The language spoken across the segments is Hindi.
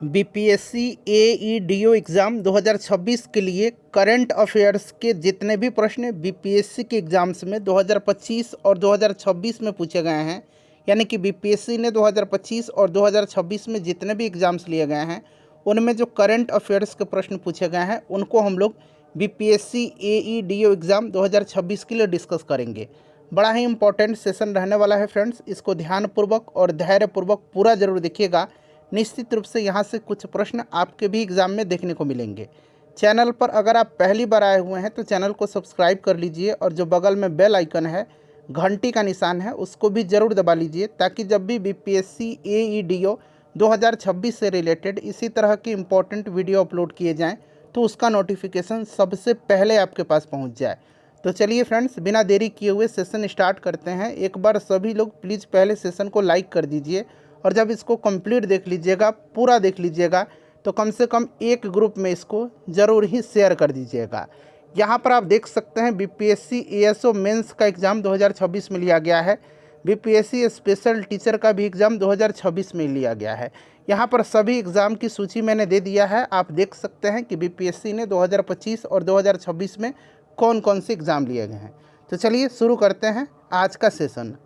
बीपीएससी एईडीओ एग्ज़ाम 2026 के लिए करंट अफेयर्स के जितने भी प्रश्न बीपीएससी के एग्ज़ाम्स में 2025 और 2026 में पूछे गए हैं, यानी कि बीपीएससी ने 2025 और 2026 में जितने भी एग्ज़ाम्स लिए गए हैं उनमें जो करंट अफेयर्स के प्रश्न पूछे गए हैं उनको हम लोग बीपीएससी एईडीओ एग्ज़ाम 2026 के लिए डिस्कस करेंगे। बड़ा ही इंपॉर्टेंट सेशन रहने वाला है फ्रेंड्स, इसको ध्यानपूर्वक और धैर्यपूर्वक पूरा जरूर देखिएगा। निश्चित रूप से यहाँ से कुछ प्रश्न आपके भी एग्ज़ाम में देखने को मिलेंगे। चैनल पर अगर आप पहली बार आए हुए हैं तो चैनल को सब्सक्राइब कर लीजिए और जो बगल में बेल आइकन है, घंटी का निशान है, उसको भी ज़रूर दबा लीजिए ताकि जब भी बीपीएससी एईडीओ 2026 से रिलेटेड इसी तरह की इम्पोर्टेंट वीडियो अपलोड किए जाएँ तो उसका नोटिफिकेशन सबसे पहले आपके पास पहुँच जाए। तो चलिए फ्रेंड्स, बिना देरी किए हुए सेशन स्टार्ट करते हैं। एक बार सभी लोग प्लीज़ पहले सेशन को लाइक कर दीजिए और जब इसको कंप्लीट देख लीजिएगा, पूरा देख लीजिएगा, तो कम से कम एक ग्रुप में इसको ज़रूर ही शेयर कर दीजिएगा। यहाँ पर आप देख सकते हैं बीपीएससी एएसओ मेंस का एग्ज़ाम 2026 में लिया गया है। बीपीएससी स्पेशल टीचर का भी एग्ज़ाम 2026 में लिया गया है। यहाँ पर सभी एग्ज़ाम की सूची मैंने दे दिया है। आप देख सकते हैं कि बीपीएससी ने 2025 और 2026 में कौन कौन से एग्ज़ाम लिए गए हैं। तो चलिए शुरू करते हैं आज का सेशन।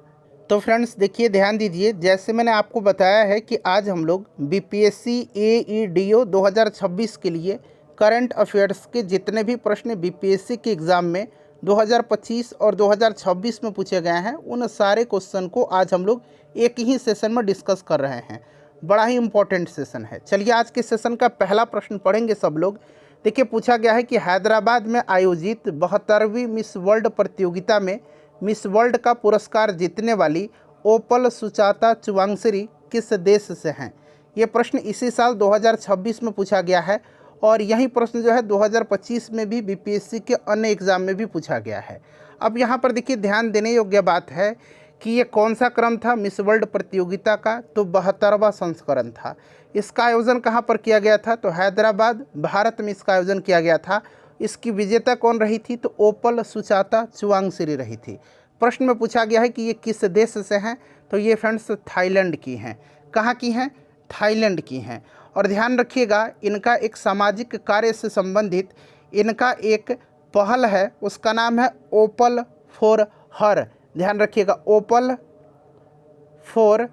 तो फ्रेंड्स देखिए, ध्यान दीजिए, जैसे मैंने आपको बताया है कि आज हम लोग बीपीएससी एईडीओ 2026 के लिए करंट अफेयर्स के जितने भी प्रश्न बीपीएससी के एग्ज़ाम में 2025 और 2026 में पूछे गए हैं उन सारे क्वेश्चन को आज हम लोग एक ही सेशन में डिस्कस कर रहे हैं। बड़ा ही इम्पोर्टेंट सेशन है। चलिए आज के सेशन का पहला प्रश्न पढ़ेंगे सब लोग। देखिए, पूछा गया है कि हैदराबाद में आयोजित 72वीं मिस वर्ल्ड प्रतियोगिता में मिस वर्ल्ड का पुरस्कार जीतने वाली ओपल सुचाता चुवांगश्री किस देश से हैं। ये प्रश्न इसी साल 2026 में पूछा गया है और यही प्रश्न जो है 2025 में भी बीपीएससी के अन्य एग्ज़ाम में भी पूछा गया है। अब यहाँ पर देखिए, ध्यान देने योग्य बात है कि ये कौन सा क्रम था मिस वर्ल्ड प्रतियोगिता का, तो 72वां संस्करण था। इसका आयोजन कहाँ पर किया गया था, तो हैदराबाद भारत में इसका आयोजन किया गया था। इसकी विजेता कौन रही थी, तो ओपल सुचाता चुवांगश्री रही थी। प्रश्न में पूछा गया है कि ये किस देश से हैं, तो ये फ्रेंड्स थाईलैंड की हैं। कहाँ की हैं, थाईलैंड की हैं। और ध्यान रखिएगा, इनका एक सामाजिक कार्य से संबंधित इनका एक पहल है, उसका नाम है ओपल फॉर हर। ध्यान रखिएगा, ओपल फॉर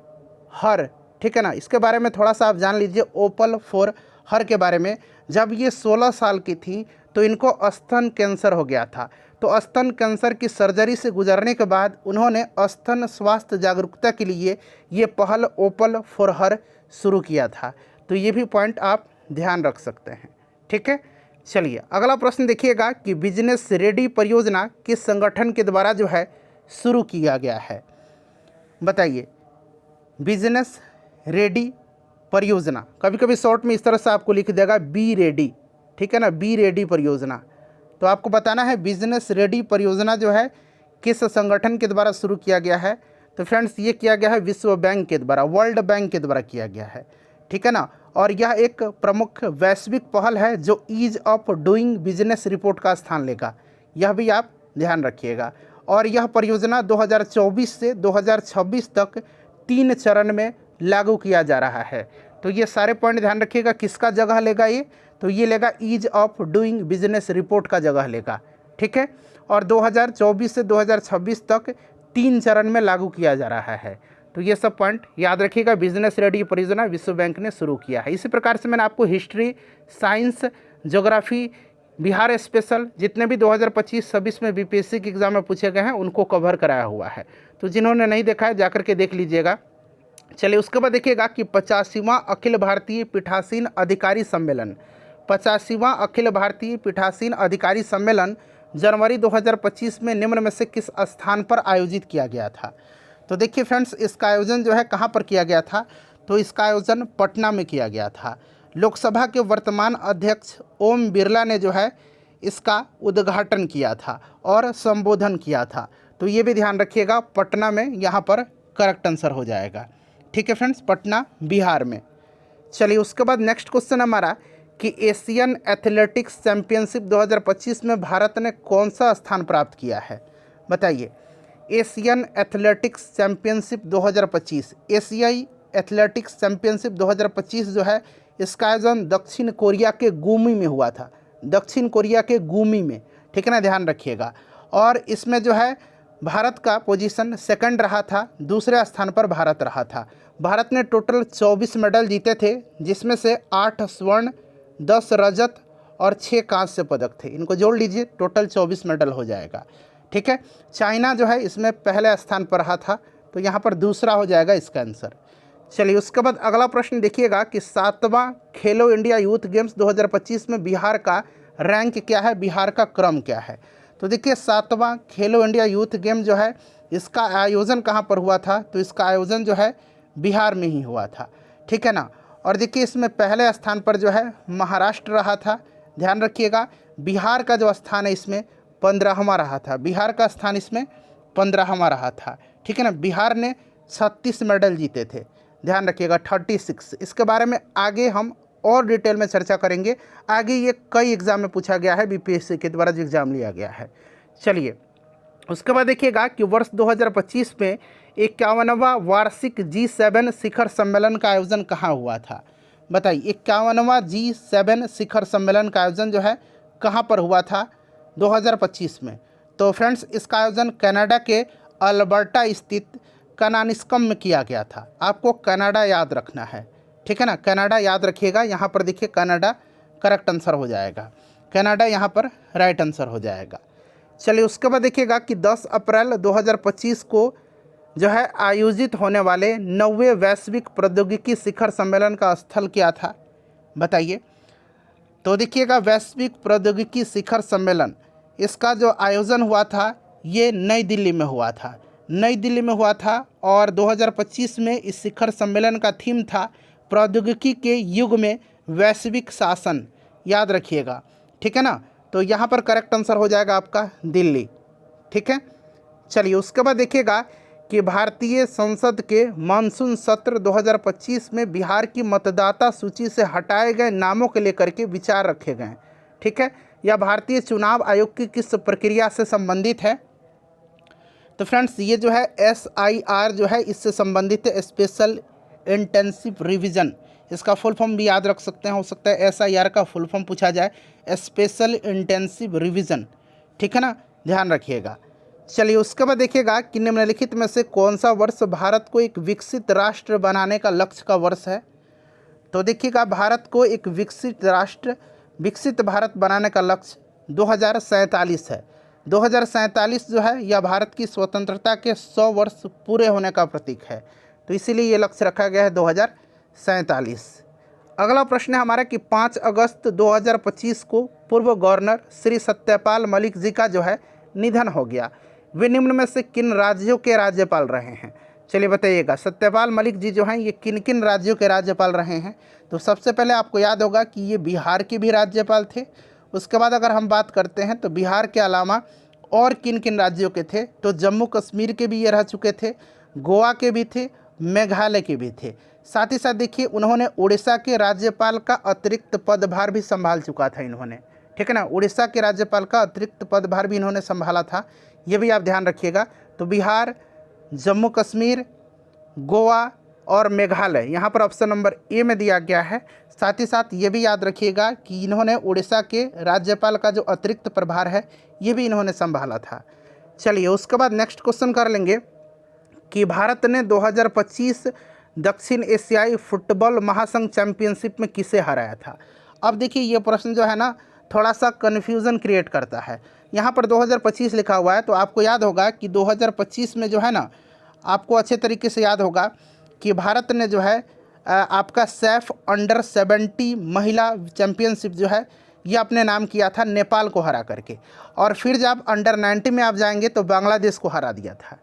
हर, ठीक है ना। इसके बारे में थोड़ा सा आप जान लीजिए ओपल फॉर हर के बारे में। जब ये 16 साल की थी तो इनको स्तन कैंसर हो गया था। तो स्तन कैंसर की सर्जरी से गुजरने के बाद उन्होंने स्तन स्वास्थ्य जागरूकता के लिए ये पहल ओपल फॉर हर शुरू किया था। तो ये भी पॉइंट आप ध्यान रख सकते हैं, ठीक है। चलिए अगला प्रश्न देखिएगा कि बिजनेस रेडी परियोजना किस संगठन के द्वारा जो है शुरू किया गया है। बताइए, बिजनेस रेडी परियोजना, कभी कभी शॉर्ट में इस तरह से आपको लिख देगा बी रेडी, ठीक है ना, बी रेडी परियोजना। तो आपको बताना है बिजनेस रेडी परियोजना जो है किस संगठन के द्वारा शुरू किया गया है। तो फ्रेंड्स ये किया गया है विश्व बैंक के द्वारा, वर्ल्ड बैंक के द्वारा किया गया है, ठीक है ना। और यह एक प्रमुख वैश्विक पहल है जो ease of doing business report का स्थान लेगा, यह भी आप ध्यान रखिएगा। और यह परियोजना 2024 से 2026 तक 3 चरण में लागू किया जा रहा है। तो ये सारे पॉइंट ध्यान रखिएगा, किसका जगह लेगा ये, तो ये लेगा ease of doing business report का जगह लेगा, ठीक है। और 2024 से 2026 तक 3 चरण में लागू किया जा रहा है। तो ये सब पॉइंट याद रखिएगा। बिजनेस रेडी परियोजना विश्व बैंक ने शुरू किया है। इसी प्रकार से मैंने आपको history, science, geography, Bihar special जितने भी 2025-26 में बीपीएससी के एग्ज़ाम में पूछे गए हैं उनको कवर कराया हुआ है। तो जिन्होंने नहीं देखा है जाकर के देख लीजिएगा। चलिए उसके बाद देखिएगा कि 85वां अखिल भारतीय पीठासीन अधिकारी सम्मेलन, 85वां अखिल भारतीय पीठासीन अधिकारी सम्मेलन जनवरी 2025 में निम्न में से किस स्थान पर आयोजित किया गया था। तो देखिए फ्रेंड्स, इसका आयोजन जो है कहाँ पर किया गया था, तो इसका आयोजन पटना में किया गया था। लोकसभा के वर्तमान अध्यक्ष ओम बिरला ने जो है इसका उद्घाटन किया था और संबोधन किया था। तो ये भी ध्यान रखिएगा, पटना में यहाँ पर करेक्ट आंसर हो जाएगा, ठीक है फ्रेंड्स, पटना बिहार में। चलिए उसके बाद नेक्स्ट क्वेश्चन हमारा कि एशियन एथलेटिक्स चैंपियनशिप 2025 में भारत ने कौन सा स्थान प्राप्त किया है। बताइए, एशियन एथलेटिक्स चैंपियनशिप 2025, एशियाई एथलेटिक्स चैंपियनशिप 2025 जो है इसका आयोजन दक्षिण कोरिया के गुमी में हुआ था, दक्षिण कोरिया के गुमी में, ठीक है ना, ध्यान रखिएगा। और इसमें जो है भारत का पोजीशन सेकंड रहा था, दूसरे स्थान पर भारत रहा था। भारत ने टोटल 24 मेडल जीते थे, जिसमें से 8 स्वर्ण, 10 रजत और 6 कांस्य पदक थे। इनको जोड़ लीजिए, टोटल 24 मेडल हो जाएगा, ठीक है। चाइना जो है इसमें पहले स्थान पर रहा था, तो यहाँ पर दूसरा हो जाएगा इसका आंसर। चलिए उसके बाद अगला प्रश्न देखिएगा कि 7वां खेलो इंडिया यूथ गेम्स 2025 में बिहार का रैंक क्या है, बिहार का क्रम क्या है। तो देखिए 7वां खेलो इंडिया यूथ गेम जो है इसका आयोजन कहाँ पर हुआ था, तो इसका आयोजन जो है बिहार में ही हुआ था, ठीक है ना। और देखिए इसमें पहले स्थान पर जो है महाराष्ट्र रहा था, ध्यान रखिएगा। बिहार का जो स्थान है इसमें 15वां रहा था, बिहार का स्थान इसमें 15वां रहा था, ठीक है ना। बिहार ने 36 मेडल जीते थे, ध्यान रखिएगा 36। इसके बारे में आगे हम और डिटेल में चर्चा करेंगे, आगे ये कई एग्जाम में पूछा गया है, बीपीएससी के द्वारा जो एग्जाम लिया गया है। चलिए उसके बाद देखिएगा कि वर्ष 2025 में 51वां वार्षिक G7 शिखर सम्मेलन का आयोजन कहाँ हुआ था। बताइए 51वां G7 शिखर सम्मेलन का आयोजन जो है कहाँ पर हुआ था 2025 में। तो फ्रेंड्स इसका आयोजन कनाडा के अल्बर्टा स्थित कनानिस्कम में किया गया था। आपको कनाडा याद रखना है, ठीक है ना, कनाडा याद रखिएगा। यहाँ पर देखिए कनाडा करेक्ट आंसर हो जाएगा, कनाडा यहाँ पर राइट आंसर हो जाएगा। चलिए उसके बाद देखिएगा कि 10 अप्रैल 2025 को जो है आयोजित होने वाले 9वें वैश्विक प्रौद्योगिकी शिखर सम्मेलन का स्थल क्या था, बताइए। तो देखिएगा वैश्विक प्रौद्योगिकी शिखर सम्मेलन इसका जो आयोजन हुआ था ये नई दिल्ली में हुआ था, नई दिल्ली में हुआ था। और 2025 में इस शिखर सम्मेलन का थीम था प्रौद्योगिकी के युग में वैश्विक शासन, याद रखिएगा, ठीक है ना। तो यहाँ पर करेक्ट आंसर हो जाएगा आपका दिल्ली, ठीक है। चलिए उसके बाद देखिएगा कि भारतीय संसद के मानसून सत्र 2025 में बिहार की मतदाता सूची से हटाए गए नामों को लेकर के विचार रखे गए, ठीक है। यह भारतीय चुनाव आयोग की किस प्रक्रिया से संबंधित है। तो फ्रेंड्स ये जो है SIR जो है इससे संबंधित है, स्पेशल इंटेंसिव रिवीजन। इसका फुल फॉर्म भी याद रख सकते हैं, हो सकता है SIR का फुल फॉर्म पूछा जाए, स्पेशल इंटेंसिव रिवीजन, ठीक है ना, ध्यान रखिएगा। चलिए उसके बाद देखिएगा कि निम्नलिखित में से कौन सा वर्ष भारत को एक विकसित राष्ट्र बनाने का लक्ष्य का वर्ष है। तो देखिएगा भारत को एक विकसित राष्ट्र, विकसित भारत बनाने का लक्ष्य 2047 है। 2047 जो है यह भारत की स्वतंत्रता के 100 वर्ष पूरे होने का प्रतीक है, तो इसीलिए ये लक्ष्य रखा गया है 2047। अगला प्रश्न है हमारा कि 5 अगस्त 2025 को पूर्व गवर्नर श्री सत्यपाल मलिक जी का जो है निधन हो गया। वे निम्न में से किन राज्यों के राज्यपाल रहे हैं। चलिए बताइएगा सत्यपाल मलिक जी जो हैं ये किन किन राज्यों के राज्यपाल रहे हैं। तो सबसे पहले आपको याद होगा कि ये बिहार के भी राज्यपाल थे। उसके बाद अगर हम बात करते हैं तो बिहार के अलावा और किन किन राज्यों के थे, तो जम्मू कश्मीर के भी ये रह चुके थे, गोवा के भी थे, मेघालय के भी थे। साथ ही साथ देखिए उन्होंने उड़ीसा के राज्यपाल का अतिरिक्त पदभार भी संभाल चुका था इन्होंने, ठीक है ना, उड़ीसा के राज्यपाल का अतिरिक्त पदभार भी इन्होंने संभाला था, ये भी आप ध्यान रखिएगा। तो बिहार, जम्मू कश्मीर, गोवा और मेघालय यहाँ पर ऑप्शन नंबर ए में दिया गया है। साथ ही साथ ये भी याद रखिएगा कि इन्होंने उड़ीसा के राज्यपाल का जो अतिरिक्त प्रभार है ये भी इन्होंने संभाला था। चलिए उसके बाद नेक्स्ट क्वेश्चन कर लेंगे कि भारत ने 2025 दक्षिण एशियाई फुटबॉल महासंघ चैंपियनशिप में किसे हराया था। अब देखिए ये प्रश्न जो है ना थोड़ा सा कन्फ्यूज़न क्रिएट करता है। यहाँ पर 2025 लिखा हुआ है, तो आपको याद होगा कि 2025 में जो है ना, आपको अच्छे तरीके से याद होगा कि भारत ने जो है आपका सैफ अंडर 70 महिला चैम्पियनशिप जो है ये अपने नाम किया था नेपाल को हरा करके। और फिर जब अंडर 90 में आप जाएंगे तो बांग्लादेश को हरा दिया था,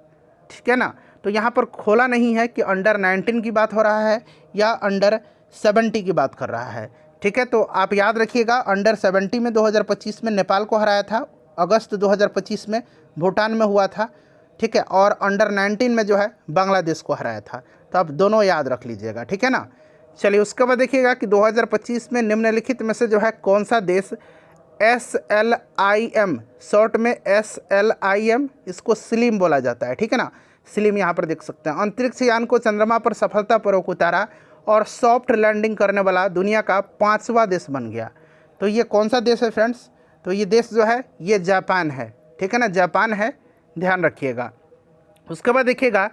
ठीक है ना। तो यहाँ पर खोला नहीं है कि अंडर 19 की बात हो रहा है या अंडर 70 की बात कर रहा है, ठीक है। तो आप याद रखिएगा अंडर 70 में 2025 में नेपाल को हराया था, अगस्त 2025 में भूटान में हुआ था, ठीक है। और अंडर 19 में जो है बांग्लादेश को हराया था। तो आप दोनों याद रख लीजिएगा, ठीक है ना। चलिए उसके बाद देखिएगा कि 2025 में निम्नलिखित में से जो है कौन सा देश SLIM, शॉर्ट में SLIM, इसको स्लिम बोला जाता है, ठीक है ना, स्लिम यहाँ पर देख सकते हैं, अंतरिक्ष यान को चंद्रमा पर सफलतापूर्वक उतारा और सॉफ्ट लैंडिंग करने वाला दुनिया का 5वां देश बन गया। तो ये कौन सा देश है फ्रेंड्स? तो ये देश जो है ये जापान है, ठीक है ना, जापान है, ध्यान रखिएगा। उसके बाद देखिएगा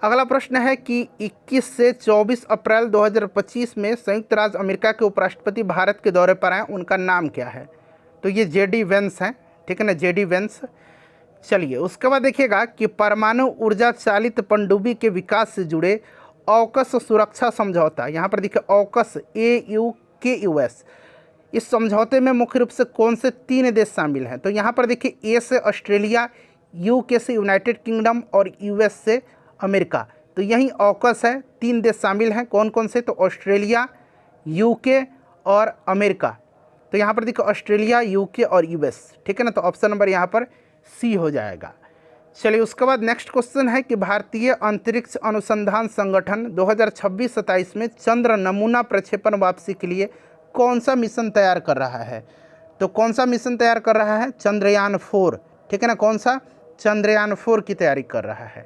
अगला प्रश्न है कि 21 से 24 अप्रैल 2025 में संयुक्त राज्य अमेरिका के उपराष्ट्रपति भारत के दौरे पर आए, उनका नाम क्या है? तो ये जेडी वेंस हैं, ठीक है ना, जेडी वेंस। चलिए उसके बाद देखिएगा कि परमाणु ऊर्जा चालित पनडुब्बी के विकास से जुड़े ऑकस सुरक्षा समझौता, यहाँ पर देखिए ऑकस AUKUS, इस समझौते में मुख्य रूप से कौन से 3 देश शामिल हैं? तो यहाँ पर देखिए A से ऑस्ट्रेलिया, UK से यूनाइटेड किंगडम और US से अमेरिका। तो यही ऑकस है, 3 देश शामिल हैं, कौन कौन से? तो ऑस्ट्रेलिया, UK और अमेरिका। तो यहाँ पर देखिए ऑस्ट्रेलिया, UK और US, ठीक है ना, तो ऑप्शन नंबर यहाँ पर C हो जाएगा। चलिए उसके बाद नेक्स्ट क्वेश्चन है कि भारतीय अंतरिक्ष अनुसंधान संगठन 2026-27 में चंद्र नमूना प्रक्षेपण वापसी के लिए कौन सा मिशन तैयार कर रहा है? तो कौन सा मिशन तैयार कर रहा है? चंद्रयान 4, ठीक है ना, कौन सा? चंद्रयान 4 की तैयारी कर रहा है।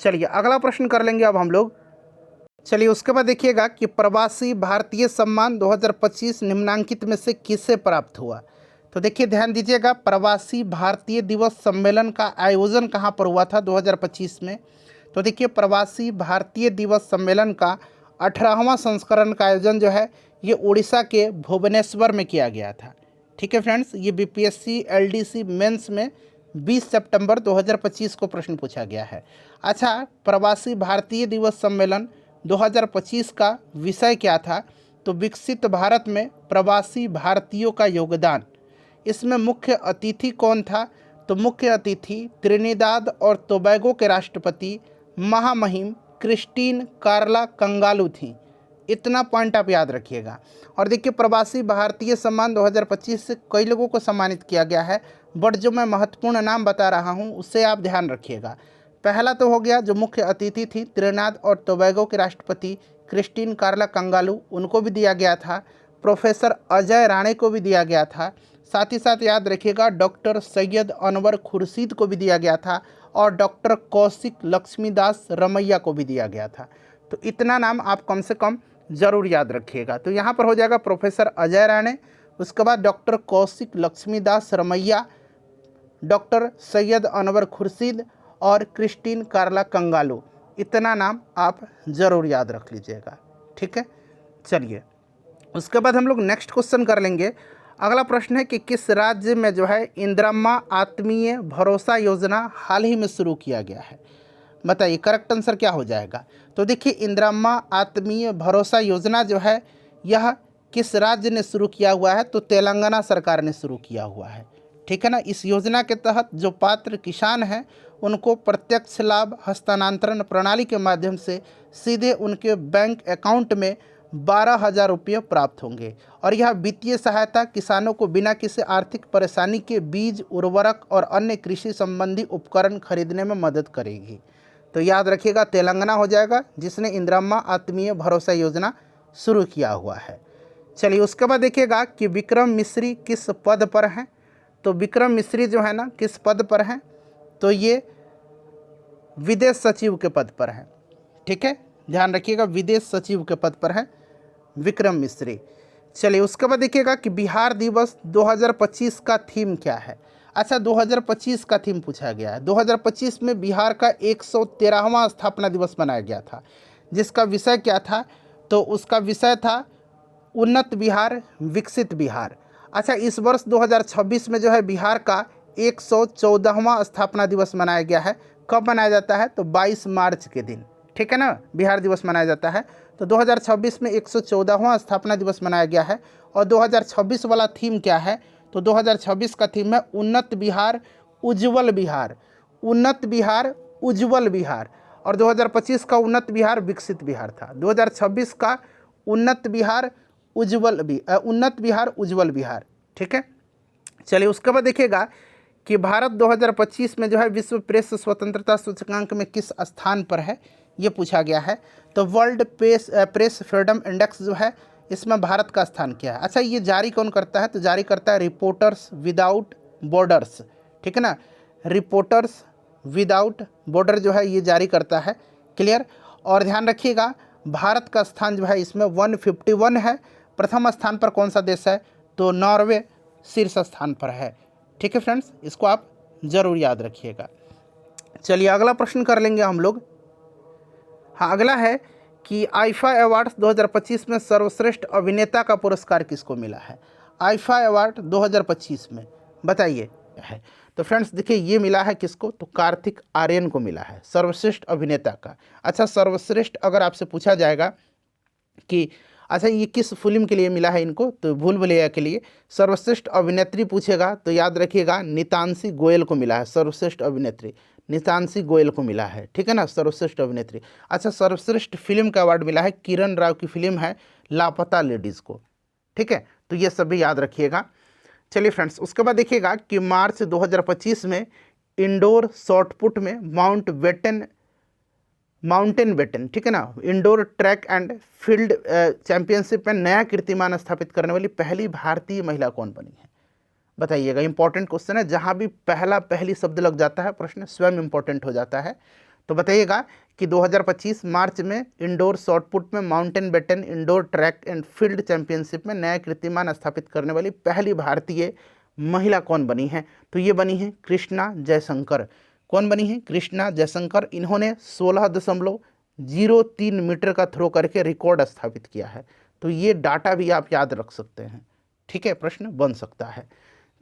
चलिए अगला प्रश्न कर लेंगे अब हम लोग। चलिए उसके बाद देखिएगा कि प्रवासी भारतीय सम्मान 2025 निम्नांकित में से किसे प्राप्त हुआ? तो देखिए ध्यान दीजिएगा, प्रवासी भारतीय दिवस सम्मेलन का आयोजन कहाँ पर हुआ था 2025 में? तो देखिए प्रवासी भारतीय दिवस सम्मेलन का 18वां संस्करण का आयोजन जो है ये उड़ीसा के भुवनेश्वर में किया गया था, ठीक है फ्रेंड्स। ये BPSC LDC मेंस में 20 सितंबर 2025 को प्रश्न पूछा गया है। अच्छा, प्रवासी भारतीय दिवस सम्मेलन 2025 का विषय क्या था? तो विकसित भारत में प्रवासी भारतीयों का योगदान। इसमें मुख्य अतिथि कौन था? तो मुख्य अतिथि त्रिनिदाद और टोबैगो के राष्ट्रपति महामहिम क्रिस्टीन कार्ला कंगालू थी। इतना पॉइंट आप याद रखिएगा। और देखिए प्रवासी भारतीय सम्मान 2025 से कई लोगों को सम्मानित किया गया है, बट जो मैं महत्वपूर्ण नाम बता रहा हूँ उससे आप ध्यान रखिएगा। पहला तो हो गया जो मुख्य अतिथि थी त्रिनिदाद और टोबैगो के राष्ट्रपति क्रिस्टीन कार्ला कंगालू, उनको भी दिया गया था। प्रोफेसर अजय राणे को भी दिया गया था। साथ ही साथ याद रखिएगा डॉक्टर सैयद अनवर खुर्शीद को भी दिया गया था और डॉक्टर कौशिक लक्ष्मीदास रमैया को भी दिया गया था। तो इतना नाम आप कम से कम ज़रूर याद रखिएगा। तो यहाँ पर हो जाएगा प्रोफेसर अजय राणे, उसके बाद डॉक्टर कौशिक लक्ष्मीदास रमैया, डॉक्टर सैयद अनवर खुर्शीद और क्रिस्टीन कार्ला कंगालू। इतना नाम आप ज़रूर याद रख लीजिएगा, ठीक है। चलिए उसके बाद हम लोग नेक्स्ट क्वेश्चन कर लेंगे। अगला प्रश्न है कि किस राज्य में जो है इंदिरम्मा आत्मीय भरोसा योजना हाल ही में शुरू किया गया है? बताइए करेक्ट आंसर क्या हो जाएगा? तो देखिए इंदिरम्मा आत्मीय भरोसा योजना जो है यह किस राज्य ने शुरू किया हुआ है? तो तेलंगाना सरकार ने शुरू किया हुआ है, ठीक है ना। इस योजना के तहत जो पात्र किसान हैं उनको प्रत्यक्ष लाभ हस्तांतरण प्रणाली के माध्यम से सीधे उनके बैंक अकाउंट में 12,000 रुपये प्राप्त होंगे और यह वित्तीय सहायता किसानों को बिना किसी आर्थिक परेशानी के बीज, उर्वरक और अन्य कृषि संबंधी उपकरण खरीदने में मदद करेगी। तो याद रखिएगा तेलंगाना हो जाएगा जिसने इंदिरम्मा आत्मीय भरोसा योजना शुरू किया हुआ है। चलिए उसके बाद देखिएगा कि विक्रम मिश्री किस पद पर हैं? तो विक्रम मिश्री जो है ना किस पद पर हैं? तो ये विदेश सचिव के पद पर हैं, ठीक है, ध्यान रखिएगा विदेश सचिव के पद पर है विक्रम मिश्री। चलिए उसके बाद देखिएगा कि बिहार दिवस 2025 का थीम क्या है? अच्छा 2025 का थीम पूछा गया है। 2025 में बिहार का 113वां स्थापना दिवस मनाया गया था, जिसका विषय क्या था? तो उसका विषय था उन्नत बिहार विकसित बिहार। अच्छा इस वर्ष 2026 में जो है बिहार का 114वां स्थापना दिवस मनाया गया है। कब मनाया जाता है? तो 22 मार्च के दिन, ठीक है ना, बिहार दिवस मनाया जाता है। तो 2026 में 114वां स्थापना दिवस मनाया गया है। और 2026 वाला थीम क्या है? तो 2026 का थीम है उन्नत बिहार उज्ज्वल बिहार, उन्नत बिहार उज्ज्वल बिहार। और 2025 का उन्नत बिहार विकसित बिहार था। 2026 का उन्नत बिहार उज्ज्वल बिहार, ठीक है। चलिए उसके बाद देखिएगा कि भारत 2025 में जो है विश्व प्रेस स्वतंत्रता सूचकांक में किस स्थान पर है, ये पूछा गया है। तो वर्ल्ड प्रेस फ्रीडम इंडेक्स जो है इसमें भारत का स्थान क्या है? अच्छा ये जारी कौन करता है? तो जारी करता है रिपोर्टर्स विदाउट बॉर्डर्स, ठीक है ना, रिपोर्टर्स विदाउट बॉर्डर जो है ये जारी करता है, क्लियर। और ध्यान रखिएगा भारत का स्थान जो है इसमें 151 है। प्रथम स्थान पर कौन सा देश है? तो नॉर्वे शीर्ष स्थान पर है। ठीक है फ्रेंड्स, इसको आप जरूर याद रखिएगा। चलिए अगला प्रश्न कर लेंगे हम लोग। हाँ, अगला है कि आईफा अवार्ड्स 2025 में सर्वश्रेष्ठ अभिनेता का पुरस्कार किसको मिला है? आईफा अवार्ड 2025 में बताइए है। तो फ्रेंड्स देखिए, ये मिला है किसको? तो कार्तिक आर्यन को मिला है सर्वश्रेष्ठ अभिनेता का। अच्छा, सर्वश्रेष्ठ अगर आपसे पूछा जाएगा कि अच्छा ये किस फिल्म के लिए मिला है इनको, तो भूल भुलैया के लिए। सर्वश्रेष्ठ अभिनेत्री पूछेगा तो याद रखिएगा नितांशी गोयल को मिला है सर्वश्रेष्ठ अभिनेत्री, नितांशी गोयल को मिला है। ठीक है ना, सर्वश्रेष्ठ अभिनेत्री। अच्छा, सर्वश्रेष्ठ फिल्म का अवार्ड मिला है किरण राव की फिल्म है लापता लेडीज़ को। ठीक है, तो ये सभी याद रखिएगा। चलिए फ्रेंड्स, उसके बाद देखिएगा कि मार्च 2025 में इंडोर शॉटपुट में माउंटेन बेटन, ठीक है ना, indoor track and field championship में नया कीर्तिमान स्थापित करने वाली पहली भारतीय महिला कौन बनी है? बताइएगा। इंपॉर्टेंट क्वेश्चन है, जहां भी पहली शब्द लग जाता है प्रश्न स्वयं इंपॉर्टेंट हो जाता है। तो बताइएगा कि 2025 मार्च में इंडोर शॉटपुट में mountain baton indoor track and field championship में नया कीर्तिमान स्थापित करने वाली पहली भारतीय महिला कौन बनी है? तो ये बनी है कृष्णा जयशंकर। कौन बनी है? कृष्णा जयशंकर। इन्होंने 16.03 मीटर का थ्रो करके रिकॉर्ड स्थापित किया है। तो ये डाटा भी आप याद रख सकते हैं। ठीक है, प्रश्न बन सकता है।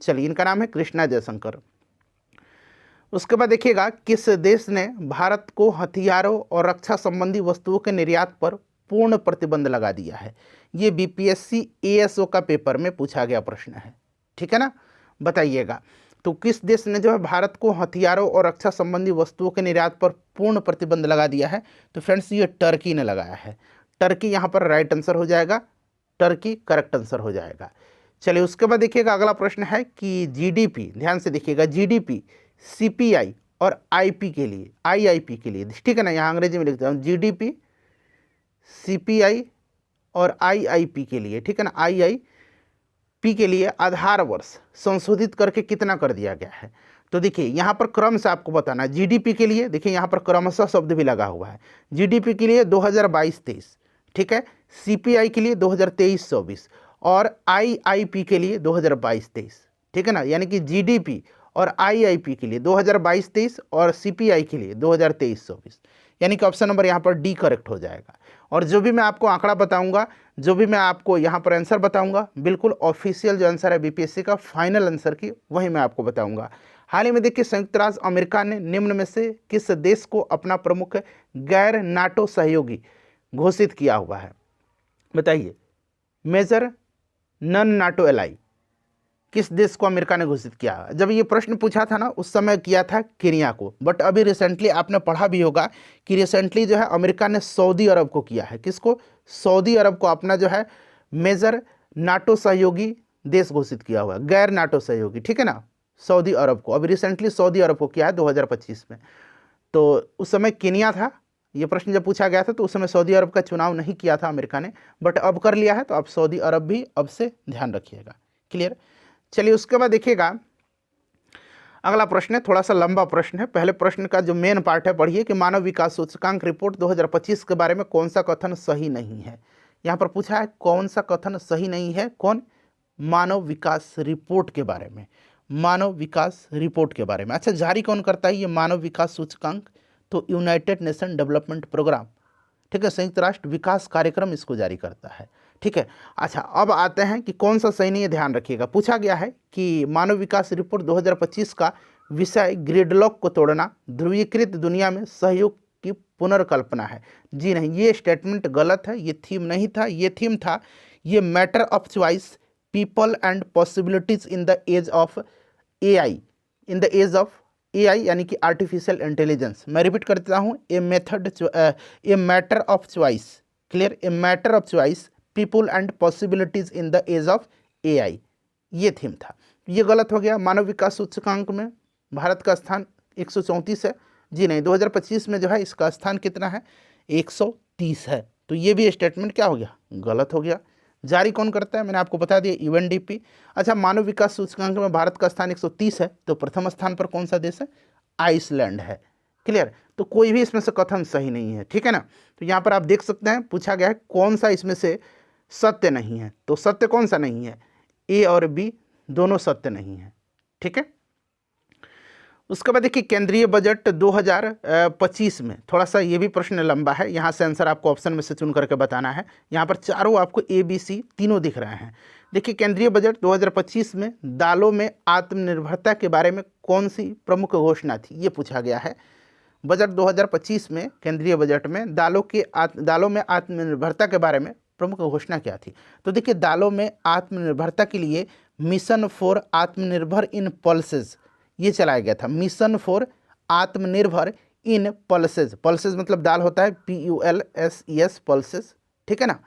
चलिए, इनका नाम है कृष्णा जयशंकर। उसके बाद देखिएगा किस देश ने भारत को हथियारों और रक्षा संबंधी वस्तुओं के निर्यात पर पूर्ण प्रतिबंध लगा दिया है? ये बीपीएससी एएसओ का पेपर में पूछा गया प्रश्न है। ठीक है ना, बताइएगा। तो किस देश ने जो है भारत को हथियारों और रक्षा संबंधी वस्तुओं के निर्यात पर पूर्ण प्रतिबंध लगा दिया है? तो फ्रेंड्स ये टर्की ने लगाया है। टर्की यहाँ पर राइट आंसर हो जाएगा, टर्की करेक्ट आंसर हो जाएगा। चलिए, उसके बाद देखिएगा अगला प्रश्न है कि जीडीपी, ध्यान से देखिएगा, जीडीपी, सीपीआई और आईपी के लिए, आईआईपी के लिए, ठीक है ना, यहाँ अंग्रेजी में लिखता हूँ, जीडीपी, सीपीआई और आईआईपी के लिए, ठीक है ना, आईआईपी के लिए आधार वर्ष संशोधित करके कितना कर दिया गया है? तो देखिए यहाँ पर क्रम से आपको बताना है। जीडीपी के लिए देखिए यहाँ पर क्रमशः शब्द भी लगा हुआ है। जीडीपी के लिए 2022-23, ठीक है, सीपीआई के लिए 2023-24 और आईआईपी के लिए 2022-23, ठीक है ना, यानी कि जीडीपी और आईआईपी के लिए 2022-23 और सीपीआई के लिए 2023-24, यानी कि ऑप्शन नंबर यहाँ पर डी करेक्ट हो जाएगा। और जो भी मैं आपको आंकड़ा बताऊंगा, जो भी मैं आपको यहाँ पर आंसर बताऊंगा, बिल्कुल ऑफिशियल जो आंसर है बीपीएससी का फाइनल आंसर की, वही मैं आपको बताऊंगा। हाल ही में देखिए संयुक्त राज्य अमेरिका ने निम्न में से किस देश को अपना प्रमुख गैर नाटो सहयोगी घोषित किया हुआ है? बताइए। मेजर नन नाटो एलाई, किस देश को अमेरिका ने घोषित किया? जब ये प्रश्न पूछा था ना, उस समय किया था केन्या को, बट अभी रिसेंटली आपने पढ़ा भी होगा कि रिसेंटली जो है अमेरिका ने सऊदी अरब को किया है। किसको? सऊदी अरब को अपना जो है मेजर नाटो सहयोगी देश घोषित किया हुआ है, गैर नाटो सहयोगी, ठीक है ना, सऊदी अरब को। अभी रिसेंटली सऊदी अरब को किया है 2025 में। तो उस समय केन्या था, ये प्रश्न जब पूछा गया था तो उस समय सऊदी अरब का चुनाव नहीं किया था अमेरिका ने, बट अब कर लिया है, तो अब सऊदी अरब भी अब से ध्यान रखिएगा। क्लियर? चलिए, उसके बाद देखिएगा अगला प्रश्न है, थोड़ा सा लंबा प्रश्न है। पहले प्रश्न का जो मेन पार्ट है पढ़िए कि मानव विकास सूचकांक रिपोर्ट 2025 के बारे में कौन सा कथन सही नहीं है? यहाँ पर पूछा है कौन सा कथन सही नहीं है, कौन? मानव विकास रिपोर्ट के बारे में, मानव विकास रिपोर्ट के बारे में। अच्छा, जारी कौन करता है ये मानव विकास सूचकांक? तो यूनाइटेड नेशन डेवलपमेंट प्रोग्राम, ठीक है, संयुक्त राष्ट्र विकास कार्यक्रम इसको जारी करता है। ठीक है। अच्छा, अब आते हैं कि कौन सा सही नहीं है, ध्यान रखिएगा। पूछा गया है कि मानव विकास रिपोर्ट 2025 का विषय ग्रिडलॉक को तोड़ना ध्रुवीकृत दुनिया में सहयोग की पुनर्कल्पना है। जी नहीं, ये स्टेटमेंट गलत है, ये थीम नहीं था, ये थीम था ये matter of choice, people and possibilities in the age of AI, in the age of AI यानी कि आर्टिफिशियल इंटेलिजेंस। मैं रिपीट कर देता हूँ, a matter of choice, clear, a matter of choice, people and possibilities in the age of AI, ये थीम था। ये गलत हो गया। मानव विकास सूचकांक में भारत का स्थान 134 है। जी नहीं, 2025 में जो है इसका स्थान कितना है? 130 है। तो ये भी स्टेटमेंट क्या हो गया? गलत हो गया। जारी कौन करता है? मैंने आपको बता दिया, यूएनडीपी। अच्छा, मानव विकास सूचकांक में भारत का स्थान 130 है, तो प्रथम स्थान पर कौन सा देश है? आइसलैंड है। क्लियर। तो कोई भी इसमें से कथन सही नहीं है, ठीक है ना। तो यहाँ पर आप देख सकते हैं पूछा गया है कौन सा इसमें से सत्य नहीं है, तो सत्य कौन सा नहीं है, ए और बी दोनों सत्य नहीं है, ठीक है। उसके बाद देखिए केंद्रीय बजट 2025 में, थोड़ा सा ये भी प्रश्न लंबा है, यहाँ से आंसर आपको ऑप्शन में से चुन करके बताना है। यहाँ पर चारों आपको ए बी सी तीनों दिख रहे हैं। देखिए केंद्रीय बजट 2025 में दालों में आत्मनिर्भरता के बारे में कौन सी प्रमुख घोषणा थी, ये पूछा गया है। बजट 2025 में केंद्रीय बजट में दालों में आत्मनिर्भरता के बारे में प्रमुख घोषणा क्या थी। तो देखिए दालों में आत्मनिर्भरता के लिए मिशन फॉर आत्मनिर्भर इन पल्सेस ये चलाया गया था। मिशन फॉर आत्मनिर्भर इन पल्सेस, पल्सेस मतलब दाल होता है PULSES पल्सेस, ठीक है ना।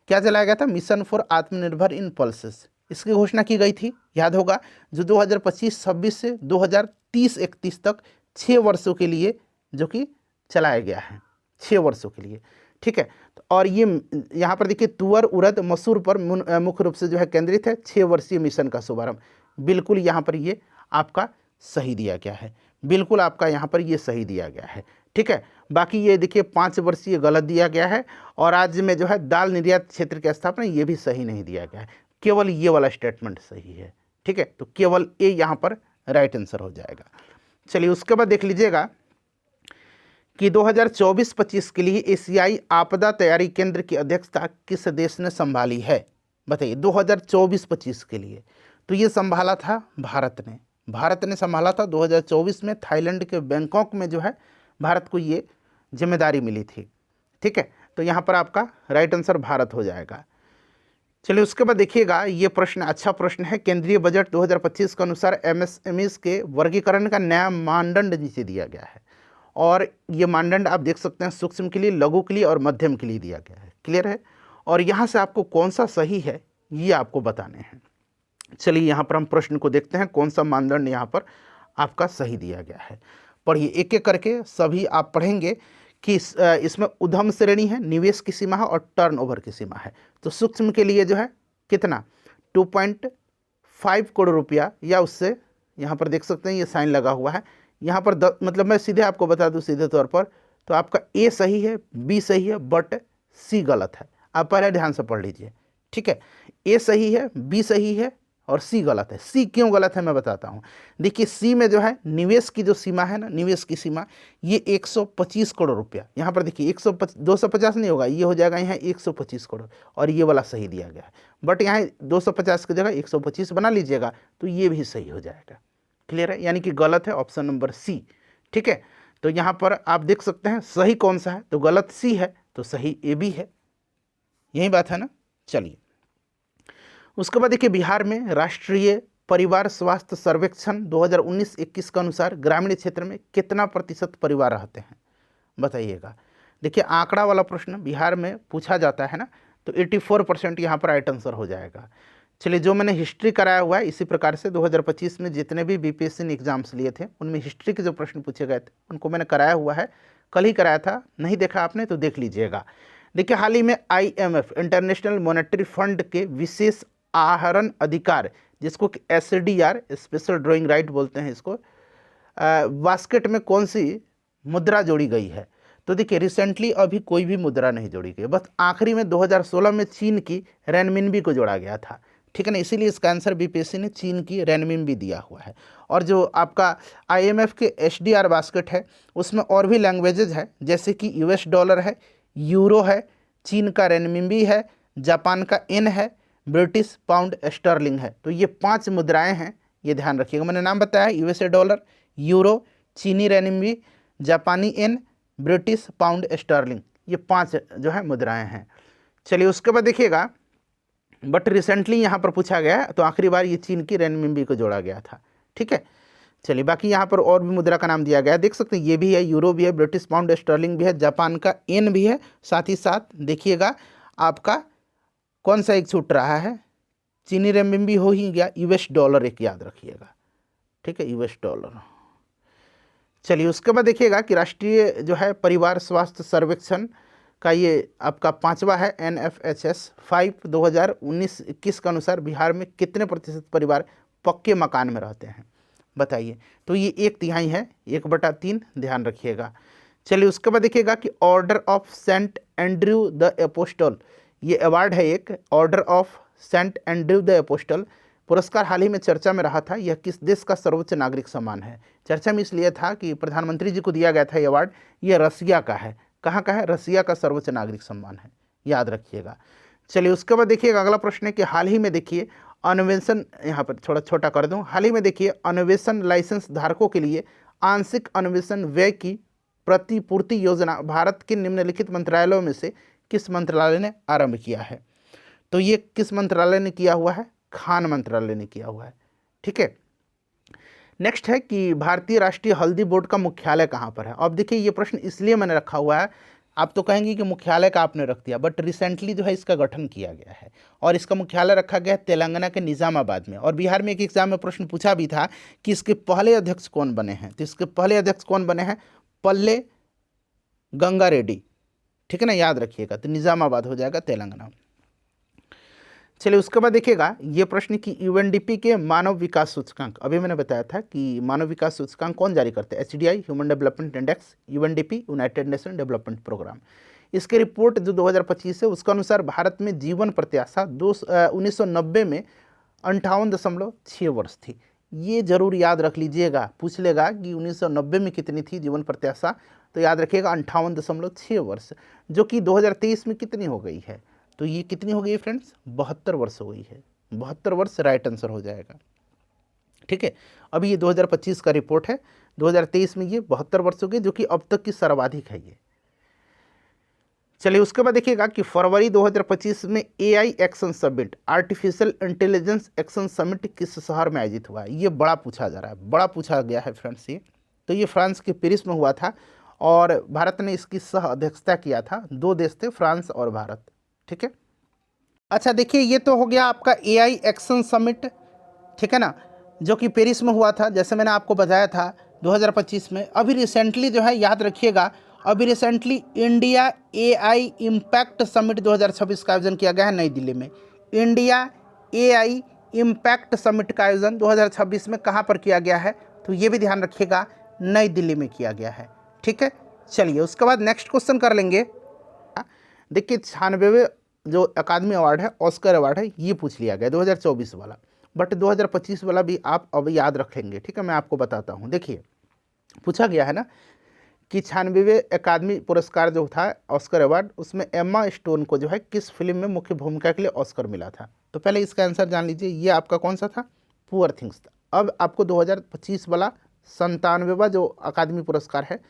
क्या चलाया गया था, मिशन फॉर आत्मनिर्भर इन पल्सेस, इसकी घोषणा की गई थी, याद होगा, जो 2025-26 से 2030-31 तक 6 वर्षों के लिए जो कि चलाया गया है, 6 वर्षों के लिए, ठीक है। तो और ये यहाँ पर देखिए तुअर उड़द मसूर पर मुख्य रूप से जो है केंद्रित है, 6 वर्षीय मिशन का शुभारंभ। बिल्कुल यहाँ पर ये आपका सही दिया गया है, बिल्कुल आपका यहाँ पर ये सही दिया गया है, ठीक है। बाकी ये देखिए 5 वर्षीय गलत दिया गया है, और राज्य में जो है दाल निर्यात क्षेत्र की स्थापना ये भी सही नहीं दिया गया है, केवल ये वाला स्टेटमेंट सही है, ठीक है। तो केवल ए यहाँ पर राइट आंसर हो जाएगा। चलिए उसके बाद देख लीजिएगा कि 2024-25 के लिए एशियाई आपदा तैयारी केंद्र की अध्यक्षता किस देश ने संभाली है, बताइए। 2024-25 के लिए तो ये संभाला था भारत ने संभाला था 2024 में। थाईलैंड के बैंकॉक में जो है भारत को ये जिम्मेदारी मिली थी, ठीक है। तो यहाँ पर आपका राइट आंसर भारत हो जाएगा। चलिए उसके बाद देखिएगा, ये प्रश्न अच्छा प्रश्न है। केंद्रीय बजट 2025 के अनुसार MSMEs के वर्गीकरण का नया मानदंड नीचे दिया गया है, और ये मानदंड आप देख सकते हैं सूक्ष्म के लिए, लघु के लिए और मध्यम के लिए दिया गया है, क्लियर है। और यहाँ से आपको कौन सा सही है ये आपको बताने हैं। चलिए यहाँ पर हम प्रश्न को देखते हैं कौन सा मानदंड यहाँ पर आपका सही दिया गया है। पढ़िए एक एक करके सभी आप पढ़ेंगे कि इसमें उद्यम श्रेणी है, निवेश की सीमा है और टर्नओवर की सीमा है। तो सूक्ष्म के लिए जो है कितना 2.5 करोड़ रुपया या उससे, यहाँ पर देख सकते हैं ये साइन लगा हुआ है यहाँ पर मतलब मैं सीधे आपको बता दूँ सीधे तौर पर, तो आपका ए सही है, बी सही है, बट सी गलत है। आप पहले ध्यान से पढ़ लीजिए, ठीक है। ए सही है, बी सही है और सी गलत है। सी क्यों गलत है मैं बताता हूँ। देखिए सी में जो है निवेश की जो सीमा है ना, निवेश की सीमा ये 125 करोड़ रुपया, यहाँ पर देखिए 250 नहीं होगा, ये हो जाएगा यहाँ 125 करोड़, और ये वाला सही दिया गया है। बट यहाँ 250 की जगह 125 बना लीजिएगा तो ये भी सही हो जाएगा, क्लियर है। यानी कि गलत है ऑप्शन नंबर सी, ठीक है। तो यहाँ पर आप देख सकते हैं सही कौन सा है, तो गलत सी है, तो सही ए बी है, यही बात है ना। चलिए उसके बाद देखिए बिहार में राष्ट्रीय परिवार स्वास्थ्य सर्वेक्षण 2019-21 के अनुसार ग्रामीण क्षेत्र में कितना प्रतिशत परिवार रहते हैं, बताइएगा। देखिए आंकड़ा वाला प्रश्न बिहार में पूछा जाता है ना, तो 84% यहाँ पर राइट आंसर हो जाएगा। चलिए जो मैंने हिस्ट्री कराया हुआ है इसी प्रकार से 2025 में जितने भी BPSC ने एग्जाम्स लिए थे उनमें हिस्ट्री के जो प्रश्न पूछे गए थे उनको मैंने कराया हुआ है, कल ही कराया था, नहीं देखा आपने तो देख लीजिएगा। देखिए हाल ही में IMF इंटरनेशनल मॉनेटरी फंड के विशेष आहरण अधिकार, जिसको कि SDR स्पेशल ड्राइंग राइट बोलते हैं इसको, बास्केट में कौन सी मुद्रा जोड़ी गई है। तो देखिए रिसेंटली अभी कोई भी मुद्रा नहीं जोड़ी गई, बस आखिरी में 2016 में चीन की रेनमिनबी को जोड़ा गया था, ठीक है ना। इसीलिए इसका आंसर BPSC ने चीन की रेनमिनबी दिया हुआ है। और जो आपका IMF के SDR बास्केट है उसमें और भी लैंग्वेजेज है, जैसे कि US डॉलर है, यूरो है, चीन का रेनमिनबी है, जापान का येन है, ब्रिटिश पाउंड स्टर्लिंग है। तो ये 5 मुद्राएं हैं, ये ध्यान रखिएगा। मैंने नाम बताया USA डॉलर, यूरो, चीनी रेनमिनबी, जापानी येन, ब्रिटिश पाउंड स्टर्लिंग, ये 5 जो है मुद्राएं हैं। चलिए उसके बाद देखिएगा, बट रिसेंटली यहाँ पर पूछा गया तो आखिरी बार ये चीन की रेनमिनबी को जोड़ा गया था, ठीक है। चलिए बाकी यहाँ पर और भी मुद्रा का नाम दिया गया है, देख सकते हैं ये भी है, यूरो भी है, ब्रिटिश पाउंड स्टर्लिंग भी है, जापान का येन भी है, साथ ही साथ देखिएगा आपका कौन सा एक छूट रहा है, चीनी रेनमिनबी हो ही गया, US डॉलर एक याद रखिएगा, ठीक है, US डॉलर। चलिए उसके बाद देखिएगा कि राष्ट्रीय जो है परिवार स्वास्थ्य सर्वेक्षण का ये आपका 5वां है NFHS 5 2019-21 के अनुसार बिहार में कितने प्रतिशत परिवार पक्के मकान में रहते हैं। बताइए। तो ये 1/3 है, 1/3 ध्यान रखिएगा। चलिए उसके बाद देखिएगा कि order of Saint Andrew the apostle, ये अवार्ड है एक, order of Saint Andrew the apostle पुरस्कार हाल ही में चर्चा में रहा था। यह किस देश का सर्वोच्च नागरिक सम्मान है? चर्चा में इसलिए था कि प्रधानमंत्री जी को दिया गया था ये अवार्ड, ये रसिया का है। कहाँ का है? रसिया का सर्वोच्च नागरिक सम्मान है, याद रखिएगा। चलिए उसके बाद देखिएगा अगला प्रश्न है कि हाल ही में देखिए अन्वेषण, यहाँ पर थोड़ा छोटा कर दूँ, हाल ही में देखिए अन्वेषण लाइसेंस धारकों के लिए आंशिक अन्वेषण व्यय की प्रतिपूर्ति योजना भारत के निम्नलिखित मंत्रालयों में से किस मंत्रालय ने आरंभ किया है? तो ये किस मंत्रालय ने किया हुआ है? खान मंत्रालय ने किया हुआ है। ठीक है। नेक्स्ट है कि भारतीय राष्ट्रीय हल्दी बोर्ड का मुख्यालय कहाँ पर है? अब देखिए ये प्रश्न इसलिए मैंने रखा हुआ है, आप तो कहेंगे कि मुख्यालय का आपने रख दिया, बट रिसेंटली जो है इसका गठन किया गया है और इसका मुख्यालय रखा गया है तेलंगाना के निज़ामाबाद में। और बिहार में एक एग्जाम में प्रश्न पूछा भी था कि इसके पहले अध्यक्ष कौन बने हैं, तो इसके पहले अध्यक्ष कौन बने हैं? पल्ले गंगा रेड्डी। ठीक है ना, याद रखिएगा। तो निज़ामाबाद हो जाएगा तेलंगाना। चलिए उसके बाद देखिएगा ये प्रश्न कि यूएनडीपी के मानव विकास सूचकांक, अभी मैंने बताया था कि मानव विकास सूचकांक कौन जारी करते हैं? HDI, human development index, UNDP, United Nation development programme. इसके रिपोर्ट जो 2025 है उसके अनुसार भारत में जीवन प्रत्याशा 1990 में 58.6 वर्ष थी। ये जरूर याद रख लीजिएगा, पूछ लेगा कि 1990 में कितनी थी जीवन प्रत्याशा, तो याद रखिएगा 58.6 वर्ष, जो कि 2023 में कितनी हो गई है? तो ये कितनी हो गई है फ्रेंड्स? 72 वर्ष हो गई है। 72 वर्ष राइट आंसर हो जाएगा। ठीक है। अभी ये 2025 का रिपोर्ट है, 2023 में ये 72 वर्ष हो गए, जो कि अब तक की सर्वाधिक है ये। चलिए उसके बाद देखिएगा कि फरवरी 2025 में AI action summit, artificial intelligence action summit किस शहर में आयोजित हुआ है? ये बड़ा पूछा जा रहा है, बड़ा पूछा गया है फ्रेंड्स ये। तो ये फ्रांस के पेरिस में हुआ था और भारत ने इसकी सह अध्यक्षता किया था। 2 देश थे, फ्रांस और भारत। ठीक है। अच्छा देखिए ये तो हो गया आपका एआई एक्शन समिट, ठीक है ना, जो कि पेरिस में हुआ था, जैसे मैंने आपको बताया था 2025 में। अभी रिसेंटली जो है याद रखिएगा, अभी recently India AI impact summit 2026 का आयोजन किया गया है नई दिल्ली में। इंडिया एआई इम्पैक्ट समिट का आयोजन 2026 में कहाँ पर किया गया है? तो ये भी ध्यान रखिएगा, नई दिल्ली में किया गया है। ठीक है। चलिए उसके बाद नेक्स्ट क्वेश्चन कर लेंगे। देखिए 96वें जो अकादमी अवार्ड है, ऑस्कर अवार्ड है, ये पूछ लिया गया 2024 वाला, बट 2025 वाला भी आप अब याद रख लेंगे। ठीक है, मैं आपको बताता हूँ। देखिए पूछा गया है ना कि 96वें अकादमी पुरस्कार जो था ऑस्कर अवार्ड, उसमें एम्मा स्टोन को जो है किस फिल्म में मुख्य भूमिका के लिए ऑस्कर मिला था? तो पहले इसका आंसर जान लीजिए, ये आपका कौन सा था? पुअर थिंग्स था। अब आपको 2025 वाला 97वां जो अकादमी पुरस्कार है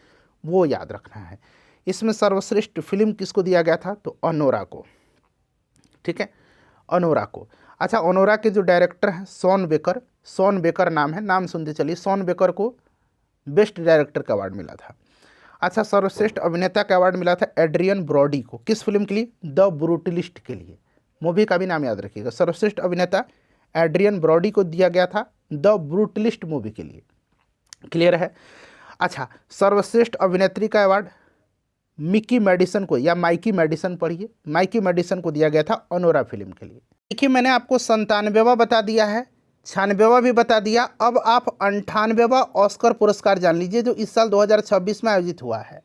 वो याद रखना है। इसमें सर्वश्रेष्ठ फिल्म किसको दिया गया था? तो अनोरा को। ठीक है, अनोरा को। अच्छा, अनोरा के जो डायरेक्टर हैं शॉन बेकर, शॉन बेकर नाम है, नाम सुनते चलिए, शॉन बेकर को बेस्ट डायरेक्टर का अवार्ड मिला था। अच्छा, सर्वश्रेष्ठ अभिनेता का अवार्ड मिला था एड्रियन ब्रॉडी को। किस फिल्म के लिए? द ब्रूटलिस्ट के लिए। मूवी का भी नाम याद रखिएगा। सर्वश्रेष्ठ अभिनेता एड्रियन ब्रॉडी को दिया गया था द ब्रूटलिस्ट मूवी के लिए। क्लियर है। अच्छा, सर्वश्रेष्ठ अभिनेत्री का अवार्ड मिकी मेडिसन को, या माइकी मेडिसन पढ़िए, माइकी मेडिसन को दिया गया था अनोरा फिल्म के लिए। देखिए मैंने आपको 97वां बता दिया है, 96वां भी बता दिया। अब आप 98वां ऑस्कर पुरस्कार जान लीजिए जो इस साल 2026 में आयोजित हुआ है।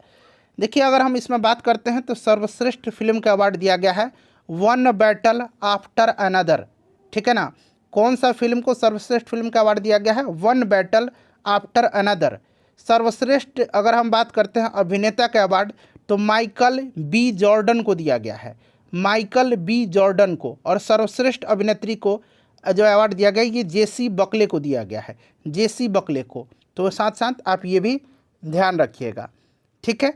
देखिए अगर हम इसमें बात करते हैं तो सर्वश्रेष्ठ फिल्म का अवार्ड दिया गया है वन बैटल आफ्टर अनदर। ठीक है ना, कौन सा फिल्म को सर्वश्रेष्ठ फिल्म का अवार्ड दिया गया है? One battle after another. सर्वश्रेष्ठ अगर हम बात करते हैं अभिनेता का अवार्ड, तो माइकल बी जॉर्डन को दिया गया है, माइकल बी जॉर्डन को। और सर्वश्रेष्ठ अभिनेत्री को जो अवार्ड दिया गया ये जेसी बकले को दिया गया है, जेसी बकले को। तो साथ साथ आप ये भी ध्यान रखिएगा। ठीक है।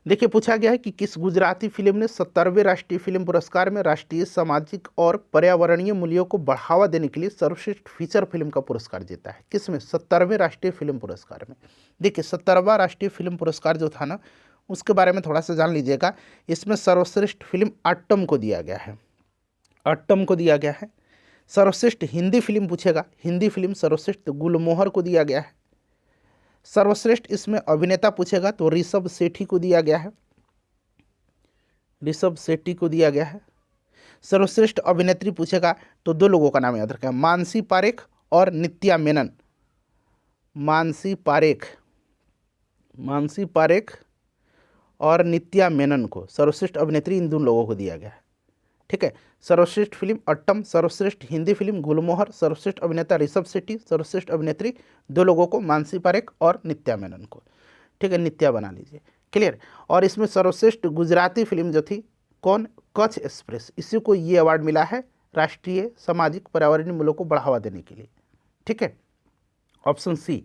देखिए पूछा गया है कि किस गुजराती फिल्म ने 70वें राष्ट्रीय फिल्म पुरस्कार में राष्ट्रीय, सामाजिक और पर्यावरणीय मूल्यों को बढ़ावा देने के लिए सर्वश्रेष्ठ फीचर फिल्म का पुरस्कार जीता है? किसमें? 70वें राष्ट्रीय फिल्म पुरस्कार में। देखिए 70वां राष्ट्रीय फिल्म पुरस्कार जो था ना, उसके बारे में थोड़ा सा जान लीजिएगा। इसमें सर्वश्रेष्ठ फिल्म अट्टम को दिया गया है, अट्टम को दिया गया है। सर्वश्रेष्ठ हिंदी फिल्म पूछेगा, हिंदी फिल्म सर्वश्रेष्ठ गुलमोहर को दिया गया है। सर्वश्रेष्ठ इसमें अभिनेता पूछेगा तो ऋषभ शेट्टी को दिया गया है, ऋषभ शेट्टी को दिया गया है। सर्वश्रेष्ठ अभिनेत्री पूछेगा तो दो लोगों का नाम याद रखें, मानसी पारेख और नित्या मेनन। मानसी पारेख और नित्या मेनन को सर्वश्रेष्ठ अभिनेत्री इन दोनों लोगों को दिया गया है। ठीक है। सर्वश्रेष्ठ फिल्म अट्टम, सर्वश्रेष्ठ हिंदी फिल्म गुलमोहर, सर्वश्रेष्ठ अभिनेता ऋषभ शेट्टी, सर्वश्रेष्ठ अभिनेत्री दो लोगों को, मानसी पारेख और नित्या मेनन को। ठीक है, नित्या बना लीजिए, क्लियर। और इसमें सर्वश्रेष्ठ गुजराती फिल्म जो थी कौन, कच्छ एक्सप्रेस, इसी को ये अवार्ड मिला है राष्ट्रीय सामाजिक पर्यावरणीय मूल्यों को बढ़ावा देने के लिए। ठीक है, ऑप्शन सी।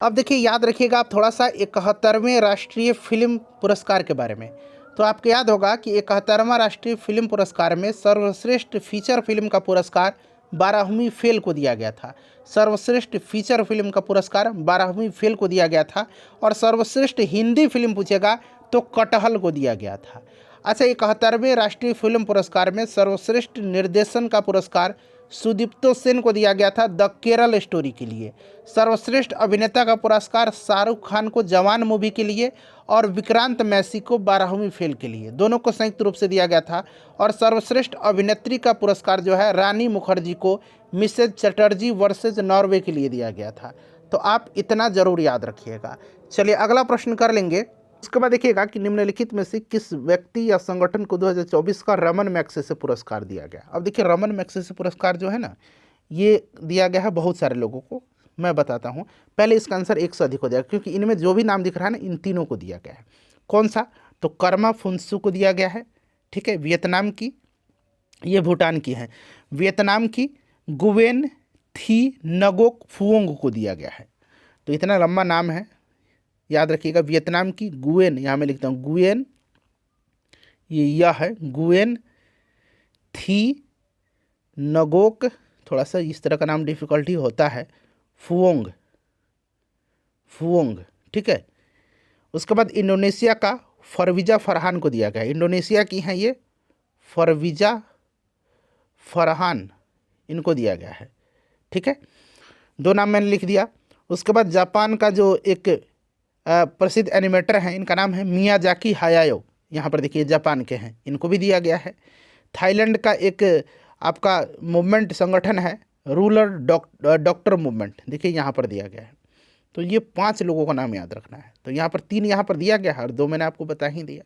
अब देखिए याद रखिएगा आप थोड़ा सा 71वें राष्ट्रीय फिल्म पुरस्कार के बारे में। तो आपको याद होगा कि 71वां राष्ट्रीय फिल्म पुरस्कार में सर्वश्रेष्ठ फीचर फिल्म का पुरस्कार 12वीं फेल को दिया गया था। सर्वश्रेष्ठ फीचर फिल्म का पुरस्कार 12वीं फेल को दिया गया था। और सर्वश्रेष्ठ हिंदी फिल्म पूछेगा तो कटहल को दिया गया था। अच्छा, 71वें राष्ट्रीय फिल्म पुरस्कार में सर्वश्रेष्ठ निर्देशन का पुरस्कार सुदीप्तो सेन को दिया गया था द केरल स्टोरी के लिए। सर्वश्रेष्ठ अभिनेता का पुरस्कार शाहरुख खान को जवान मूवी के लिए और विक्रांत मैसी को 12वीं फेल के लिए, दोनों को संयुक्त रूप से दिया गया था। और सर्वश्रेष्ठ अभिनेत्री का पुरस्कार जो है रानी मुखर्जी को मिसेज चटर्जी वर्सेज नॉर्वे के लिए दिया गया था। तो आप इतना जरूर याद रखिएगा। चलिए अगला प्रश्न कर लेंगे। उसके बाद देखिएगा कि निम्नलिखित में से किस व्यक्ति या संगठन को 2024 का रमन मैग्सेसे पुरस्कार दिया गया। अब देखिए रमन मैग्सेसे पुरस्कार जो है ना, ये दिया गया है बहुत सारे लोगों को। मैं बताता हूँ, पहले इसका आंसर 1 से अधिक हो जाएगा, क्योंकि इनमें जो भी नाम दिख रहा है ना, इन तीनों को दिया गया है। कौन सा, तो कर्मा फुनसु को दिया गया है। ठीक है, वियतनाम की, ये भूटान की है, वियतनाम की गुवेन थी नगोक फुओंग को दिया गया है। तो इतना लंबा नाम है, याद रखिएगा। वियतनाम की गुएन, यहाँ मैं लिखता हूँ गुएन, ये यह है गुएन थी नगोक, थोड़ा सा इस तरह का नाम डिफिकल्टी होता है, फुओंग। ठीक है। उसके बाद इंडोनेशिया का फरवीजा फरहान को दिया गया। इंडोनेशिया की हैं ये फरवीजा फरहान, इनको दिया गया है। ठीक है, 2 नाम मैंने लिख दिया। उसके बाद जापान का जो एक प्रसिद्ध एनिमेटर हैं, इनका नाम है मियाजाकी हायाओ, यहाँ पर देखिए जापान के हैं, इनको भी दिया गया है। थाईलैंड का एक आपका मूवमेंट संगठन है रूरल डॉक्टर मूवमेंट, देखिए यहाँ पर दिया गया है। तो ये 5 लोगों का नाम याद रखना है। तो यहाँ पर 3 यहाँ पर दिया गया है और 2 मैंने आपको बता ही दिया।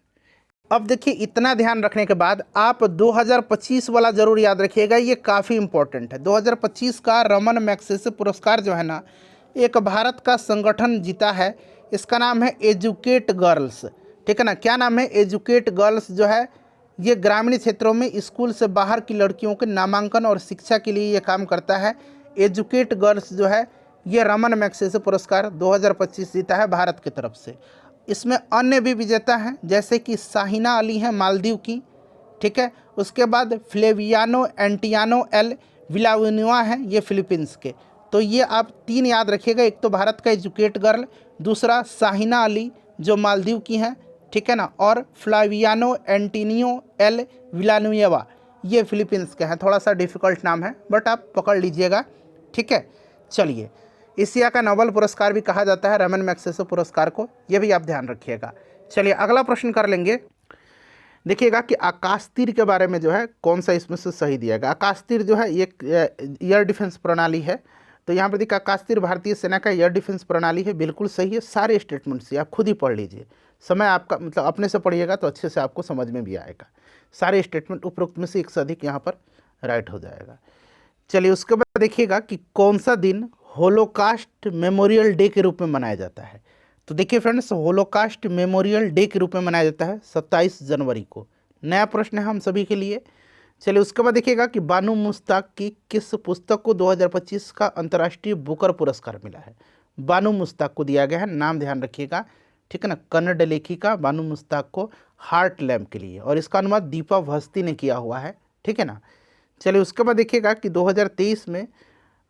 अब देखिए इतना ध्यान रखने के बाद आप 2025 वाला जरूर याद रखिएगा, ये काफ़ी इंपॉर्टेंट है। 2025 का रमन मैग्सेसे पुरस्कार जो है ना, एक भारत का संगठन जीता है, इसका नाम है एजुकेट गर्ल्स। ठीक है ना, क्या नाम है, एजुकेट गर्ल्स जो है ये ग्रामीण क्षेत्रों में स्कूल से बाहर की लड़कियों के नामांकन और शिक्षा के लिए ये काम करता है। एजुकेट गर्ल्स जो है ये रमन मैग्सेसे पुरस्कार 2025 जीता है भारत की तरफ से। इसमें अन्य भी विजेता हैं, जैसे कि शाहिना अली हैं मालदीव की। ठीक है, उसके बाद फ्लेवियानो एंटियानो एल विलाविनुआ हैं, ये फिलीपींस के। तो ये आप 3 याद रखिएगा, एक तो भारत का एजुकेट गर्ल, दूसरा शाहिना अली जो मालदीव की हैं, ठीक है ना, और फ्लावियानो एंटिनियो एल विलानुएवा ये फिलीपींस के हैं। थोड़ा सा डिफ़िकल्ट नाम है बट आप पकड़ लीजिएगा। ठीक है, चलिए एशिया का नोबेल पुरस्कार भी कहा जाता है रमन मैग्सेसे पुरस्कार को, ये भी आप ध्यान रखिएगा। चलिए अगला प्रश्न कर लेंगे। देखिएगा कि आकाश तीर के बारे में जो है कौन सा इसमें से सही दिया गया। आकाश तीर जो है एक एयर डिफेंस प्रणाली है। तो यहाँ पर देखिए आकाश तीर भारतीय सेना का एयर डिफेंस प्रणाली है, बिल्कुल सही है। सारे स्टेटमेंट से आप खुद ही पढ़ लीजिए, समय आपका मतलब अपने से पढ़िएगा तो अच्छे से आपको समझ में भी आएगा। सारे स्टेटमेंट उपरोक्त में से 1 से अधिक यहाँ पर राइट हो जाएगा। चलिए उसके बाद देखिएगा कि कौन सा दिन होलोकास्ट मेमोरियल डे के रूप में मनाया जाता है। तो देखिए फ्रेंड्स, होलोकास्ट मेमोरियल डे के रूप में मनाया जाता है 27 जनवरी को। नया प्रश्न है हम सभी के लिए। चलिए उसके बाद देखिएगा कि बानू मुश्ताक की किस पुस्तक को 2025 का अंतर्राष्ट्रीय बुकर पुरस्कार मिला है। बानू मुश्ताक को दिया गया है, नाम ध्यान रखिएगा। ठीक है ना, कन्नड़ लेखिका बानू मुश्ताक को हार्ट लैम्प के लिए, और इसका अनुवाद दीपा भस्ती ने किया हुआ है। ठीक है ना। चलिए उसके बाद देखिएगा कि 2023 में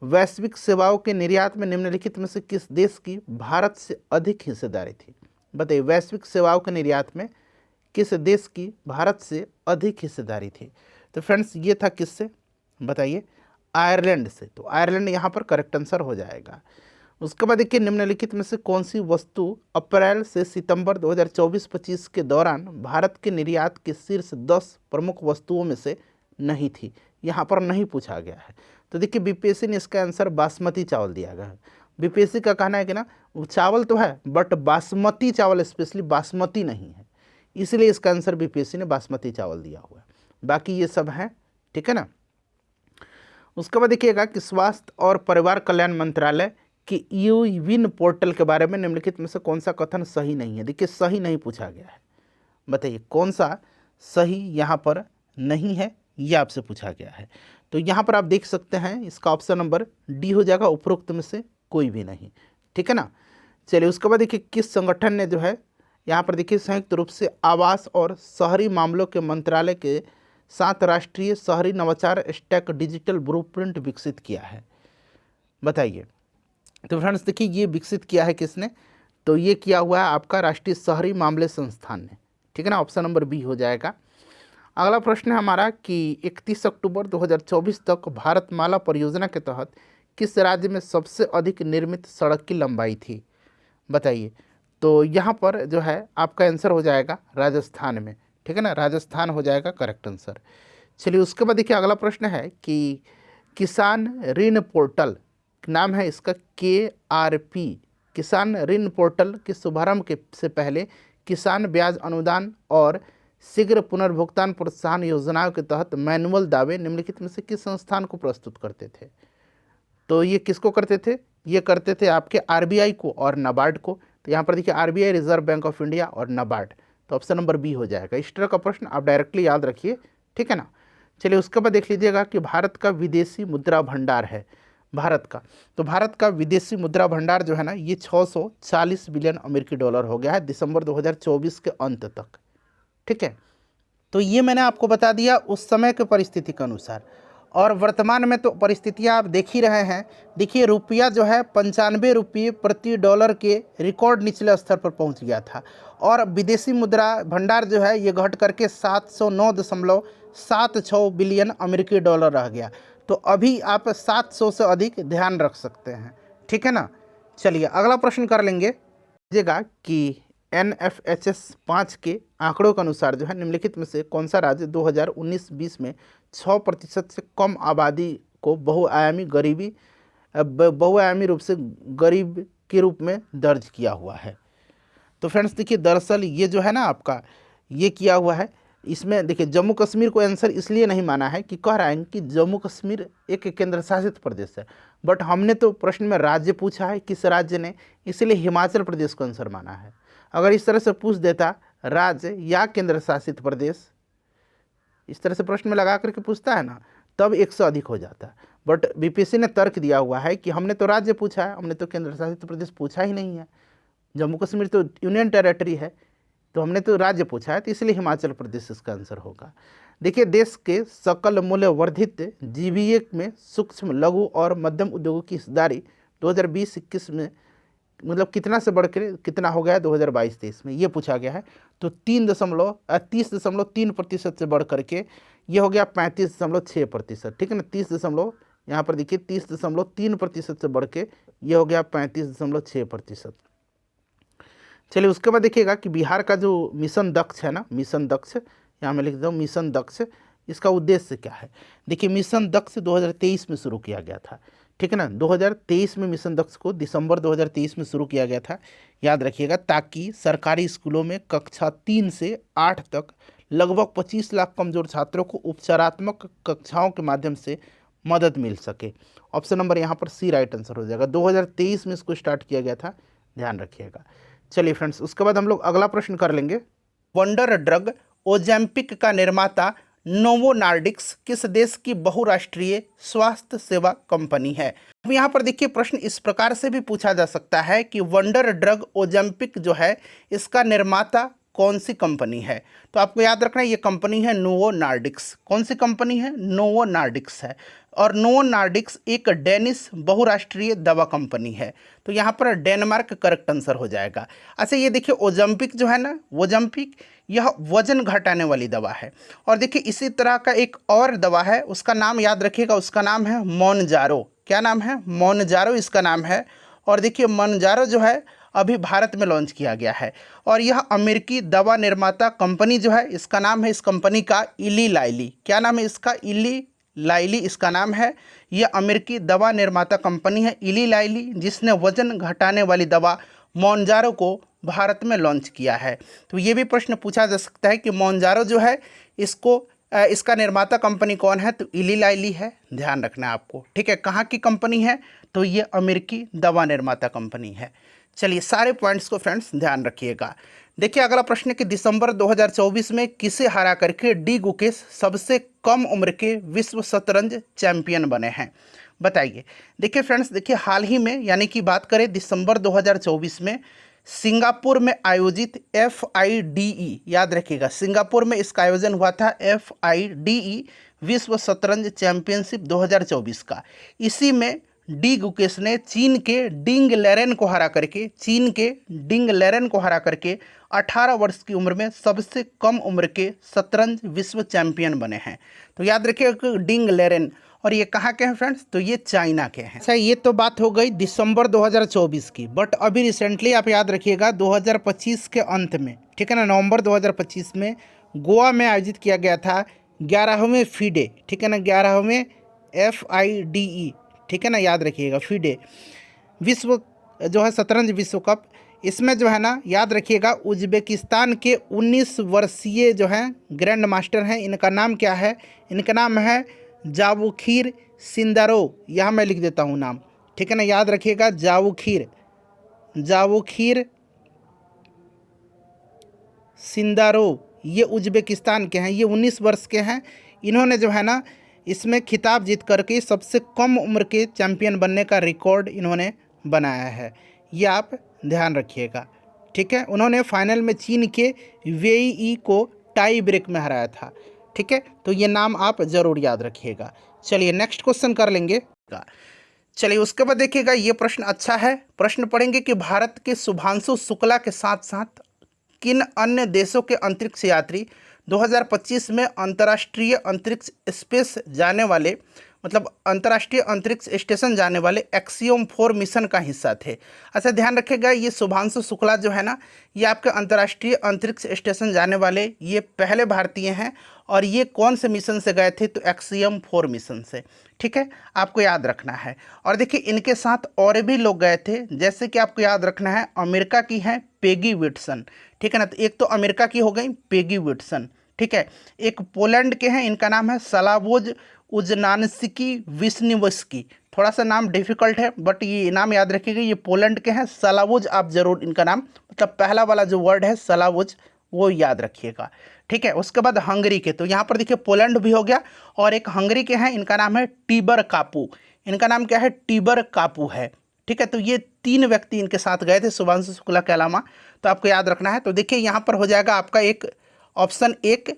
वैश्विक सेवाओं के निर्यात में निम्नलिखित में से किस देश की भारत से अधिक हिस्सेदारी थी। बताइए, वैश्विक सेवाओं के निर्यात में किस देश की भारत से अधिक हिस्सेदारी थी। तो फ्रेंड्स ये था किससे, बताइए, आयरलैंड से। तो आयरलैंड यहाँ पर करेक्ट आंसर हो जाएगा। उसके बाद देखिए निम्नलिखित में से कौन सी वस्तु अप्रैल से सितंबर 2024-25 के दौरान भारत के निर्यात के शीर्ष 10 प्रमुख वस्तुओं में से नहीं थी, यहाँ पर नहीं पूछा गया है। तो देखिए बीपीएससी ने इसका आंसर बासमती चावल दिया गया है। बीपीएससी का कहना है कि ना चावल तो है बट बासमती चावल, स्पेशली बासमती नहीं है, इसलिए इसका आंसर बीपीएससी ने बासमती चावल दिया हुआ है। बाकी ये सब है, ठीक है ना। उसके बाद देखिएगा कि स्वास्थ्य और परिवार कल्याण मंत्रालय कि यूविन पोर्टल के बारे में निम्नलिखित में से कौन सा कथन सही नहीं है। देखिए सही नहीं पूछा गया है, बताइए कौन सा सही यहाँ पर नहीं है, ये आपसे पूछा गया है। तो यहाँ पर आप देख सकते हैं इसका ऑप्शन नंबर डी हो जाएगा, उपरोक्त में से कोई भी नहीं, ठीक है ना। चलिए उसके बाद देखिए किस संगठन ने जो है यहाँ पर देखिए संयुक्त रूप से आवास और शहरी मामलों के मंत्रालय के साथ राष्ट्रीय शहरी नवाचार स्टैक डिजिटल ब्लूप्रिंट विकसित किया है, बताइए। तो फ्रेंड्स देखिए ये विकसित किया है किसने, तो ये किया हुआ है आपका राष्ट्रीय शहरी मामले संस्थान ने, ठीक है ना, ऑप्शन नंबर बी हो जाएगा। अगला प्रश्न है हमारा कि 31 अक्टूबर 2024 तक भारतमाला परियोजना के तहत किस राज्य में सबसे अधिक निर्मित सड़क की लंबाई थी, बताइए। तो यहाँ पर जो है आपका आंसर हो जाएगा राजस्थान में, ठीक है ना, राजस्थान हो जाएगा करेक्ट आंसर। चलिए उसके बाद देखिए अगला प्रश्न है कि किसान ऋण पोर्टल, नाम है इसका KRP, किसान ऋण पोर्टल के शुभारंभ के से पहले किसान ब्याज अनुदान और शीघ्र पुनर्भुगतान प्रोत्साहन योजनाओं के तहत मैनुअल दावे निम्नलिखित में से किस संस्थान को प्रस्तुत करते थे। तो ये किसको करते थे, ये करते थे आपके RBI को और नाबार्ड को। तो यहाँ पर देखिए RBI reserve bank of India और नाबार्ड, तो ऑप्शन नंबर बी हो जाएगा। इस तरह का प्रश्न आप डायरेक्टली याद रखिए, ठीक है ना। चलिए उसके बाद देख लीजिएगा कि भारत का विदेशी मुद्रा भंडार है, भारत का, तो भारत का विदेशी मुद्रा भंडार जो है ना ये 640 बिलियन अमेरिकी डॉलर हो गया है दिसंबर 2024 के अंत तक, ठीक है। तो ये मैंने आपको बता दिया उस समय के परिस्थिति के अनुसार, और वर्तमान में तो परिस्थितियाँ आप देख ही रहे हैं। देखिए रुपया जो है 95 रुपये प्रति डॉलर के रिकॉर्ड निचले स्तर पर पहुंच गया था, और विदेशी मुद्रा भंडार जो है ये घट करके 709.76 बिलियन अमेरिकी डॉलर रह गया। तो अभी आप 700 से अधिक ध्यान रख सकते हैं, ठीक है ना। चलिए अगला प्रश्न कर लेंगे, देखिएगा कि NFHS 5 के आंकड़ों के अनुसार जो है निम्नलिखित में से कौन सा राज्य 2019-20 में 6% से कम आबादी को बहुआयामी रूप से गरीब के रूप में दर्ज किया हुआ है। तो फ्रेंड्स देखिए दरअसल ये जो है ना आपका ये किया हुआ है, इसमें देखिए जम्मू कश्मीर को आंसर इसलिए नहीं माना है कि कह रहा है कि जम्मू कश्मीर एक केंद्र शासित प्रदेश है, बट हमने तो प्रश्न में राज्य पूछा है किस राज्य ने, इसलिए हिमाचल प्रदेश को आंसर माना है। अगर इस तरह से पूछ देता राज्य या केंद्र शासित प्रदेश, इस तरह से प्रश्न में लगा करके पूछता है ना, तब 1 से अधिक हो जाता। बट बीपीएससी ने तर्क दिया हुआ है कि हमने तो राज्य पूछा है, हमने तो केंद्र शासित प्रदेश पूछा ही नहीं है, जम्मू कश्मीर तो यूनियन टेरिटरी है, तो हमने तो राज्य पूछा है, तो इसलिए हिमाचल प्रदेश इसका आंसर होगा। देखिए देश के सकल मूल्य वर्धित जीवीए में सूक्ष्म लघु और मध्यम उद्योगों की हिस्सेदारी 2020-21 में मतलब कितना से बढ़कर कितना हो गया है 2022-23 में, ये पूछा गया है। तो 30.3% से बढ़ करके ये हो गया 35.6%, ठीक है ना। 30 यहाँ पर देखिए 30.3% से बढ़ के ये हो गया 35.6%। चलिए उसके बाद देखिएगा कि बिहार का जो मिशन दक्ष है ना, मिशन दक्ष, यहाँ मैं लिख देता हूँ मिशन दक्ष, इसका उद्देश्य क्या है। देखिए मिशन दक्ष 2023 में शुरू किया गया था, ठीक है ना। 2023 में मिशन दक्ष को दिसंबर 2023 में शुरू किया गया था, याद रखिएगा, ताकि सरकारी स्कूलों में कक्षा 3 से 8 तक लगभग 25 लाख कमजोर छात्रों को उपचारात्मक कक्षाओं के माध्यम से मदद मिल सके। ऑप्शन नंबर यहाँ पर सी राइट आंसर हो जाएगा। 2023 में इसको स्टार्ट किया गया था, ध्यान रखिएगा। चलिए फ्रेंड्स उसके बाद हम लोग अगला प्रश्न कर लेंगे। वंडर ड्रग ओजेम्पिक का निर्माता नोवो नॉर्डिक्स किस देश की बहुराष्ट्रीय स्वास्थ्य सेवा कंपनी है। अब यहाँ पर देखिए प्रश्न इस प्रकार से भी पूछा जा सकता है कि वंडर ड्रग ओजेम्पिक जो है इसका निर्माता कौन सी कंपनी है। तो आपको याद रखना है ये कंपनी है नोवो नॉर्डिक्स। कौन सी कंपनी है, नोवो नॉर्डिक्स है, और नोवो नॉर्डिक्स एक डेनिश बहुराष्ट्रीय दवा कंपनी है। तो यहाँ पर डेनमार्क करेक्ट आंसर हो जाएगा। अच्छा ये देखिए ओजेम्पिक जो है ना, ओजेम्पिक यह वजन घटाने वाली दवा है। और देखिए इसी तरह का एक और दवा है, उसका नाम याद रखिएगा, उसका नाम है मोनजारो। क्या नाम है, मोनजारो इसका नाम है। और देखिए मोनजारो जो है अभी भारत में लॉन्च किया गया है। और यह अमेरिकी दवा निर्माता कंपनी जो है, इसका नाम है इस कंपनी का इली लाइली। क्या नाम है इसका? इली लाइली इसका नाम है। यह अमेरिकी दवा निर्माता कंपनी है इली लाइली, जिसने वजन घटाने वाली दवा मोनजारो को भारत में लॉन्च किया है। तो ये भी प्रश्न पूछा जा सकता है कि मोनजारो जो है इसका निर्माता कंपनी कौन है? तो इली लाइली है, ध्यान रखना है आपको। ठीक है, कहाँ की कंपनी है? तो ये अमेरिकी दवा निर्माता कंपनी है। चलिए सारे पॉइंट्स को फ्रेंड्स ध्यान रखिएगा। देखिए अगला प्रश्न है कि दिसंबर 2024 में किसे हरा करके डी गुकेश सबसे कम उम्र के विश्व शतरंज चैंपियन बने हैं? बताइए। देखिए फ्रेंड्स, देखिए हाल ही में यानी कि बात करें दिसंबर 2024 में सिंगापुर में आयोजित FIDE, याद रखिएगा सिंगापुर में इसका आयोजन हुआ था FIDE विश्व शतरंज चैंपियनशिप 2024 का। इसी में डी गुकेश ने चीन के डिंग लेरेन को हरा करके 18 वर्ष की उम्र में सबसे कम उम्र के शतरंज विश्व चैंपियन बने हैं। तो याद रखिएगा डिंग लेरेन, और ये कहाँ के हैं फ्रेंड्स? तो ये चाइना के हैं। अच्छा, ये तो बात हो गई दिसंबर 2024 की, बट अभी रिसेंटली आप याद रखिएगा 2025 के अंत में, ठीक है ना, नवंबर 2025 में गोवा में आयोजित किया गया था 11वें FIDE, ठीक है ना, 11वें FIDE, ठीक है ना, याद रखिएगा FIDE विश्व जो है शतरंज विश्व कप। इसमें जो है ना याद रखिएगा उज्बेकिस्तान के 19 वर्षीय जो हैं ग्रैंड मास्टर हैं, इनका नाम क्या है? इनका नाम है जावोखिर सिंदारोव। यहाँ मैं लिख देता हूँ नाम, ठीक है ना, याद रखिएगा जावोखिर सिंदारोव। ये उज्बेकिस्तान के हैं, ये 19 वर्ष के हैं। इन्होंने जो है ना इसमें खिताब जीत करके सबसे कम उम्र के चैंपियन बनने का रिकॉर्ड इन्होंने बनाया है, ये आप ध्यान रखिएगा। ठीक है, उन्होंने फाइनल में चीन के वेई को टाई ब्रेक में हराया था। ठीक है, तो ये नाम आप जरूर याद रखिएगा। चलिए नेक्स्ट क्वेश्चन कर लेंगे। चलिए उसके बाद देखिएगा, ये प्रश्न अच्छा है। प्रश्न पढ़ेंगे कि भारत के शुभांशु शुक्ला के साथ साथ किन अन्य देशों के अंतरिक्ष यात्री 2025 में अंतर्राष्ट्रीय अंतरिक्ष स्पेस जाने वाले, मतलब अंतर्राष्ट्रीय अंतरिक्ष स्टेशन जाने वाले एक्सियोम 4 मिशन का हिस्सा थे? अच्छा ध्यान रखिएगा, ये शुभांशु शुक्ला जो है ना, ये आपके अंतर्राष्ट्रीय अंतरिक्ष स्टेशन जाने वाले ये पहले भारतीय हैं। और ये कौन से मिशन से गए थे? तो एक्सियोम 4 मिशन से। ठीक है, आपको याद रखना है। और देखिए इनके साथ और भी लोग गए थे, जैसे कि आपको याद रखना है अमेरिका की है पेगी विट्सन। ठीक है ना, तो एक तो अमेरिका की हो गई पेगी विट्सन, ठीक है। एक पोलैंड के हैं, इनका नाम है सलावोज उजनानस्की विस्निवस्की। थोड़ा सा नाम डिफिकल्ट है बट ये नाम याद रखिएगा, ये पोलैंड के हैं सलावोज। आप जरूर इनका नाम, मतलब पहला वाला जो वर्ड है सलावोज, वो याद रखिएगा। ठीक है, उसके बाद हंगरी के, तो यहाँ पर देखिए पोलैंड भी हो गया, और एक हंगरी के हैं, इनका नाम है टीबर कापू। इनका नाम क्या है? टीबर कापू है। ठीक है, तो ये 3 व्यक्ति इनके साथ गए थे शुभांशु शुक्ला के अलावा, तो आपको याद रखना है। तो देखिए यहाँ पर हो जाएगा आपका एक ऑप्शन 1,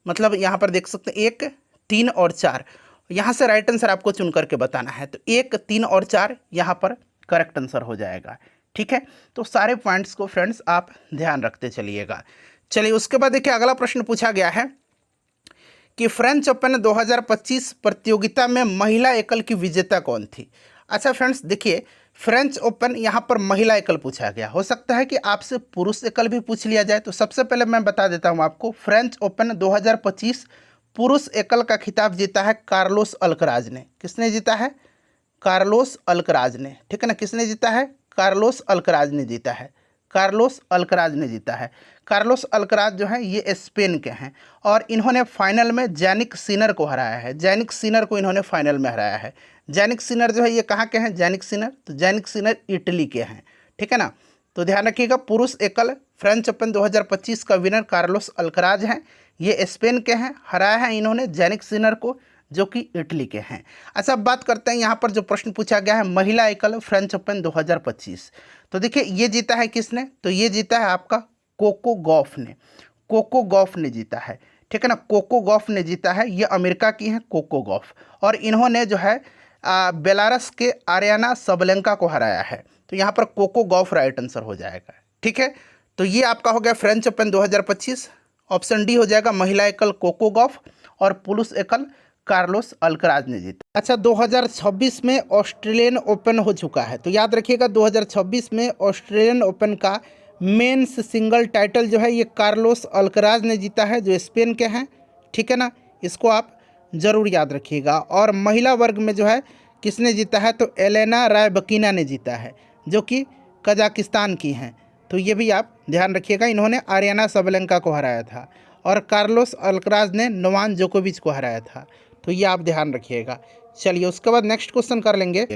मतलब यहाँ पर देख सकते हैं 1, 3 और 4। यहाँ से राइट आंसर आपको चुन करके बताना है, तो 1, 3 और 4 यहाँ पर करेक्ट आंसर हो जाएगा। ठीक है, तो सारे पॉइंट्स को फ्रेंड्स आप ध्यान रखते चलिएगा। चलिए उसके बाद देखिए अगला प्रश्न पूछा गया है कि फ्रेंच ओपन 2025 प्रतियोगिता में महिला एकल की विजेता कौन थी? अच्छा फ्रेंड्स देखिए, फ्रेंच ओपन यहाँ पर महिला एकल पूछा गया, हो सकता है कि आपसे पुरुष एकल भी पूछ लिया जाए। तो सबसे पहले मैं बता देता हूँ आपको, फ्रेंच ओपन 2025 पुरुष एकल का खिताब जीता है कार्लोस अल्कराज ने। किसने जीता है? कार्लोस अल्कराज ने। ठीक है ना, किसने जीता है? कार्लोस अल्कराज ने जीता है। कार्लोस अल्कराज ने जीता है। कार्लोस अल्कराज जो है ये स्पेन के हैं, और इन्होंने फाइनल में जैनिक सिनर को हराया है। जैनिक सिनर को इन्होंने फाइनल में हराया है। जैनिक सिनर जो है ये कहाँ के हैं? जैनिक सिनर, तो जैनिक सिनर इटली के हैं। ठीक है ना, तो ध्यान रखिएगा, पुरुष एकल फ्रेंच ओपन 2025 का विनर कार्लोस अल्कराज हैं। ये स्पेन के हैं, हराया है इन्होंने जैनिक सिनर को, जो कि इटली के हैं। अच्छा अब बात करते हैं यहाँ पर जो प्रश्न पूछा गया है महिला एकल फ्रेंच ओपन 2025। तो देखिए ये जीता है किसने? तो ये जीता है आपका कोको गॉफ ने। कोको गॉफ ने जीता है। ठीक है ना, कोको गॉफ ने जीता है। ये अमेरिका की हैं कोको गॉफ, और इन्होंने जो है बेलारस के आर्याना सबलेंका को हराया है। तो यहाँ पर कोको गॉफ राइट आंसर हो जाएगा। ठीक है, तो ये आपका हो गया फ्रेंच ओपन 2025। ऑप्शन डी हो जाएगा महिला एकल कोको गॉफ और पुरुष एकल कार्लोस अल्कराज ने जीता। अच्छा, 2026 में ऑस्ट्रेलियन ओपन हो चुका है, तो याद रखिएगा 2026 में ऑस्ट्रेलियन ओपन का मेंस सिंगल टाइटल जो है ये कार्लोस अल्कराज ने जीता है, जो स्पेन के हैं, ठीक है ना, इसको आप ज़रूर याद रखिएगा। और महिला वर्ग में जो है किसने जीता है, तो एलेना रायबकीना ने जीता है, जो कि कजाकिस्तान की हैं, तो ये भी आप ध्यान रखिएगा। इन्होंने आरियाना सबलेंका को हराया था और कार्लोस अल्कराज ने नोवाक जोकोविच को हराया था, तो ये आप ध्यान रखिएगा। चलिए उसके बाद नेक्स्ट क्वेश्चन कर लेंगे।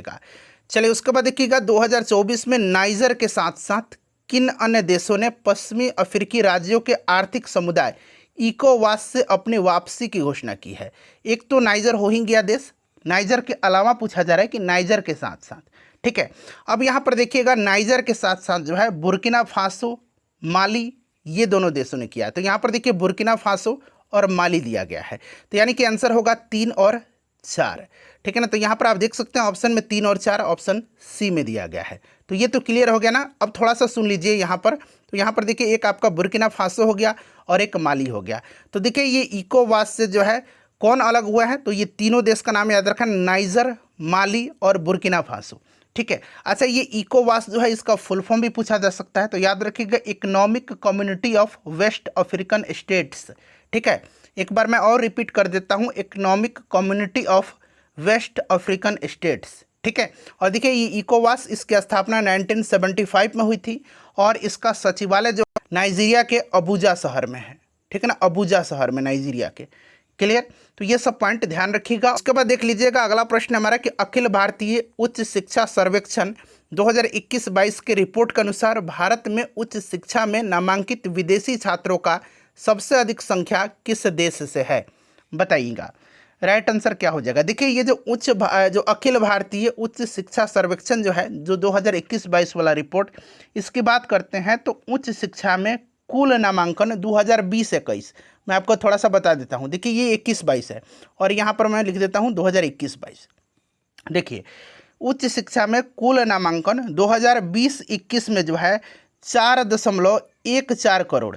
चलिए उसके बाद देखिएगा 2024 में नाइजर के साथ साथ किन अन्य देशों ने पश्चिमी अफ्रीकी राज्यों के आर्थिक समुदाय इकोवास से अपनी वापसी की घोषणा की है। एक तो नाइजर हो ही गया देश, नाइजर के अलावा पूछा जा रहा है कि नाइजर के साथ साथ, ठीक है। अब यहाँ पर देखिएगा नाइजर के साथ साथ जो है बुर्किना फासो, माली, ये दोनों देशों ने किया। तो यहाँ पर देखिए बुर्किना फासो और माली दिया गया है, तो यानी कि आंसर होगा 3 और 4, ठीक है ना। तो यहाँ पर आप देख सकते हैं ऑप्शन में 3 और 4 ऑप्शन सी में दिया गया है, तो ये तो क्लियर हो गया ना। अब थोड़ा सा सुन लीजिए यहाँ पर, तो यहाँ पर देखिए एक आपका बुर्किना फासो हो गया और एक माली हो गया। तो देखिए ये इकोवास से जो है कौन अलग हुआ है, तो ये तीनों देश का नाम याद रखना, नाइजर, माली और बुर्किना फासो, ठीक है। अच्छा, ये इकोवास जो है इसका फुल फॉर्म भी पूछा जा सकता है, तो याद रखिएगा economic community of West African states, ठीक है। एक बार मैं और रिपीट कर देता हूँ, economic community of West African states, ठीक है। और देखिए ये इकोवास, इसकी स्थापना 1975 में हुई थी और इसका सचिवालय जो नाइजीरिया के अबुजा शहर में है, ठीक है ना, अबुजा शहर में नाइजीरिया के। क्लियर, तो ये सब पॉइंट ध्यान रखिएगा। उसके बाद देख लीजिएगा अगला प्रश्न हमारा कि अखिल भारतीय उच्च शिक्षा सर्वेक्षण 2021-22 के रिपोर्ट के अनुसार भारत में उच्च शिक्षा में नामांकित विदेशी छात्रों का सबसे अधिक संख्या किस देश से है, बताइएगा। राइट आंसर क्या हो जाएगा। देखिए ये जो अखिल भारतीय उच्च शिक्षा सर्वेक्षण जो है, जो 2021-22 वाला रिपोर्ट, इसकी बात करते हैं तो उच्च शिक्षा में कुल नामांकन 2020-21, मैं आपको थोड़ा सा बता देता हूँ। देखिए ये 21-22 है और यहाँ पर मैं लिख देता हूँ 2021-22। देखिए उच्च शिक्षा में कुल नामांकन 2020-21 में जो है 4.14 करोड़,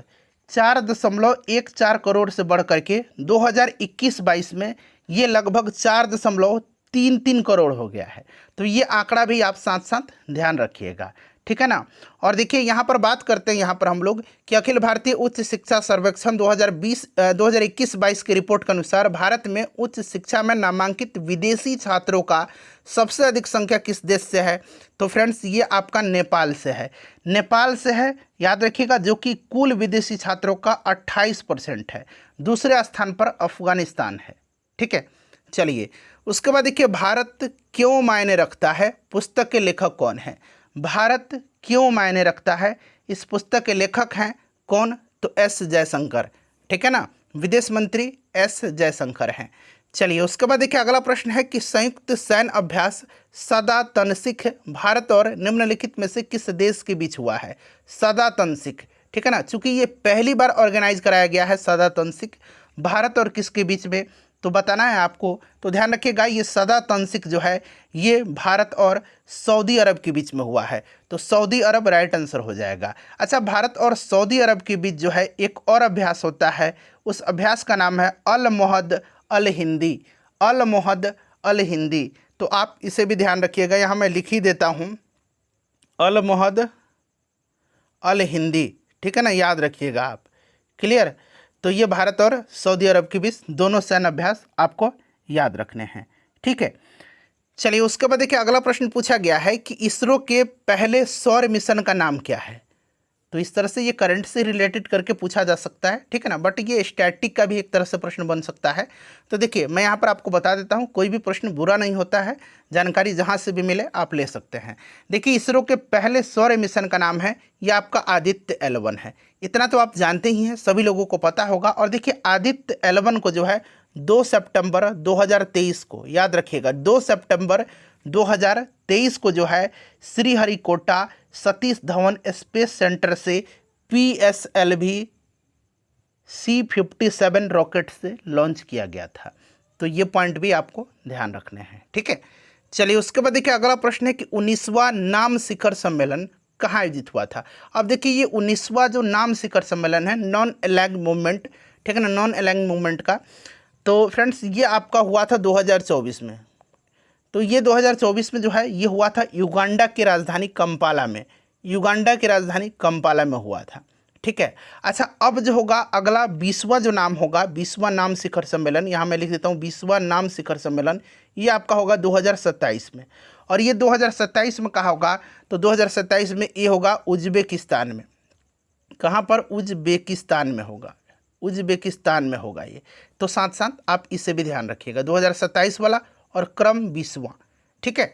4.14 करोड़ से बढ़ करके 2021-22 में ये लगभग 4.33 करोड़ हो गया है। तो ये आंकड़ा भी आप साथ साथ ध्यान रखिएगा, ठीक है ना। और देखिए यहाँ पर बात करते हैं यहाँ पर हम लोग कि अखिल भारतीय उच्च शिक्षा सर्वेक्षण 2021-22 की रिपोर्ट के अनुसार भारत में उच्च शिक्षा में नामांकित विदेशी छात्रों का सबसे अधिक संख्या किस देश से है, तो फ्रेंड्स ये आपका नेपाल से है, नेपाल से है, याद रखिएगा, जो कि कुल विदेशी छात्रों का 28% है। दूसरे स्थान पर अफगानिस्तान है, ठीक है। चलिए उसके बाद देखिए भारत क्यों मायने रखता है, पुस्तक के लेखक कौन है। भारत क्यों मायने रखता है, इस पुस्तक के लेखक हैं कौन, तो एस जयशंकर, ठीक है ना, विदेश मंत्री एस जयशंकर हैं। चलिए उसके बाद देखिए अगला प्रश्न है कि संयुक्त सैन्य अभ्यास सदा तनसिख भारत और निम्नलिखित में से किस देश के बीच हुआ है। सदा तनसिख, ठीक है ना, चूंकि ये पहली बार ऑर्गेनाइज कराया गया है सदा तनसिख, भारत और किसके बीच में, तो बताना है आपको। तो ध्यान रखिएगा ये सदा तनसिख जो है ये भारत और सऊदी अरब के बीच में हुआ है, तो सऊदी अरब राइट आंसर हो जाएगा। अच्छा, भारत और सऊदी अरब के बीच जो है एक और अभ्यास होता है, उस अभ्यास का नाम है अल मोहद अल हिंदी, अल मोहद अल हिंदी। तो आप इसे भी ध्यान रखिएगा, यहाँ मैं लिख ही देता हूँ अल मोहद अल हिंदी, ठीक है ना, याद रखिएगा आप। क्लियर, तो ये भारत और सऊदी अरब के बीच दोनों सैन्य अभ्यास आपको याद रखने हैं, ठीक है। चलिए उसके बाद देखिए अगला प्रश्न पूछा गया है कि इसरो के पहले सौर मिशन का नाम क्या है। तो इस तरह से ये करंट से रिलेटेड करके पूछा जा सकता है, ठीक है ना, बट ये स्टैटिक का भी एक तरह से प्रश्न बन सकता है। तो देखिए मैं यहाँ पर आपको बता देता हूँ, कोई भी प्रश्न बुरा नहीं होता है, जानकारी जहाँ से भी मिले आप ले सकते हैं। देखिए इसरो के पहले सौर मिशन का नाम है, ये आपका आदित्य L1 है, इतना तो आप जानते ही हैं, सभी लोगों को पता होगा। और देखिए आदित्य L1 को जो है 2 सितंबर 2023 को, याद रखिएगा 2 सितंबर 2023 को जो है श्रीहरिकोटा सतीश धवन स्पेस सेंटर से PSLV C-57 रॉकेट से लॉन्च किया गया था। तो ये पॉइंट भी आपको ध्यान रखने हैं, ठीक है। चलिए उसके बाद देखिए अगला प्रश्न है कि 19वां नाम शिखर सम्मेलन कहाँ आयोजित हुआ था। अब देखिए ये 19वां जो नाम शिखर सम्मेलन है नॉन अलाइंड मूवमेंट, ठीक है ना, नॉन अलाइंड मूवमेंट का, तो फ्रेंड्स ये आपका हुआ था 2024 में। तो ये 2024 में जो है ये हुआ था युगांडा की राजधानी कंपाला में, युगांडा की राजधानी कंपाला में हुआ था। ठीक है। अच्छा, अब जो होगा अगला 20वां जो नाम होगा, 20वां नाम शिखर सम्मेलन, यहाँ मैं लिख देता हूँ 20वां नाम शिखर सम्मेलन, ये आपका होगा 2027 में। और ये 2027 में कहाँ होगा, तो 2027 में ये होगा उज्बेकिस्तान में। कहाँ पर, उज्बेकिस्तान में होगा, उज्बेकिस्तान में होगा ये। तो साथ साथ आप इसे भी ध्यान रखिएगा, 2027 वाला और क्रम 20वां। ठीक है।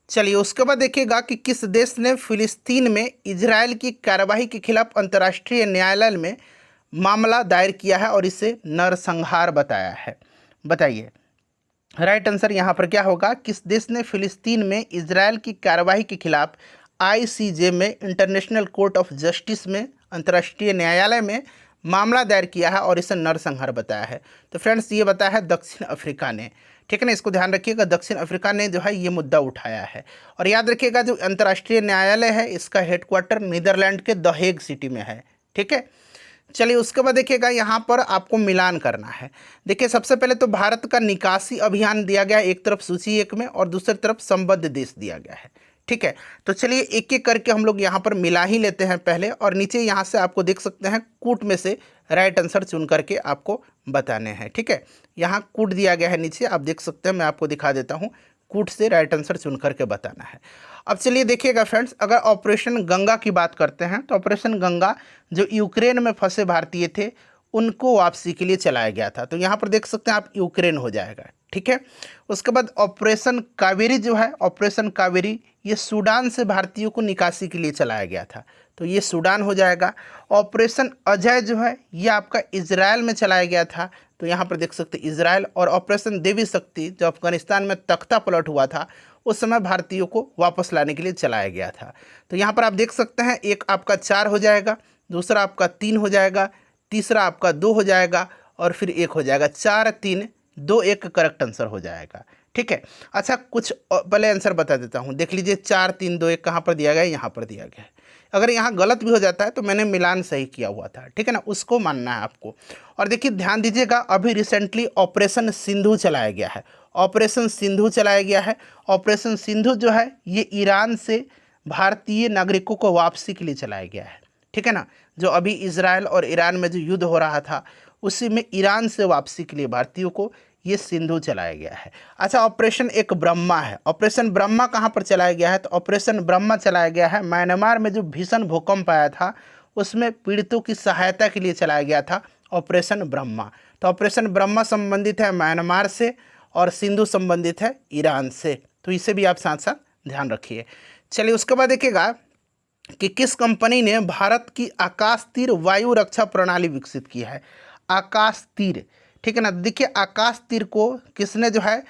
चलिए उसके बाद देखिएगा कि किस देश ने फिलिस्तीन में इजराइल की कार्रवाई के खिलाफ अंतर्राष्ट्रीय न्यायालय में मामला दायर किया है और इसे नरसंहार बताया है। बताइए, राइट आंसर यहाँ पर क्या होगा, किस देश ने फिलिस्तीन में इजराइल की कार्रवाई के खिलाफ ICJ में, इंटरनेशनल कोर्ट ऑफ जस्टिस में, अंतर्राष्ट्रीय न्यायालय में मामला दायर किया है और इसे नरसंहार बताया है। तो फ्रेंड्स ये बताया है दक्षिण अफ्रीका ने। ठीक है ना, इसको ध्यान रखिएगा, दक्षिण अफ्रीका ने जो है ये मुद्दा उठाया है। और याद रखिएगा जो अंतर्राष्ट्रीय न्यायालय है इसका हेडक्वार्टर नीदरलैंड के द हेग सिटी में है। ठीक है। चलिए उसके बाद देखिएगा यहाँ पर आपको मिलान करना है। देखिए सबसे पहले तो भारत का निकासी अभियान दिया गया है, एक तरफ सूची 1 में और दूसरी तरफ संबद्ध देश दिया गया है। ठीक है। तो चलिए एक एक करके हम लोग यहाँ पर मिला ही लेते हैं पहले, और नीचे यहाँ से आपको देख सकते हैं कूट में से राइट आंसर चुन करके आपको बताने हैं। ठीक है, यहाँ कूट दिया गया है नीचे, आप देख सकते हैं, मैं आपको दिखा देता हूँ, कूट से राइट आंसर चुन करके बताना है। अब चलिए देखिएगा फ्रेंड्स, अगर ऑपरेशन गंगा की बात करते हैं तो ऑपरेशन गंगा जो यूक्रेन में फंसे भारतीय थे उनको वापसी के लिए चलाया गया था। तो यहाँ पर देख सकते हैं आप यूक्रेन हो जाएगा। ठीक है। उसके बाद ऑपरेशन कावेरी जो है, ऑपरेशन कावेरी ये सूडान से भारतीयों को निकासी के लिए चलाया गया था, तो ये सूडान हो जाएगा। ऑपरेशन अजय जो है ये आपका इजराइल में चलाया गया था, तो यहाँ पर देख सकते हैं इजराइल। और ऑपरेशन देवी शक्ति जो अफगानिस्तान में तख्ता पलट हुआ था उस समय भारतीयों को वापस लाने के लिए चलाया गया था। तो यहाँ पर आप देख सकते हैं एक आपका 4 हो जाएगा, दूसरा आपका 3 हो जाएगा, तीसरा आपका 2 हो जाएगा और फिर 1 हो जाएगा। 4 3 2 1 करेक्ट आंसर हो जाएगा। ठीक है। अच्छा कुछ पहले आंसर बता देता हूँ, देख लीजिए 4 3 2 1 कहाँ पर दिया गया है, यहाँ पर दिया गया है। अगर यहाँ गलत भी हो जाता है तो मैंने मिलान सही किया हुआ था। ठीक है ना, उसको मानना है आपको। और देखिए ध्यान दीजिएगा, अभी रिसेंटली ऑपरेशन सिंधु चलाया गया है, ऑपरेशन सिंधु चलाया गया है। ऑपरेशन सिंधु जो है ये ईरान से भारतीय नागरिकों को वापसी के लिए चलाया गया है। ठीक है ना, जो अभी इजराइल और ईरान में जो युद्ध हो रहा था उसी में ईरान से वापसी के लिए भारतीयों को ये सिंधु चलाया गया है। अच्छा ऑपरेशन एक ब्रह्मा है, ऑपरेशन ब्रह्मा कहाँ पर चलाया गया है, तो ऑपरेशन ब्रह्मा चलाया गया है म्यांमार में जो भीषण भूकंप आया था उसमें पीड़ितों की सहायता के लिए चलाया गया था ऑपरेशन ब्रह्मा। तो ऑपरेशन ब्रह्मा संबंधित है म्यांमार से और सिंधु संबंधित है ईरान से, तो इसे भी आप साथ साथ ध्यान रखिए। चलिए उसके बाद देखिएगा कि किस कंपनी ने भारत की आकाश तीर वायु रक्षा प्रणाली विकसित की है। आकाश तीर, ठीक है ना, देखिए आकाश तीर को किसने जो है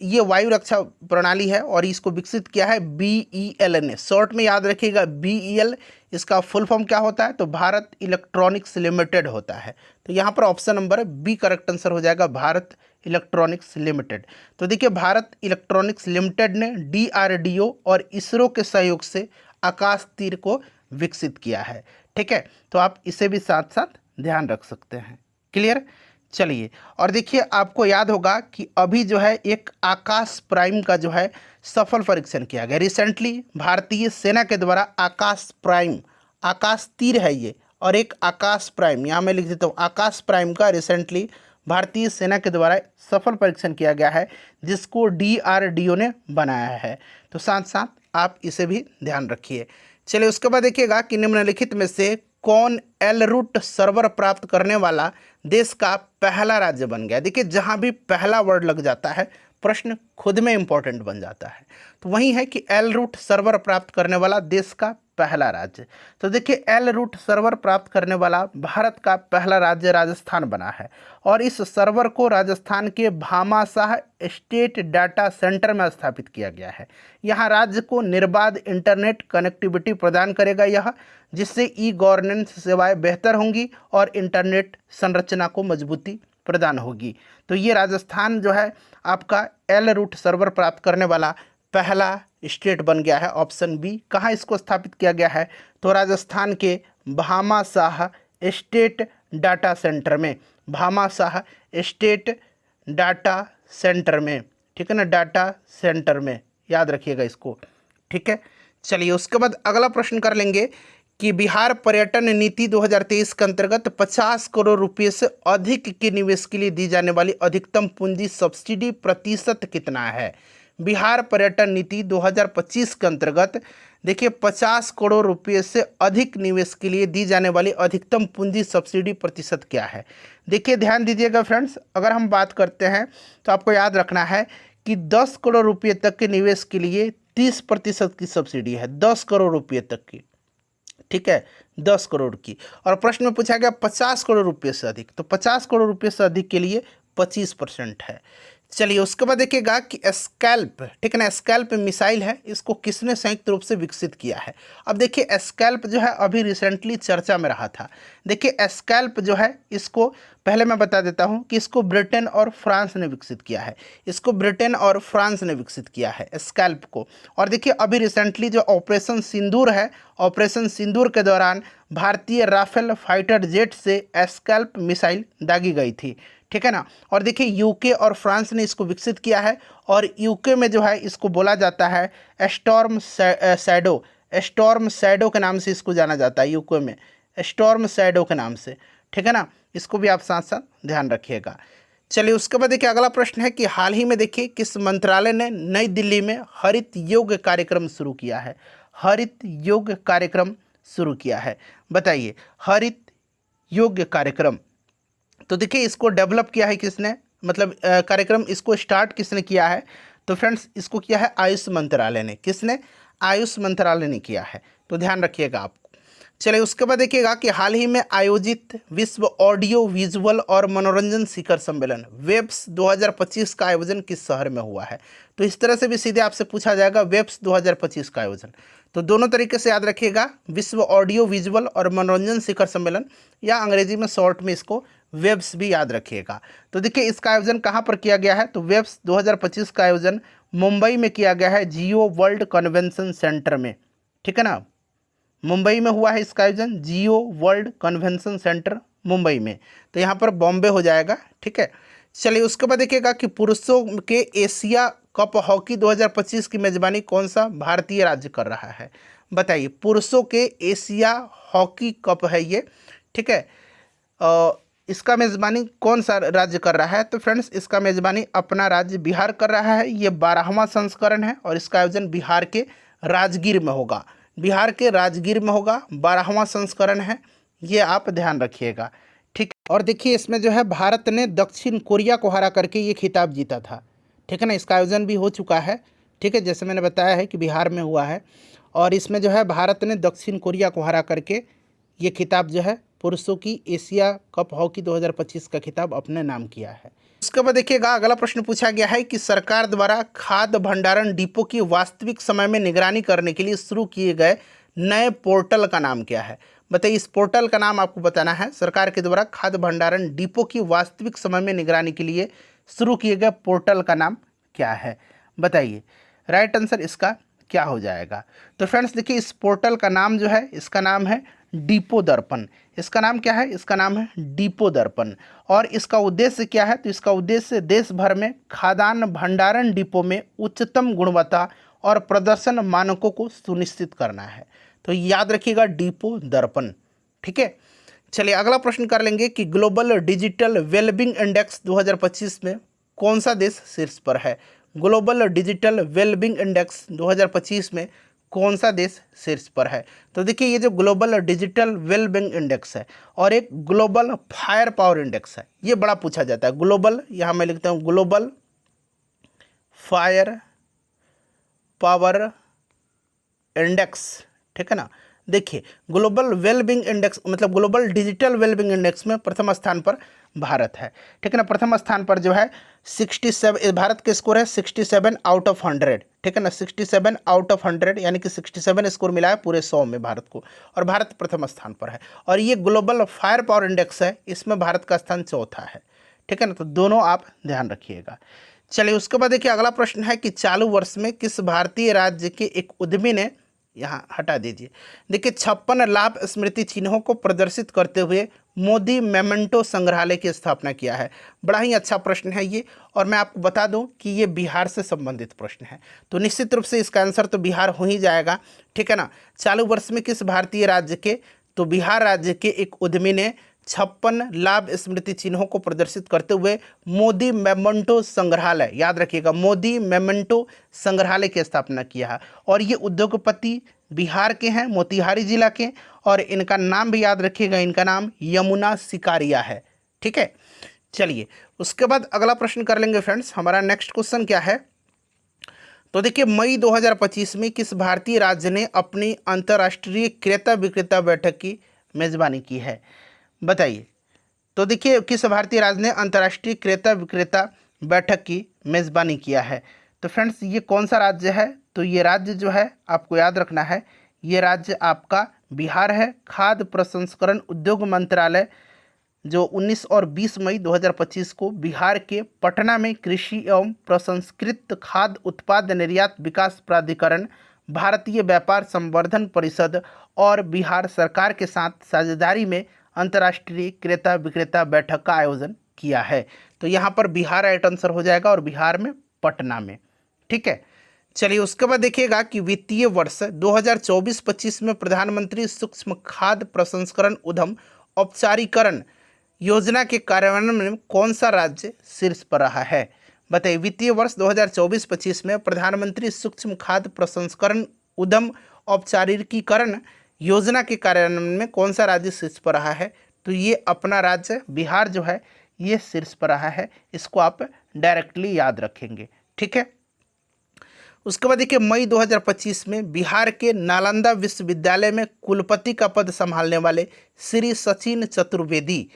ये वायु रक्षा प्रणाली है और इसको विकसित किया है BEL ने, शॉर्ट में याद रखिएगा BEL। इसका फुल फॉर्म क्या होता है, तो भारत इलेक्ट्रॉनिक्स लिमिटेड होता है। तो यहाँ पर option number B correct answer हो जाएगा, भारत इलेक्ट्रॉनिक्स लिमिटेड। तो देखिए भारत इलेक्ट्रॉनिक्स लिमिटेड ने DRDO और इसरो के सहयोग से आकाश तीर को विकसित किया है। ठीक है, तो आप इसे भी साथ साथ ध्यान रख सकते हैं। क्लियर। चलिए और देखिए आपको याद होगा कि अभी जो है एक आकाश प्राइम का जो है सफल परीक्षण किया गया रिसेंटली भारतीय सेना के द्वारा। आकाश प्राइम, आकाश तीर है ये, और एक आकाश प्राइम, यहाँ मैं लिख देता हूँ, आकाश प्राइम का रिसेंटली भारतीय सेना के द्वारा सफल परीक्षण किया गया है जिसको DRDO ने बनाया है। तो साथ साथ आप इसे भी ध्यान रखिए। चलिए उसके बाद देखिएगा कि निम्नलिखित में से कौन एल रूट सर्वर प्राप्त करने वाला देश का पहला राज्य बन गया। देखिए जहाँ भी पहला वर्ड लग जाता है प्रश्न खुद में इंपॉर्टेंट बन जाता है, तो वही है कि एल रूट सर्वर प्राप्त करने वाला देश का पहला राज्य। तो देखिए एल रूट सर्वर प्राप्त करने वाला भारत का पहला राज्य राजस्थान बना है और इस सर्वर को राजस्थान के भामाशाह स्टेट डाटा सेंटर में स्थापित किया गया है। यहाँ राज्य को निर्बाध इंटरनेट कनेक्टिविटी प्रदान करेगा यह, जिससे ई-गवर्नेंस सेवाएं बेहतर होंगी और इंटरनेट संरचना को मजबूती प्रदान होगी। तो ये राजस्थान जो है आपका एल रूट सर्वर प्राप्त करने वाला पहला स्टेट बन गया है। Option B. कहाँ इसको स्थापित किया गया है, तो राजस्थान के भामाशाह स्टेट डाटा सेंटर में, भामाशाह स्टेट डाटा सेंटर में, ठीक है ना, डाटा सेंटर में, याद रखिएगा इसको, ठीक है। चलिए उसके बाद अगला प्रश्न कर लेंगे कि बिहार पर्यटन नीति 2023 के अंतर्गत 50 करोड़ रुपए से अधिक के निवेश के लिए दी जाने वाली अधिकतम पूंजी सब्सिडी प्रतिशत कितना है। बिहार पर्यटन नीति 2025 के अंतर्गत देखिए 50 करोड़ रुपए से अधिक निवेश के लिए दी जाने वाली अधिकतम पूंजी सब्सिडी प्रतिशत क्या है। देखिए ध्यान दीजिएगा फ्रेंड्स, अगर हम बात करते हैं तो आपको याद रखना है कि 10 करोड़ रुपये तक के निवेश के लिए 30% की सब्सिडी है, 10 करोड़ रुपये तक की, ठीक है, 10 करोड़ की। और प्रश्न में पूछा गया 50 करोड़ रुपये से अधिक, तो 50 करोड़ रुपये से अधिक के लिए 25% है। चलिए उसके बाद देखिएगा कि स्कैल्प, ठीक है ना, स्कैल्प मिसाइल है, इसको किसने संयुक्त रूप से विकसित किया है। अब देखिए स्कैल्प जो है अभी रिसेंटली चर्चा में रहा था। देखिए स्कैल्प जो है इसको पहले मैं बता देता हूं कि इसको ब्रिटेन और फ्रांस ने विकसित किया है, इसको ब्रिटेन और फ्रांस ने विकसित किया है स्कैल्प को। और देखिए अभी रिसेंटली जो ऑपरेशन सिंदूर है, ऑपरेशन सिंदूर के दौरान भारतीय राफेल फाइटर जेट से स्कैल्प मिसाइल दागी गई थी, ठीक है ना। और देखिए यूके और फ्रांस ने इसको विकसित किया है, और यूके में जो है इसको बोला जाता है स्टॉर्म शैडो, स्टॉर्म शैडो के नाम से इसको जाना जाता है यूके में, स्टॉर्म शैडो के नाम से, ठीक है ना। इसको भी आप साथ साथ ध्यान रखिएगा। चलिए उसके बाद देखिए अगला प्रश्न है कि हाल ही में देखिए किस मंत्रालय ने नई दिल्ली में हरित योग कार्यक्रम शुरू किया है। हरित योग कार्यक्रम शुरू किया है, बताइए हरित योग कार्यक्रम। तो देखिए इसको डेवलप किया है किसने, मतलब कार्यक्रम इसको स्टार्ट किसने किया है। तो फ्रेंड्स इसको किया है आयुष मंत्रालय ने, किसने, आयुष मंत्रालय ने किया है, तो ध्यान रखिएगा आपको। चलिए उसके बाद देखिएगा कि हाल ही में आयोजित विश्व ऑडियो विजुअल और मनोरंजन शिखर सम्मेलन वेब्स 2025 का आयोजन किस शहर में हुआ है। तो इस तरह से भी सीधे आपसे पूछा जाएगा वेब्स 2025 का आयोजन, तो दोनों तरीके से याद रखिएगा, विश्व ऑडियो विजुअल और मनोरंजन शिखर सम्मेलन, या अंग्रेजी में शॉर्ट में इसको वेब्स भी याद रखिएगा। तो देखिए इसका आयोजन कहाँ पर किया गया है, तो वेब्स 2025 का आयोजन मुंबई में किया गया है, जियो वर्ल्ड कन्वेंशन सेंटर में, ठीक है ना, मुंबई में हुआ है इसका आयोजन, जियो वर्ल्ड कन्वेंशन सेंटर मुंबई में, तो यहाँ पर बॉम्बे हो जाएगा, ठीक है। चलिए उसके बाद देखिएगा कि पुरुषों के एशिया कप हॉकी 2025 की मेजबानी कौन सा भारतीय राज्य कर रहा है। बताइए पुरुषों के एशिया हॉकी कप है ये, ठीक है, इसका मेज़बानी कौन सा राज्य कर रहा है। तो फ्रेंड्स इसका मेज़बानी अपना राज्य बिहार कर रहा है, ये 12वां संस्करण है, और इसका आयोजन बिहार के राजगीर में होगा, बिहार के राजगीर में होगा, 12वां संस्करण है, ये आप ध्यान रखिएगा, ठीक। और देखिए इसमें जो है भारत ने दक्षिण कोरिया को हरा करके ये खिताब जीता था, ठीक है ना, इसका आयोजन भी हो चुका है, ठीक है, जैसे मैंने बताया है कि बिहार में हुआ है, और इसमें जो है भारत ने दक्षिण कोरिया को हरा करके ये खिताब जो है पुरुषों की एशिया कप हॉकी 2025 का खिताब अपने नाम किया है। उसके बाद देखिएगा अगला प्रश्न पूछा गया है कि सरकार द्वारा खाद्य भंडारण डिपो की वास्तविक समय में निगरानी करने के लिए शुरू किए गए नए पोर्टल का नाम क्या है। बताइए इस पोर्टल का नाम आपको बताना है। सरकार के द्वारा खाद्य भंडारण डिपो की वास्तविक समय में निगरानी के लिए शुरू किए गए पोर्टल का नाम क्या है, बताइए राइट आंसर इसका क्या हो जाएगा। तो फ्रेंड्स देखिए इस पोर्टल का नाम जो है, इसका नाम है डिपो दर्पण। इसका नाम क्या है, इसका नाम है डिपो दर्पण। और इसका उद्देश्य क्या है, तो इसका उद्देश्य देश भर में खाद्यान्न भंडारण डिपो में उच्चतम गुणवत्ता और प्रदर्शन मानकों को सुनिश्चित करना है। तो याद रखिएगा डिपो दर्पण, ठीक है। चलिए अगला प्रश्न कर लेंगे कि ग्लोबल डिजिटल वेलबींग इंडेक्स 2025 में कौन सा देश शीर्ष पर है। ग्लोबल डिजिटल वेलबींग इंडेक्स 2025 में कौन सा देश शीर्ष पर है। तो देखिए ये जो ग्लोबल डिजिटल वेलबींग इंडेक्स है और एक ग्लोबल फायर पावर इंडेक्स है, ये बड़ा पूछा जाता है। ग्लोबल, यहाँ मैं लिखता हूँ ग्लोबल फायर पावर इंडेक्स, ठीक है ना। देखिए ग्लोबल वेलबींग इंडेक्स मतलब ग्लोबल डिजिटल वेलबींग इंडेक्स में प्रथम स्थान पर भारत है, ठीक है ना। प्रथम स्थान पर जो है 67, भारत के स्कोर है 67 आउट ऑफ 100, ठीक है ना। 67 आउट ऑफ 100 यानी कि 67 स्कोर मिला है पूरे 100 में भारत को, और भारत प्रथम स्थान पर है। और ये ग्लोबल फायर पावर इंडेक्स है, इसमें भारत का स्थान चौथा है, ठीक है ना। तो दोनों आप ध्यान रखिएगा। चलिए उसके बाद देखिए अगला प्रश्न है कि चालू वर्ष में किस भारतीय राज्य के एक उद्यमी ने यहाँ हटा दीजिए। देखिए 56 लाभ स्मृति चिन्हों को प्रदर्शित करते हुए मोदी मेमेंटो संग्रहालय की स्थापना किया है। बड़ा ही अच्छा प्रश्न है ये, और मैं आपको बता दूं कि ये बिहार से संबंधित प्रश्न है, तो निश्चित रूप से इसका आंसर तो बिहार हो ही जाएगा, ठीक है ना। चालू वर्ष में किस भारतीय राज्य के, तो बिहार राज्य के एक उद्यमी ने 56 लाभ स्मृति चिन्हों को प्रदर्शित करते हुए मोदी मेमेंटो संग्रहालय, याद रखिएगा, मोदी मेमेंटो संग्रहालय की स्थापना किया है। और ये उद्योगपति बिहार के हैं, मोतिहारी जिला के, और इनका नाम भी याद रखिएगा, इनका नाम यमुना सिकारिया है, ठीक है। चलिए उसके बाद अगला प्रश्न कर लेंगे फ्रेंड्स। हमारा नेक्स्ट क्वेश्चन क्या है, तो देखिए मई 2025 में किस भारतीय राज्य ने अपनी अंतर्राष्ट्रीय क्रेता विक्रेता बैठक की मेजबानी की है, बताइए। तो देखिए किस भारतीय राज्य ने अंतर्राष्ट्रीय क्रेता विक्रेता बैठक की मेजबानी किया है, तो फ्रेंड्स ये कौन सा राज्य है, तो ये राज्य जो है आपको याद रखना है, ये राज्य आपका बिहार है। खाद्य प्रसंस्करण उद्योग मंत्रालय जो 19 और 20 मई 2025 को बिहार के पटना में कृषि एवं प्रसंस्कृत खाद्य उत्पाद निर्यात विकास प्राधिकरण, भारतीय व्यापार संवर्धन परिषद और बिहार सरकार के साथ साझेदारी में अंतर्राष्ट्रीय क्रेता विक्रेता बैठक का आयोजन किया है। तो यहाँ पर बिहार राइट आंसर हो जाएगा, और बिहार में पटना में, ठीक है। चलिए उसके बाद देखिएगा कि वित्तीय वर्ष 2024-25 में प्रधानमंत्री सूक्ष्म खाद्य प्रसंस्करण उद्यम औपचारीकरण योजना के कार्यान्वयन में कौन सा राज्य शीर्ष पर रहा है, बताइए। वित्तीय वर्ष 2024-25 में प्रधानमंत्री सूक्ष्म खाद्य प्रसंस्करण उद्यम औपचारीकरण योजना के कार्यान्वयन में कौन सा राज्य शीर्ष पर रहा है, तो ये अपना राज्य बिहार जो है ये शीर्ष पर रहा है, इसको आप डायरेक्टली याद रखेंगे, ठीक है। उसके बाद देखिए मई 2025 में बिहार के नालंदा विश्वविद्यालय में कुलपति का पद संभालने वाले श्री सचिन चतुर्वेदी,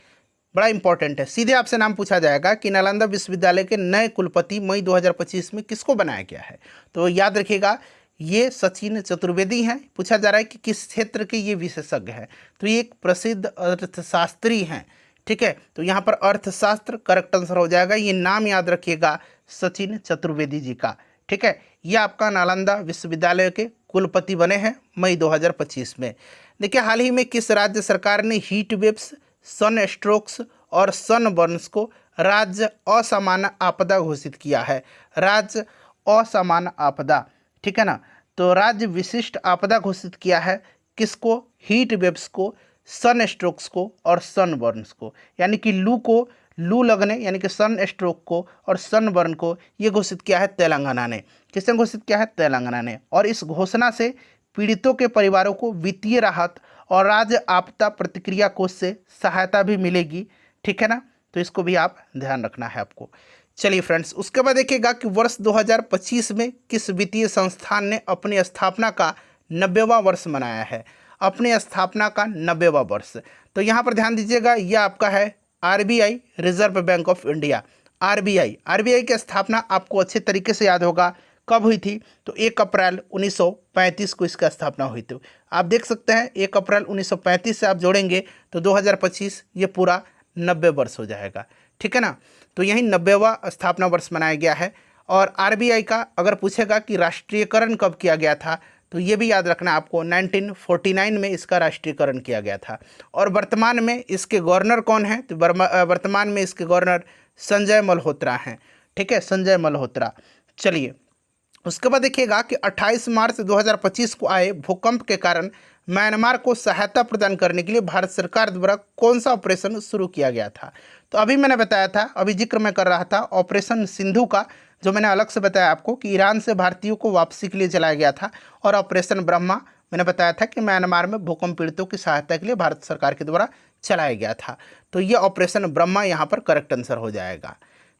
बड़ा इंपॉर्टेंट है, सीधे आपसे नाम पूछा जाएगा कि नालंदा विश्वविद्यालय के नए कुलपति मई 2025 में किसको बनाया गया है, तो याद रखिएगा ये सचिन चतुर्वेदी हैं। पूछा जा रहा है कि किस क्षेत्र के ये विशेषज्ञ हैं, तो ये एक प्रसिद्ध अर्थशास्त्री हैं, ठीक है। तो यहाँ पर अर्थशास्त्र करेक्ट आंसर हो जाएगा, ये नाम याद रखिएगा सचिन चतुर्वेदी जी का, ठीक है। ये आपका नालंदा विश्वविद्यालय के कुलपति बने हैं मई 2025 में। देखिए हाल ही में किस राज्य सरकार ने हीट वेव्स, सन स्ट्रोक्स और सन बर्न्स को राज्य असामान्य आपदा घोषित किया है, राज्य असामान्य आपदा, ठीक है ना। तो राज्य विशिष्ट आपदा घोषित किया है किसको, हीट वेव्स को, सन स्ट्रोक्स को और सन बर्न्स को, यानी कि लू लगने यानी कि सन स्ट्रोक को और सन बर्न को ये घोषित किया है तेलंगाना ने। किसने घोषित किया है, तेलंगाना ने। और इस घोषणा से पीड़ितों के परिवारों को वित्तीय राहत और राज्य आपदा प्रतिक्रिया कोष से सहायता भी मिलेगी, ठीक है ना। तो इसको भी आप ध्यान रखना है आपको। चलिए फ्रेंड्स उसके बाद देखिएगा कि वर्ष 2025 में किस वित्तीय संस्थान ने अपनी स्थापना का 90वां वर्ष मनाया है, अपनी स्थापना का 90वां वर्ष। तो यहाँ पर ध्यान दीजिएगा, यह आपका है RBI, reserve bank of India, RBI की स्थापना आपको अच्छे तरीके से याद होगा कब हुई थी, तो 1 अप्रैल 1935 को इसका स्थापना हुई थी। आप देख सकते हैं 1 अप्रैल 1935 से आप जोड़ेंगे तो 2025 ये पूरा 90 वर्ष हो जाएगा, ठीक है ना। तो यही 90वां स्थापना वर्ष मनाया गया है। और आरबीआई का अगर पूछेगा कि राष्ट्रीयकरण कब किया गया था, तो ये भी याद रखना आपको 1949 में इसका राष्ट्रीयकरण किया गया था। और वर्तमान में इसके गवर्नर कौन हैं, तो वर्तमान में इसके गवर्नर संजय मल्होत्रा हैं, ठीक है, संजय मल्होत्रा। चलिए उसके बाद देखिएगा कि 28 मार्च 2025 को आए भूकंप के कारण म्यांमार को सहायता प्रदान करने के लिए भारत सरकार द्वारा कौन सा ऑपरेशन शुरू किया गया था। तो अभी मैंने बताया था, अभी जिक्र मैं कर रहा था ऑपरेशन सिंधु का, जो मैंने अलग से बताया आपको कि ईरान से भारतीयों को वापसी के लिए चलाया गया था। और ऑपरेशन ब्रह्मा मैंने बताया था कि म्यांमार में भूकंप पीड़ितों की सहायता के लिए भारत सरकार के द्वारा चलाया गया था। तो ये ऑपरेशन ब्रह्मा यहाँ पर करेक्ट आंसर हो जाएगा।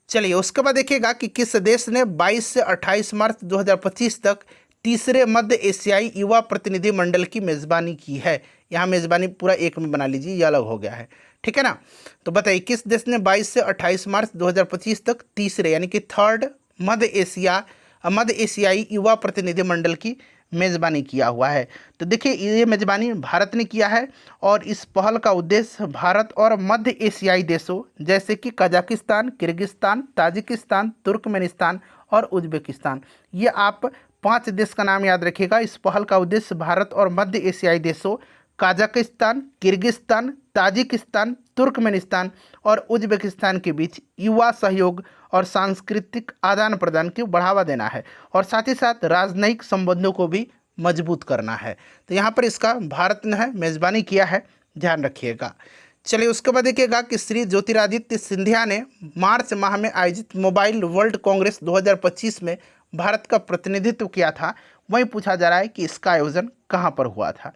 चलिए उसके बाद देखिएगा कि किस देश ने 22 से 28 मार्च 2025 तक तीसरे मध्य एशियाई युवा प्रतिनिधि मंडल की मेज़बानी की है। यहाँ मेज़बानी पूरा एक में बना लीजिए, ये अलग हो गया है, ठीक है ना। तो बताइए किस देश ने 22 से 28 मार्च 2025 तक तीसरे यानी कि थर्ड मध्य एशियाई युवा प्रतिनिधि मंडल की मेज़बानी किया हुआ है। तो देखिए ये मेज़बानी भारत ने किया है, और इस पहल का उद्देश्य भारत और मध्य एशियाई देशों जैसे कि कजाकिस्तान, किर्गिस्तान, ताजिकिस्तान, तुर्कमेनिस्तान और उज्बेकिस्तान, ये आप 5 देश का नाम याद रखिएगा। इस पहल का उद्देश्य भारत और मध्य एशियाई देशों कजाकिस्तान, किर्गिस्तान, ताजिकिस्तान, तुर्कमेनिस्तान और उज्बेकिस्तान के बीच युवा सहयोग और सांस्कृतिक आदान प्रदान को बढ़ावा देना है और साथ ही साथ राजनयिक संबंधों को भी मजबूत करना है। तो यहाँ पर इसका भारत ने है मेज़बानी किया है, ध्यान रखिएगा। चलिए उसके बाद देखिएगा कि श्री ज्योतिरादित्य सिंधिया ने मार्च माह में आयोजित मोबाइल वर्ल्ड कांग्रेस 2025 में भारत का प्रतिनिधित्व किया था। वहीं पूछा जा रहा है कि इसका आयोजन कहाँ पर हुआ था,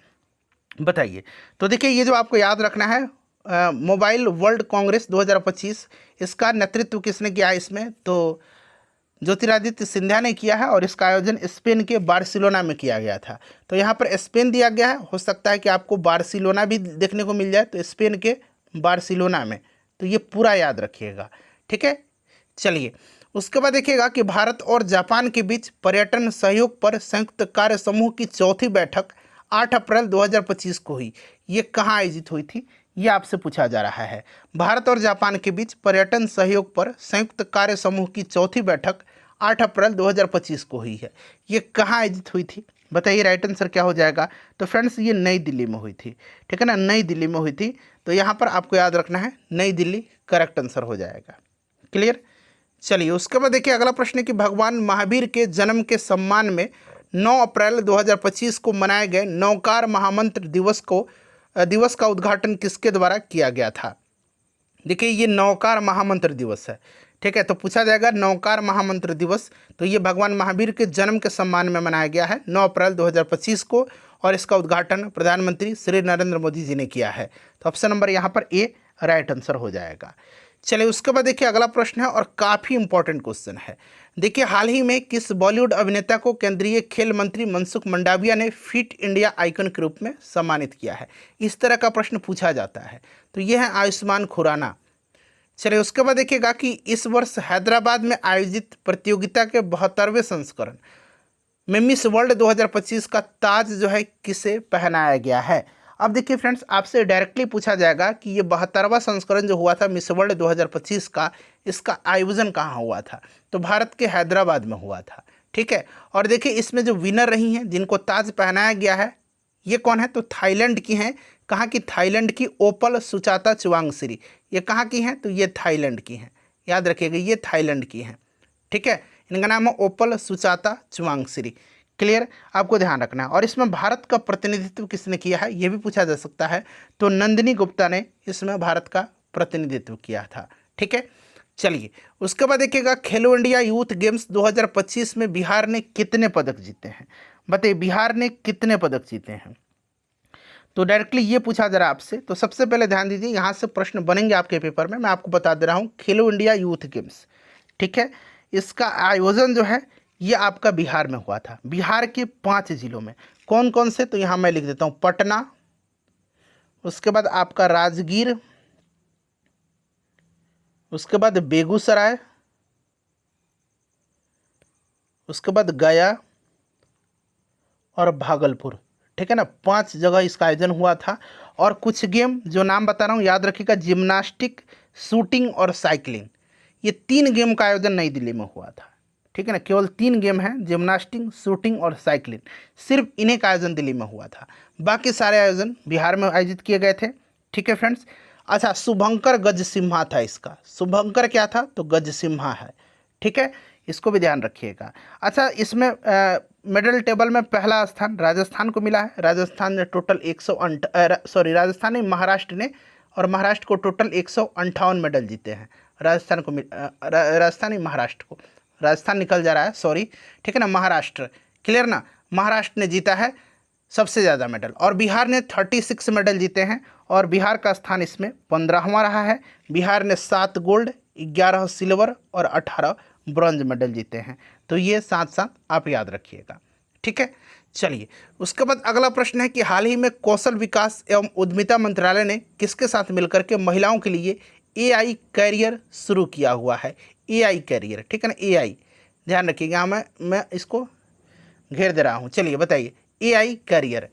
बताइए। तो देखिए ये जो आपको याद रखना है, मोबाइल वर्ल्ड कांग्रेस 2025, इसका नेतृत्व किसने किया है इसमें, तो ज्योतिरादित्य सिंधिया ने किया है और इसका आयोजन स्पेन के बार्सिलोना में किया गया था। तो यहाँ पर स्पेन दिया गया है, हो सकता है कि आपको बार्सिलोना भी देखने को मिल जाए, तो स्पेन के बार्सिलोना में, तो ये पूरा याद रखिएगा, ठीक है। चलिए उसके बाद देखिएगा कि भारत और जापान के बीच पर्यटन सहयोग पर संयुक्त कार्य समूह की चौथी बैठक 8 अप्रैल 2025 को हुई। ये कहाँ आयोजित हुई थी, ये आपसे पूछा जा रहा है। भारत और जापान के बीच पर्यटन सहयोग पर संयुक्त कार्य समूह की चौथी बैठक 8 अप्रैल 2025 को हुई है। ये कहाँ आयोजित हुई थी, बताइए। राइट आंसर क्या हो जाएगा, तो फ्रेंड्स ये नई दिल्ली में हुई थी, ठीक है ना, नई दिल्ली में हुई थी। तो यहाँ पर आपको याद रखना है नई दिल्ली करेक्ट आंसर हो जाएगा, क्लियर। चलिए उसके बाद देखिए अगला प्रश्न है कि भगवान महावीर के जन्म के सम्मान में 9 अप्रैल 2025 को मनाए गए नौकार महामंत्र दिवस का उद्घाटन किसके द्वारा किया गया था। देखिए ये नौकार महामंत्र दिवस है, ठीक है। तो पूछा जाएगा नौकार महामंत्र दिवस, तो ये भगवान महावीर के जन्म के सम्मान में मनाया गया है 9 अप्रैल 2025 को, और इसका उद्घाटन प्रधानमंत्री श्री नरेंद्र मोदी जी ने किया है। तो ऑप्शन नंबर यहाँ पर ए राइट आंसर हो जाएगा। चलिए उसके बाद देखिए अगला प्रश्न है और काफ़ी इंपॉर्टेंट क्वेश्चन है। देखिए हाल ही में किस बॉलीवुड अभिनेता को केंद्रीय खेल मंत्री मनसुख मंडाविया ने फिट इंडिया आइकन के रूप में सम्मानित किया है, इस तरह का प्रश्न पूछा जाता है। तो ये है आयुष्मान खुराना। चलिए उसके बाद देखिएगा कि इस वर्ष हैदराबाद में आयोजित प्रतियोगिता के 72वें संस्करण में मिस वर्ल्ड 2025 का ताज जो है किसे पहनाया गया है। अब देखिए फ्रेंड्स आपसे डायरेक्टली पूछा जाएगा कि ये 72वां संस्करण जो हुआ था मिस वर्ल्ड 2025 का, इसका आयोजन कहाँ हुआ था, तो भारत के हैदराबाद में हुआ था, ठीक है। और देखिए इसमें जो विनर रही हैं जिनको ताज पहनाया गया है ये कौन है, तो थाईलैंड की हैं। कहाँ की, थाईलैंड की ओपल सुचाता चुवांगसिरी। ये कहाँ की हैं, तो ये थाईलैंड की हैं, याद रखिएगा ये थाईलैंड की हैं, ठीक है। इनका नाम है ओपल सुचाता चुवांगसिरी, क्लियर, आपको ध्यान रखना है। और इसमें भारत का प्रतिनिधित्व किसने किया है ये भी पूछा जा सकता है, तो नंदिनी गुप्ता ने इसमें भारत का प्रतिनिधित्व किया था, ठीक है। चलिए उसके बाद देखिएगा खेलो इंडिया यूथ गेम्स 2025 में बिहार ने कितने पदक जीते हैं, बताइए बिहार ने कितने पदक जीते हैं। तो डायरेक्टली ये पूछा जा रहा है आपसे। तो सबसे पहले ध्यान दीजिए यहाँ से प्रश्न बनेंगे आपके पेपर में, मैं आपको बता दे रहा हूँ खेलो इंडिया यूथ गेम्स, ठीक है। इसका आयोजन जो है ये आपका बिहार में हुआ था। बिहार के 5 जिलों में कौन कौन से, तो यहाँ मैं लिख देता हूँ पटना, उसके बाद आपका राजगीर, उसके बाद बेगूसराय, उसके बाद गया और भागलपुर, ठीक है ना। 5 जगह इसका आयोजन हुआ था। और कुछ गेम जो नाम बता रहा हूँ याद रखिएगा, जिम्नास्टिक, शूटिंग और साइकिलिंग, ये 3 गेम का आयोजन नई दिल्ली में हुआ था, ठीक है ना। केवल 3 गेम हैं, जिम्नास्टिक, शूटिंग और साइकिलिंग, सिर्फ इन्हीं का आयोजन दिल्ली में हुआ था। बाकी सारे आयोजन बिहार में आयोजित किए गए थे, ठीक है फ्रेंड्स। अच्छा शुभंकर गजसिम्हा था इसका, शुभंकर क्या था, तो गजसिम्हा है, ठीक है, इसको भी ध्यान रखिएगा। अच्छा इसमें मेडल टेबल में पहला स्थान राजस्थान को मिला है। राजस्थान ने टोटल राजस्थान नहीं महाराष्ट्र ने, और महाराष्ट्र को टोटल 158 मेडल जीते हैं। राजस्थान को राजस्थान नहीं महाराष्ट्र को, राजस्थान निकल जा रहा है सॉरी, ठीक है ना, महाराष्ट्र, क्लियर ना, महाराष्ट्र ने जीता है सबसे ज़्यादा मेडल। और बिहार ने 36 मेडल जीते हैं और बिहार का स्थान इसमें 15वां रहा है। बिहार ने 7 गोल्ड, 11 सिल्वर और 18 ब्रॉन्ज मेडल जीते हैं। तो ये साथ साथ आप याद रखिएगा, ठीक है। चलिए उसके बाद अगला प्रश्न है कि हाल ही में कौशल विकास एवं उद्यमिता मंत्रालय ने किसके साथ मिलकर के महिलाओं के लिए AI कैरियर शुरू किया हुआ है। AI कैरियर, ठीक है ना, AI ध्यान रखिएगा, मैं इसको घेर दे रहा हूँ। चलिए बताइए AI कैरियर,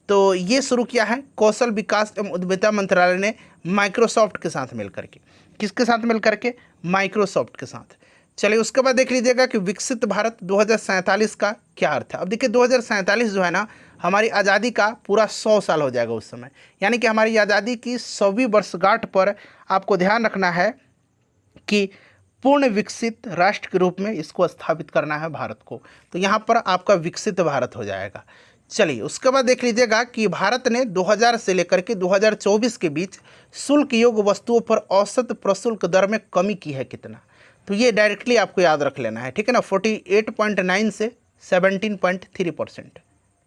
तो ये शुरू किया है कौशल विकास एवं उद्यमिता मंत्रालय ने माइक्रोसॉफ्ट के साथ मिलकर के। किसके साथ मिलकर के, माइक्रोसॉफ्ट के साथ। चलिए उसके बाद देख लीजिएगा कि विकसित भारत 2047 का क्या अर्थ है। अब देखिए 2047 जो है ना, हमारी आज़ादी का पूरा 100 साल हो जाएगा उस समय, यानी कि हमारी आज़ादी की 100वीं वर्षगांठ पर आपको ध्यान रखना है कि पूर्ण विकसित राष्ट्र के रूप में इसको स्थापित करना है भारत को। तो यहाँ पर आपका विकसित भारत हो जाएगा। चलिए उसके बाद देख लीजिएगा कि भारत ने 2000 से लेकर के 2024 के बीच शुल्क योग्य वस्तुओं पर औसत प्रशुल्क दर में कमी की है कितना। तो ये डायरेक्टली आपको याद रख लेना है, ठीक है ना, 48.9 से 17.3%,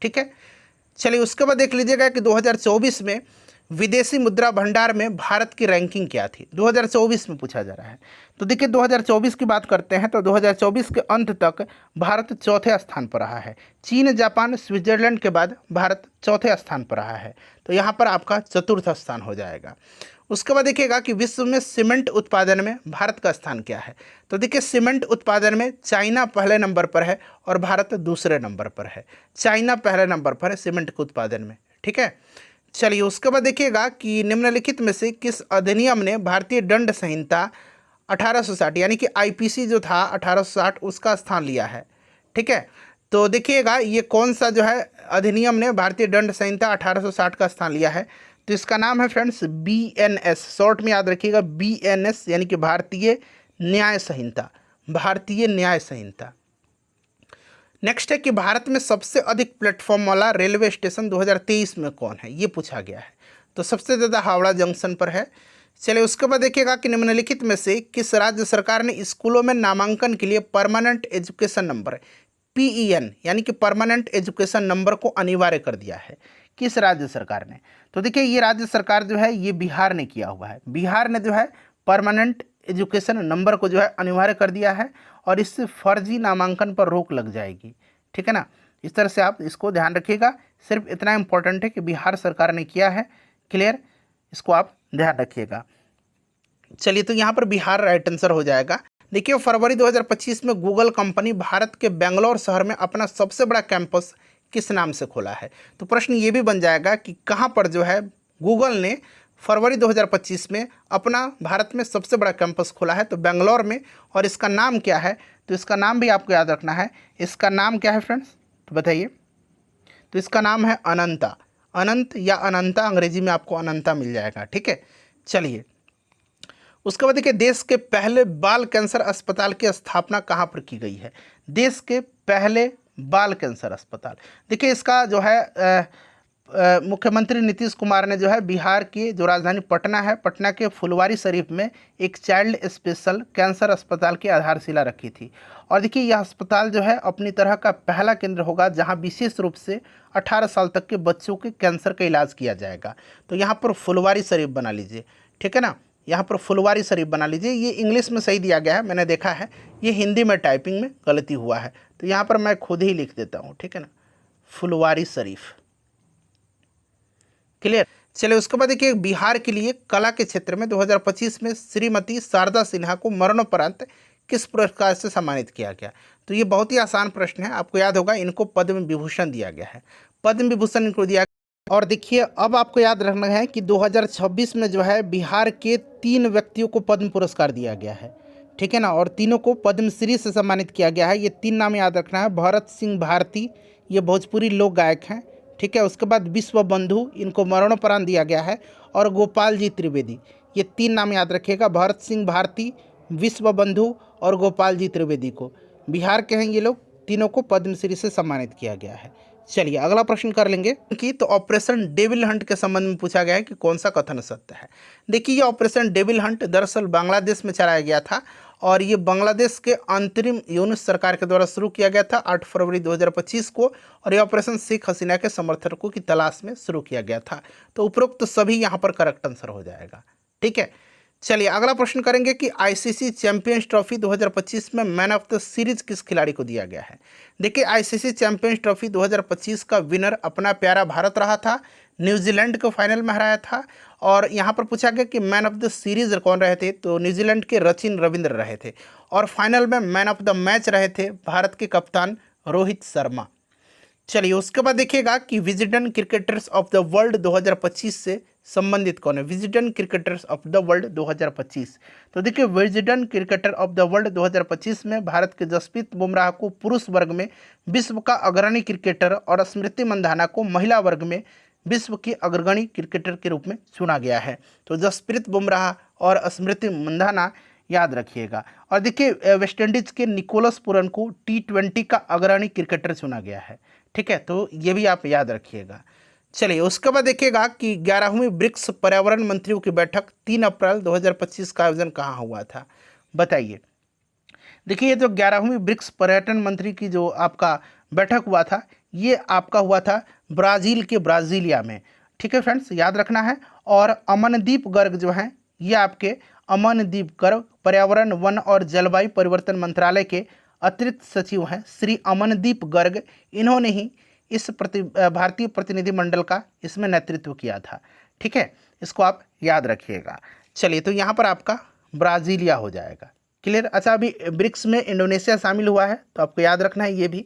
ठीक है। चलिए उसके बाद देख लीजिएगा कि 2024 में विदेशी मुद्रा भंडार में भारत की रैंकिंग क्या थी, 2024 में पूछा जा रहा है। तो देखिए 2024 की बात करते हैं तो 2024 के अंत तक भारत चौथे स्थान पर रहा है। चीन, जापान, स्विट्जरलैंड के बाद भारत चौथे स्थान पर रहा है। तो यहाँ पर आपका चतुर्थ स्थान हो जाएगा। उसके बाद देखिएगा कि विश्व में सीमेंट उत्पादन में भारत का स्थान क्या है। तो देखिए सीमेंट उत्पादन में चाइना पहले नंबर पर है और भारत दूसरे नंबर पर है। चाइना पहले नंबर पर है सीमेंट के उत्पादन में, ठीक है। चलिए उसके बाद देखिएगा कि निम्नलिखित में से किस अधिनियम ने भारतीय दंड संहिता 1860 यानी कि आईपीसी जो था 1860 उसका स्थान लिया है, ठीक है। तो देखिएगा ये कौन सा जो है अधिनियम ने भारतीय दंड संहिता 1860 का स्थान लिया है। तो इसका नाम है फ्रेंड्स बीएनएस, शॉर्ट में याद रखिएगा बीएनएस यानी कि भारतीय न्याय संहिता, भारतीय न्याय संहिता। नेक्स्ट है कि भारत में सबसे अधिक प्लेटफॉर्म वाला रेलवे स्टेशन 2023 में कौन है, ये पूछा गया है। तो सबसे ज़्यादा हावड़ा जंक्शन पर है। चलिए उसके बाद देखिएगा कि निम्नलिखित में से किस राज्य सरकार ने स्कूलों में नामांकन के लिए परमानेंट एजुकेशन नंबर पीईएन यानी कि परमानेंट एजुकेशन नंबर को अनिवार्य कर दिया है, किस राज्य सरकार ने। तो देखिए ये राज्य सरकार जो है ये बिहार ने किया हुआ है। बिहार ने जो है परमानेंट एजुकेशन नंबर को जो है अनिवार्य कर दिया है और इससे फर्जी नामांकन पर रोक लग जाएगी, ठीक है ना। इस तरह से आप इसको ध्यान रखिएगा, सिर्फ इतना इंपॉर्टेंट है कि बिहार सरकार ने किया है, क्लियर, इसको आप ध्यान रखिएगा। चलिए तो यहाँ पर बिहार राइट आंसर हो जाएगा। देखिए फरवरी 2025 में गूगल कंपनी भारत के बेंगलोर शहर में अपना सबसे बड़ा कैंपस किस नाम से खोला है। तो प्रश्न ये भी बन जाएगा कि कहाँ पर जो है गूगल ने फरवरी 2025 में अपना भारत में सबसे बड़ा कैंपस खोला है, तो बेंगलोर में, और इसका नाम क्या है। तो इसका नाम भी आपको याद रखना है। इसका नाम क्या है फ्रेंड्स, तो बताइए। तो इसका नाम है अनंता, अनंत या अनंता, अंग्रेजी में आपको अनंता मिल जाएगा, ठीक है। चलिए उसके बाद देखिए देश के पहले बाल कैंसर अस्पताल की स्थापना कहाँ पर की गई है। देश के पहले बाल कैंसर अस्पताल, देखिए इसका जो है मुख्यमंत्री नीतीश कुमार ने जो है बिहार की जो राजधानी पटना है, पटना के फुलवारी शरीफ में एक चाइल्ड स्पेशल कैंसर अस्पताल की आधारशिला रखी थी। और देखिए यह अस्पताल जो है अपनी तरह का पहला केंद्र होगा जहां विशेष रूप से 18 साल तक के बच्चों के कैंसर का इलाज किया जाएगा। तो यहाँ पर फुलवारी शरीफ बना लीजिए, ठीक है ना, यहाँ पर फुलवारी शरीफ बना लीजिए। ये इंग्लिश में सही दिया गया है, मैंने देखा है, ये हिंदी में टाइपिंग में गलती हुआ है, तो यहाँ पर मैं खुद ही लिख देता हूँ, ठीक है ना, फुलवारी शरीफ, क्लियर। चलिए उसके बाद देखिए बिहार के लिए कला के क्षेत्र में 2025 में श्रीमती शारदा सिन्हा को मरणोपरांत किस पुरस्कार से सम्मानित किया गया। तो ये बहुत ही आसान प्रश्न है, आपको याद होगा इनको पद्म विभूषण दिया गया है, पद्म विभूषण इनको दिया गया। और देखिए अब आपको याद रखना है कि 2026 में जो है बिहार के 3 व्यक्तियों को पद्म पुरस्कार दिया गया है, ठीक है ना, और तीनों को पद्मश्री से सम्मानित किया गया है। ये 3 नाम याद रखना है। भरत सिंह भारती, ये भोजपुरी लोक गायक हैं, ठीक है। उसके बाद विश्व बंधु, इनको मरणोपरांत दिया गया है, और गोपाल जी त्रिवेदी, ये 3 नाम याद रखिएगा। भरत सिंह भारती, विश्व बंधु और गोपाल जी त्रिवेदी को बिहार के हैं ये लोग, तीनों को पद्मश्री से सम्मानित किया गया है। चलिए अगला प्रश्न कर लेंगे कि तो ऑपरेशन डेविल हंट के संबंध में पूछा गया है कि कौन सा कथन सत्य है। देखिए ये ऑपरेशन डेविल हंट दरअसल बांग्लादेश में चलाया गया था और ये बांग्लादेश के अंतरिम यूनुस सरकार के द्वारा शुरू किया गया था 8 फरवरी 2025 को, और यह ऑपरेशन शेख हसीना के समर्थकों की तलाश में शुरू किया गया था। तो उपरोक्त सभी यहाँ पर करेक्ट आंसर हो जाएगा, ठीक है। चलिए अगला प्रश्न करेंगे कि आईसीसी चैंपियंस ट्रॉफी 2025 में मैन ऑफ द सीरीज किस खिलाड़ी को दिया गया है। देखिए आईसीसी चैंपियंस ट्रॉफी 2025 का विनर अपना प्यारा भारत रहा था, न्यूजीलैंड को फाइनल में हराया था। और यहाँ पर पूछा गया कि मैन ऑफ द सीरीज कौन रहे थे, तो न्यूजीलैंड के सचिन रविंद्र रहे थे, और फाइनल में मैन ऑफ द मैच रहे थे भारत के कप्तान रोहित शर्मा, चलिए उसके बाद देखिएगा कि विजिटन क्रिकेटर्स ऑफ द वर्ल्ड 2025 से संबंधित कौन है। विजिटन क्रिकेटर्स ऑफ द वर्ल्ड 2025, तो देखिए विजिटन क्रिकेटर ऑफ द वर्ल्ड 2025 में भारत के जसप्रीत बुमराह को पुरुष वर्ग में विश्व का अग्रणी क्रिकेटर और स्मृति मंधाना को महिला वर्ग में विश्व की अग्रणी क्रिकेटर के रूप में चुना गया है। तो जसप्रीत बुमराह और स्मृति मंधाना याद रखिएगा। और देखिए वेस्टइंडीज के निकोलस पुरन को T20 का अग्रणी क्रिकेटर चुना गया है। ठीक है, तो ये भी आप याद रखिएगा। चलिए उसके बाद देखिएगा कि 11वीं ब्रिक्स पर्यावरण मंत्रियों की बैठक 3 अप्रैल 2025 का आयोजन कहाँ हुआ था, बताइए। देखिए ये जो 11वीं ब्रिक्स पर्यटन मंत्री की जो आपका बैठक हुआ था, ये आपका हुआ था ब्राज़ील के ब्राज़ीलिया में। ठीक है फ्रेंड्स, याद रखना है। और अमनदीप गर्ग जो हैं, ये आपके अमनदीप गर्ग पर्यावरण वन और जलवायु परिवर्तन मंत्रालय के अतिरिक्त सचिव हैं, श्री अमनदीप गर्ग। इन्होंने ही इस भारतीय प्रतिनिधिमंडल का इसमें नेतृत्व किया था। ठीक है, इसको आप याद रखिएगा। चलिए तो यहाँ पर आपका ब्राज़ीलिया हो जाएगा। क्लियर। अच्छा, अभी ब्रिक्स में इंडोनेशिया शामिल हुआ है, तो आपको याद रखना है ये भी।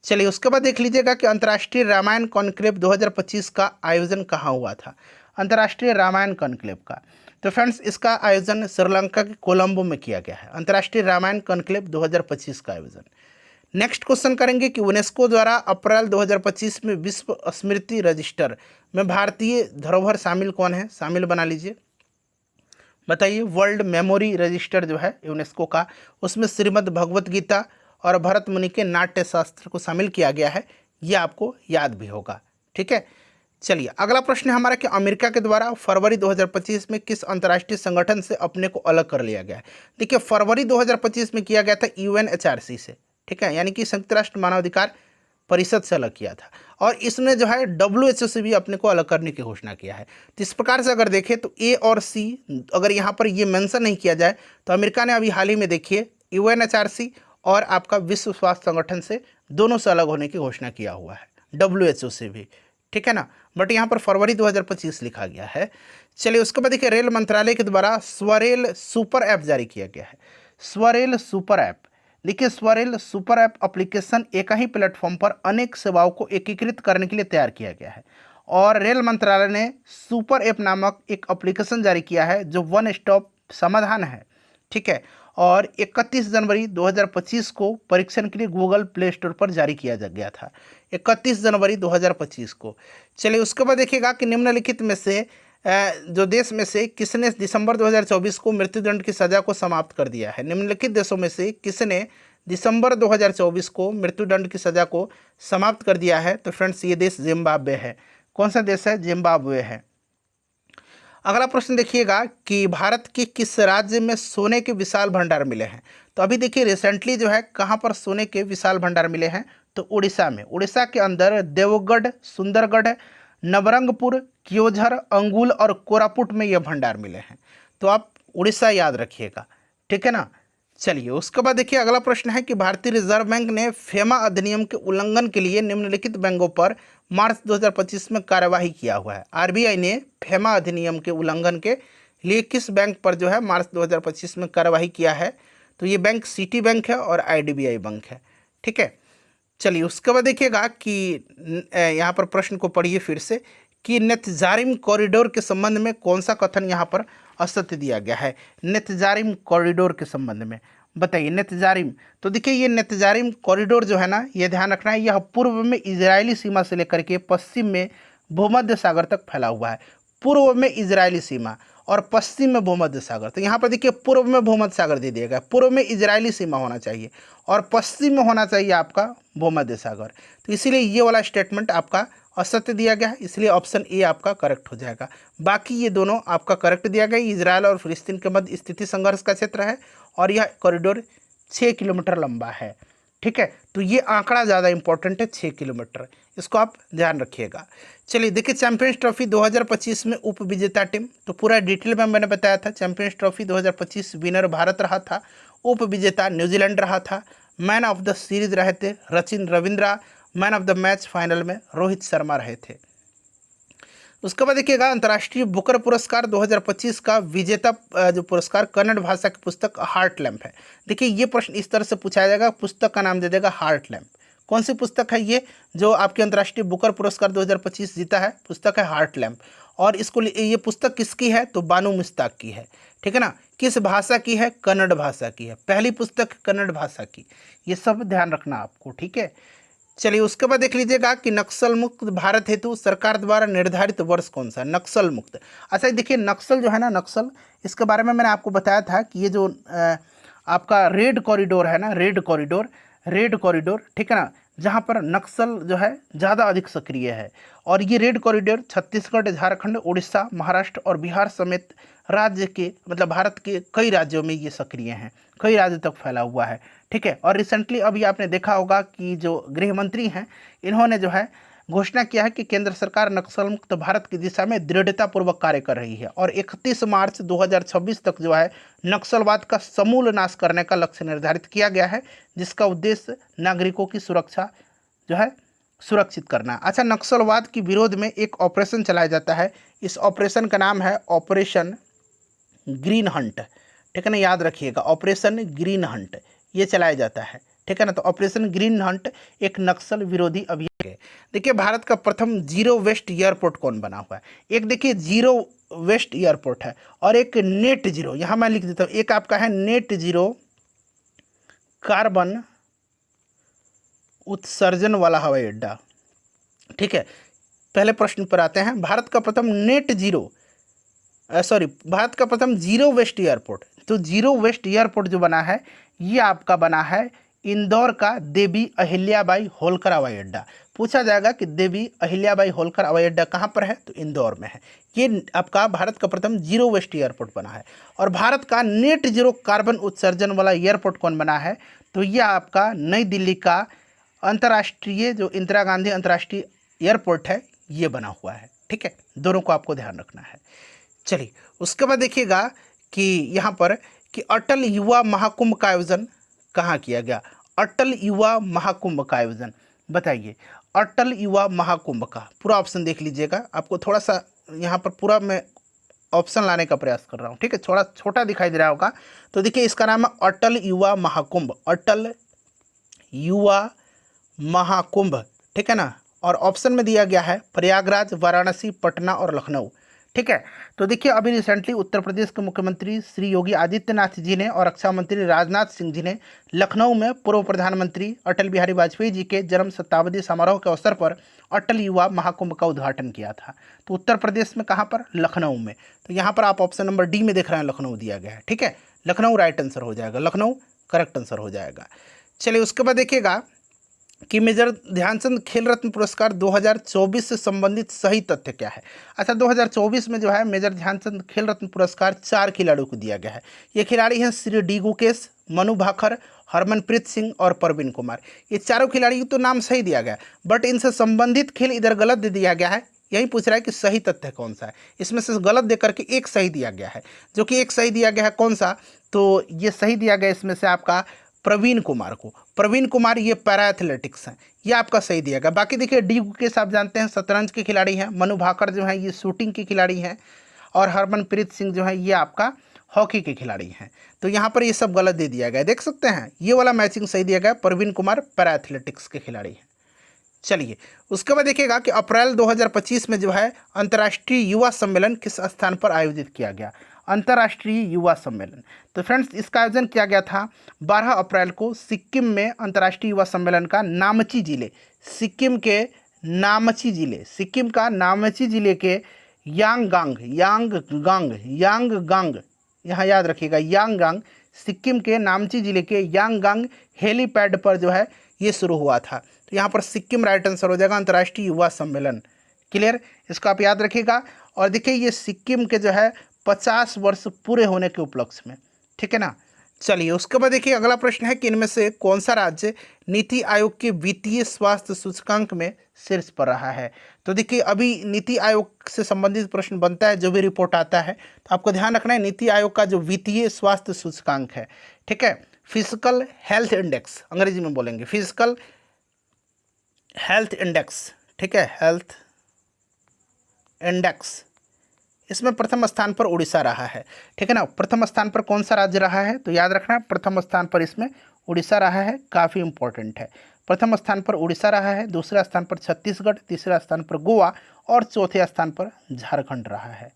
चलिए उसके बाद देख लीजिएगा कि अंतर्राष्ट्रीय रामायण कॉन्क्लेव 2025 का आयोजन कहाँ हुआ था। अंतर्राष्ट्रीय रामायण कॉन्क्लेव का, तो फ्रेंड्स इसका आयोजन श्रीलंका के कोलंबो में किया गया है। अंतर्राष्ट्रीय रामायण कॉन्क्लेव 2025 का आयोजन। नेक्स्ट क्वेश्चन करेंगे कि यूनेस्को द्वारा अप्रैल 2025 में विश्व स्मृति रजिस्टर में भारतीय धरोहर शामिल कौन है, शामिल बना लीजिए, बताइए। वर्ल्ड मेमोरी रजिस्टर जो है यूनेस्को का, उसमें श्रीमद् भगवत गीता और भरत मुनि के नाट्य शास्त्र को शामिल किया गया है, ये आपको याद भी होगा। ठीक है, चलिए अगला प्रश्न है हमारा कि अमेरिका के द्वारा फरवरी 2025 में किस अंतर्राष्ट्रीय संगठन से अपने को अलग कर लिया गया है। देखिए फरवरी 2025 में किया गया था UNHRC से। ठीक है, यानी कि संयुक्त राष्ट्र मानवाधिकार परिषद से अलग किया था। और इसने जो है WHO से भी अपने को अलग करने की घोषणा किया है। तो इस प्रकार से अगर देखें तो A और C, अगर यहाँ पर ये मेंशन नहीं किया जाए तो अमेरिका ने अभी हाल ही में देखिए UNHRC और आपका विश्व स्वास्थ्य संगठन से दोनों से अलग होने की घोषणा किया हुआ है, WHO से भी। ठीक है ना, बट यहाँ पर फरवरी 2025 लिखा गया है। चलिए उसके बाद देखिए रेल मंत्रालय के द्वारा स्वरेल सुपर ऐप जारी किया गया है। स्वरेल सुपर ऐप, देखिए स्वरेल सुपर ऐप एप्लीकेशन एक ही प्लेटफॉर्म पर अनेक सेवाओं को एकीकृत करने के लिए तैयार किया गया है। और रेल मंत्रालय ने सुपर ऐप नामक एक एप्लीकेशन जारी किया है जो वन स्टॉप समाधान है। ठीक है, और 31 जनवरी 2025 को परीक्षण के लिए गूगल प्ले स्टोर पर जारी किया गया था, 31 जनवरी 2025 को। चलिए उसके बाद देखिएगा कि निम्नलिखित में से जो देश में से किसने दिसंबर 2024 को मृत्युदंड की सज़ा को समाप्त कर दिया है। निम्नलिखित देशों में से किसने दिसंबर 2024 को मृत्युदंड की सज़ा को समाप्त कर दिया है। तो फ्रेंड्स ये देश जिम्बाब्वे है। कौन सा देश है, जिम्बाब्वे है। अगला प्रश्न देखिएगा कि भारत के किस राज्य में सोने के विशाल भंडार मिले हैं। तो अभी देखिए रिसेंटली जो है कहाँ पर सोने के विशाल भंडार मिले हैं, तो उड़ीसा में। उड़ीसा के अंदर देवगढ़, सुंदरगढ़, नवरंगपुर, क्योंझर, अंगुल और कोरापुट में ये भंडार मिले हैं। तो आप उड़ीसा याद रखिएगा। ठीक है ना। चलिए उसके बाद देखिए अगला प्रश्न है कि भारतीय रिजर्व बैंक ने फेमा अधिनियम के उल्लंघन के लिए निम्नलिखित बैंकों पर मार्च 2025 में कार्यवाही किया हुआ है। RBI ने फेमा अधिनियम के उल्लंघन के लिए किस बैंक पर जो है मार्च 2025 में कार्यवाही किया है। तो ये बैंक सिटी बैंक है और IDBI बैंक है। ठीक है, चलिए उसके बाद देखिएगा कि यहाँ पर प्रश्न को पढ़िए फिर से कि नेत्जारिम कॉरिडोर के संबंध में कौन सा कथन यहाँ पर असत्य दिया गया है। नेत्जारिम कॉरिडोर के संबंध में बताइए। नेत्जारिम, तो देखिए ये नेत्जारिम कॉरिडोर जो है ना, ये ध्यान रखना है, यह पूर्व में इजरायली सीमा से लेकर के पश्चिम में भूमध्य सागर तक फैला हुआ है। पूर्व में इजरायली सीमा और पश्चिम में भूमध्य सागर। तो यहाँ पर देखिए पूर्व में भूमध्य सागर दे दिया गया, पूर्व में इजरायली सीमा होना चाहिए और पश्चिम में होना चाहिए आपका भूमध्य सागर। तो इसीलिए ये वाला स्टेटमेंट आपका असत्य दिया गया है, इसलिए ऑप्शन ए आपका करेक्ट हो जाएगा। बाकी ये दोनों आपका करेक्ट दिया गया। इजरायल और फिलिस्तीन के मध्य स्थिति संघर्ष का क्षेत्र है और यह कॉरिडोर 6 किलोमीटर लंबा है। ठीक है, तो ये आंकड़ा ज़्यादा इंपॉर्टेंट है, 6 किलोमीटर, इसको आप ध्यान रखिएगा। चलिए देखिए चैंपियंस ट्रॉफी 2025 में उप विजेता टीम, तो पूरा डिटेल में मैंने बताया था। चैंपियंस ट्रॉफी 2025 विनर भारत रहा था, उप विजेता न्यूजीलैंड रहा था, मैन ऑफ द सीरीज रहे थे Sachin Ravindra, man of the match final में रोहित शर्मा रहे थे। उसके बाद देखिएगा अंतर्राष्ट्रीय बुकर पुरस्कार 2025 का विजेता जो पुरस्कार कन्नड़ भाषा की पुस्तक हार्ट लैम्प है। देखिए ये प्रश्न इस तरह से पूछा जाएगा, पुस्तक का नाम दे देगा हार्ट लैम्प। कौन सी पुस्तक है ये, जो आपके अंतर्राष्ट्रीय बुकर पुरस्कार 2025 जीता है, पुस्तक है हार्ट लैम्प। और इसको ये पुस्तक किसकी है, तो बानू मुश्ताक की है, ठीक है ना। किस भाषा की है, कन्नड़ भाषा की है, पहली पुस्तक कन्नड़ भाषा की। ये सब ध्यान रखना आपको, ठीक है। चलिए उसके बाद देख लीजिएगा कि नक्सल मुक्त भारत हेतु सरकार द्वारा निर्धारित वर्ष कौन सा है, नक्सल मुक्त। अच्छा देखिए नक्सल जो है ना, नक्सल, इसके बारे में मैंने आपको बताया था कि ये जो आपका रेड कॉरिडोर है ना, रेड कॉरिडोर, ठीक है ना, जहाँ पर नक्सल जो है ज़्यादा अधिक सक्रिय है। और ये रेड कॉरिडोर छत्तीसगढ़, झारखंड, उड़ीसा, महाराष्ट्र और बिहार समेत राज्य के, मतलब भारत के कई राज्यों में ये सक्रिय हैं, कई राज्यों तक फैला हुआ है, ठीक है। और रिसेंटली अभी आपने देखा होगा कि जो गृह मंत्री हैं, इन्होंने जो है घोषणा किया है कि केंद्र सरकार नक्सल मुक्त भारत की दिशा में दृढ़तापूर्वक कार्य कर रही है और 31 मार्च 2026 तक जो है नक्सलवाद का समूल नाश करने का लक्ष्य निर्धारित किया गया है, जिसका उद्देश्य नागरिकों की सुरक्षा जो है सुरक्षित करना। अच्छा, नक्सलवाद के विरोध में एक ऑपरेशन चलाया जाता है, इस ऑपरेशन का नाम है ऑपरेशन ग्रीन हंट, ठीक है ना, याद रखिएगा, ऑपरेशन ग्रीन हंट ये चलाया जाता है, ठीक है ना। तो ऑपरेशन ग्रीन हंट एक नक्सल विरोधी अभियान है। देखिए भारत का प्रथम जीरो वेस्ट एयरपोर्ट कौन बना हुआ है, एक देखिए जीरो वेस्ट एयरपोर्ट है और एक नेट जीरो, यहाँ मैं लिख देता हूँ, एक आपका है नेट जीरो कार्बन उत्सर्जन वाला हवाई अड्डा, ठीक है। पहले प्रश्न पर आते हैं, भारत का प्रथम भारत का प्रथम जीरो वेस्ट एयरपोर्ट। तो जीरो वेस्ट एयरपोर्ट जो बना है ये आपका बना है इंदौर का देवी अहिल्याबाई होलकर हवाई अड्डा। पूछा जाएगा कि देवी अहिल्याबाई होलकर हवाई अड्डा कहाँ पर है, तो इंदौर में है। ये आपका भारत का प्रथम जीरो वेस्ट एयरपोर्ट बना है। और भारत का नेट जीरो कार्बन उत्सर्जन वाला एयरपोर्ट कौन बना है, तो यह आपका नई दिल्ली का अंतर्राष्ट्रीय जो इंदिरा गांधी अंतर्राष्ट्रीय एयरपोर्ट है ये बना हुआ है, ठीक है। दोनों को आपको ध्यान रखना है। चलिए उसके बाद देखिएगा कि यहाँ पर कि अटल युवा महाकुंभ का आयोजन कहाँ किया गया। अटल युवा महाकुंभ का आयोजन बताइए, अटल युवा महाकुंभ का पूरा ऑप्शन देख लीजिएगा, आपको थोड़ा सा यहाँ पर पूरा मैं ऑप्शन लाने का प्रयास कर रहा हूँ, ठीक है, थोड़ा छोटा दिखाई दे रहा होगा। तो देखिए इसका नाम है अटल युवा महाकुंभ, अटल युवा महाकुंभ, ठीक है ना। और ऑप्शन में दिया गया है प्रयागराज, वाराणसी, पटना और लखनऊ, ठीक है। तो देखिए अभी रिसेंटली उत्तर प्रदेश के मुख्यमंत्री श्री योगी आदित्यनाथ जी ने और रक्षा मंत्री राजनाथ सिंह जी ने लखनऊ में पूर्व प्रधानमंत्री अटल बिहारी वाजपेयी जी के जन्म शताब्दी समारोह के अवसर पर अटल युवा महाकुंभ का उद्घाटन किया था। तो उत्तर प्रदेश में कहाँ पर, लखनऊ में। तो यहाँ पर आप ऑप्शन नंबर डी में देख रहे हैं लखनऊ दिया गया है, ठीक है। लखनऊ राइट आंसर हो जाएगा, लखनऊ करेक्ट आंसर हो जाएगा। चलिए उसके बाद देखिएगा कि मेजर ध्यानचंद खेल रत्न पुरस्कार 2024 से संबंधित सही तथ्य क्या है। अच्छा 2024 में जो है मेजर ध्यानचंद खेल रत्न पुरस्कार 4 खिलाड़ियों को दिया गया है। ये खिलाड़ी हैं श्री डी गुकेश, मनु भाकर, हरमनप्रीत सिंह और परवीन कुमार। ये चारों खिलाड़ियों तो नाम सही दिया गया, बट इनसे संबंधित खेल इधर गलत दे दिया गया है। यही पूछ रहा है कि सही तथ्य कौन सा है, इसमें से गलत दे करके एक सही दिया गया है, जो कि एक सही दिया गया है कौन सा, तो ये सही दिया गया इसमें से आपका प्रवीण कुमार को। प्रवीण कुमार ये पैरा एथलेटिक्स हैं, ये आपका सही दिया गया। बाकी देखिए डी गुकेश आप जानते हैं शतरंज के खिलाड़ी हैं, मनु भाकर जो है ये शूटिंग के खिलाड़ी हैं और हरमनप्रीत सिंह जो है ये आपका हॉकी के खिलाड़ी हैं। तो यहाँ पर ये सब गलत दे दिया गया, देख सकते हैं, ये वाला मैचिंग सही दिया गया, प्रवीण कुमार पैरा एथलेटिक्स के खिलाड़ी हैं। चलिए उसके बाद देखिएगा कि अप्रैल 2025 में जो है अंतर्राष्ट्रीय युवा सम्मेलन किस स्थान पर आयोजित किया गया। अंतर्राष्ट्रीय युवा सम्मेलन, तो फ्रेंड्स इसका आयोजन किया गया था 12 अप्रैल को सिक्किम में। अंतर्राष्ट्रीय युवा सम्मेलन का नामची जिले, सिक्किम के नामची जिले, सिक्किम का नामची जिले के यांगगांग, यहाँ याद रखिएगा यांगगांग, सिक्किम के नामची जिले के यांगगांग हेलीपैड पर जो है ये शुरू हुआ था। तो यहाँ पर सिक्किम राइट आंसर हो जाएगा, अंतर्राष्ट्रीय युवा सम्मेलन। क्लियर, इसको आप याद रखिएगा। और देखिए ये सिक्किम के जो है 50 वर्ष पूरे होने के उपलक्ष्य में, ठीक है ना। चलिए उसके बाद देखिए अगला प्रश्न है कि इनमें से कौन सा राज्य नीति आयोग के वित्तीय स्वास्थ्य सूचकांक में शीर्ष पर रहा है। तो देखिए अभी नीति आयोग से संबंधित प्रश्न बनता है, जो भी रिपोर्ट आता है तो आपको ध्यान रखना है नीति आयोग का जो वित्तीय स्वास्थ्य सूचकांक है, ठीक है, फिजिकल हेल्थ इंडेक्स, अंग्रेजी में बोलेंगे फिजिकल हेल्थ इंडेक्स, ठीक है, हेल्थ इंडेक्स, इसमें प्रथम स्थान पर उड़ीसा रहा है, ठीक है ना। प्रथम स्थान पर कौन सा राज्य रहा है, तो याद रखना प्रथम स्थान पर इसमें उड़ीसा रहा है, काफ़ी इंपॉर्टेंट है। प्रथम स्थान पर उड़ीसा रहा है, दूसरा स्थान पर छत्तीसगढ़, तीसरा स्थान पर गोवा और चौथे स्थान पर झारखंड रहा है।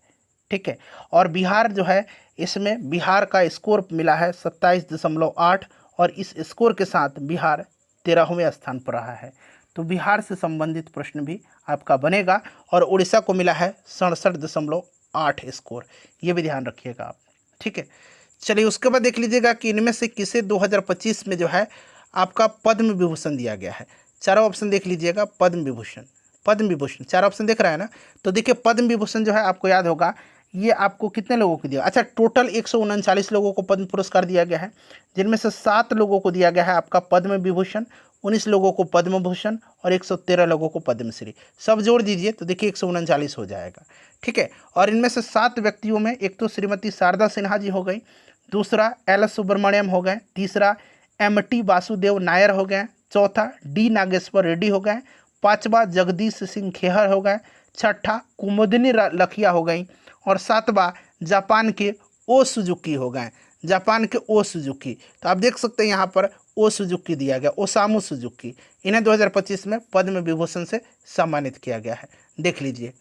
ठीक है, और बिहार जो है, इसमें बिहार का स्कोर मिला है 27.8 और इस स्कोर के साथ बिहार 13वें स्थान पर रहा है। तो बिहार से संबंधित प्रश्न भी आपका बनेगा और उड़ीसा को मिला है 67.8 स्कोर, ये भी ध्यान रखिएगा आप। ठीक है, चलिए उसके बाद देख लीजिएगा कि इनमें से किसे 2025 में जो है आपका पद्म विभूषण दिया गया है। चारों ऑप्शन देख लीजिएगा, पद्म विभूषण, पद्म विभूषण, चार ऑप्शन देख रहा है ना। तो देखिए पद्म विभूषण जो है आपको याद होगा, ये आपको कितने लोगों को दिया, अच्छा टोटल 139 लोगों को पद्म पुरस्कार दिया गया है, जिनमें से 7 लोगों को दिया गया है आपका पद्म विभूषण, 19 लोगों को पद्म भूषण और 113 लोगों को पद्मश्री। सब जोड़ दीजिए तो देखिए 139 हो जाएगा। ठीक है, और इनमें से 7 व्यक्तियों में एक तो श्रीमती शारदा सिन्हा जी हो गई, दूसरा एल सुब्रमण्यम हो गए, तीसरा MT वासुदेव नायर हो गए, चौथा D नागेश्वर रेड्डी हो गए, पांचवा जगदीश सिंह खेहर हो गए, छठा कुमुदिनी लखिया हो गई और सातवां जापान के ओ सुजुकी हो गए, जापान के ओ सुजुकी। तो आप देख सकते हैं यहाँ पर ओ सुजुकी दिया गया, ओसामू सुजुकी। इन्हें 2025 में पद्म विभूषण से सम्मानित किया गया है। देख लीजिए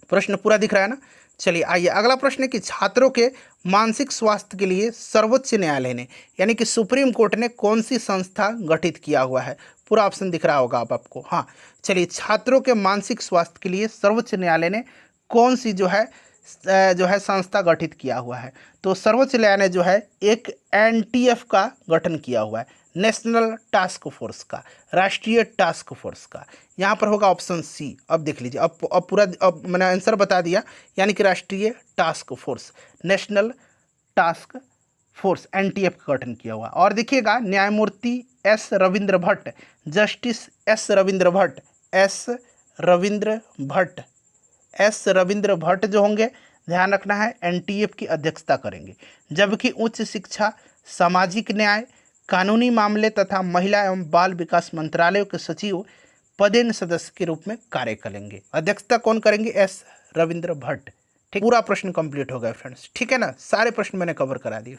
प्रश्न पूरा दिख रहा है ना। चलिए आइए अगला प्रश्न है कि छात्रों के मानसिक स्वास्थ्य के लिए सर्वोच्च न्यायालय ने, यानी कि सुप्रीम कोर्ट ने कौन सी संस्था गठित किया हुआ है। पूरा ऑप्शन दिख रहा होगा आप आपको। हाँ चलिए, छात्रों के मानसिक स्वास्थ्य के लिए सर्वोच्च न्यायालय ने कौन सी जो है संस्था गठित किया हुआ है। तो सर्वोच्च न्यायालय ने जो है एक NTF का गठन किया हुआ है, नेशनल टास्क फोर्स का, राष्ट्रीय टास्क फोर्स का। यहाँ पर होगा ऑप्शन सी। अब देख लीजिए, अब पूरा मैंने आंसर बता दिया, यानी कि राष्ट्रीय task force, national task force NTF का गठन किया हुआ। और देखिएगा न्यायमूर्ति S Ravindra Bhatt, justice S Ravindra Bhatt, S Ravindra Bhatt जो होंगे, ध्यान रखना है, NTF की अध्यक्षता करेंगे। जबकि उच्च शिक्षा, सामाजिक न्याय, कानूनी मामले तथा महिला एवं बाल विकास मंत्रालय के सचिव पदेन सदस्य के रूप में कार्य करेंगे। अध्यक्षता कौन करेंगे? S रविंद्र भट्ट। ठीक, पूरा प्रश्न कंप्लीट हो गया फ्रेंड्स। ठीक है ना, सारे प्रश्न मैंने कवर करा दिए।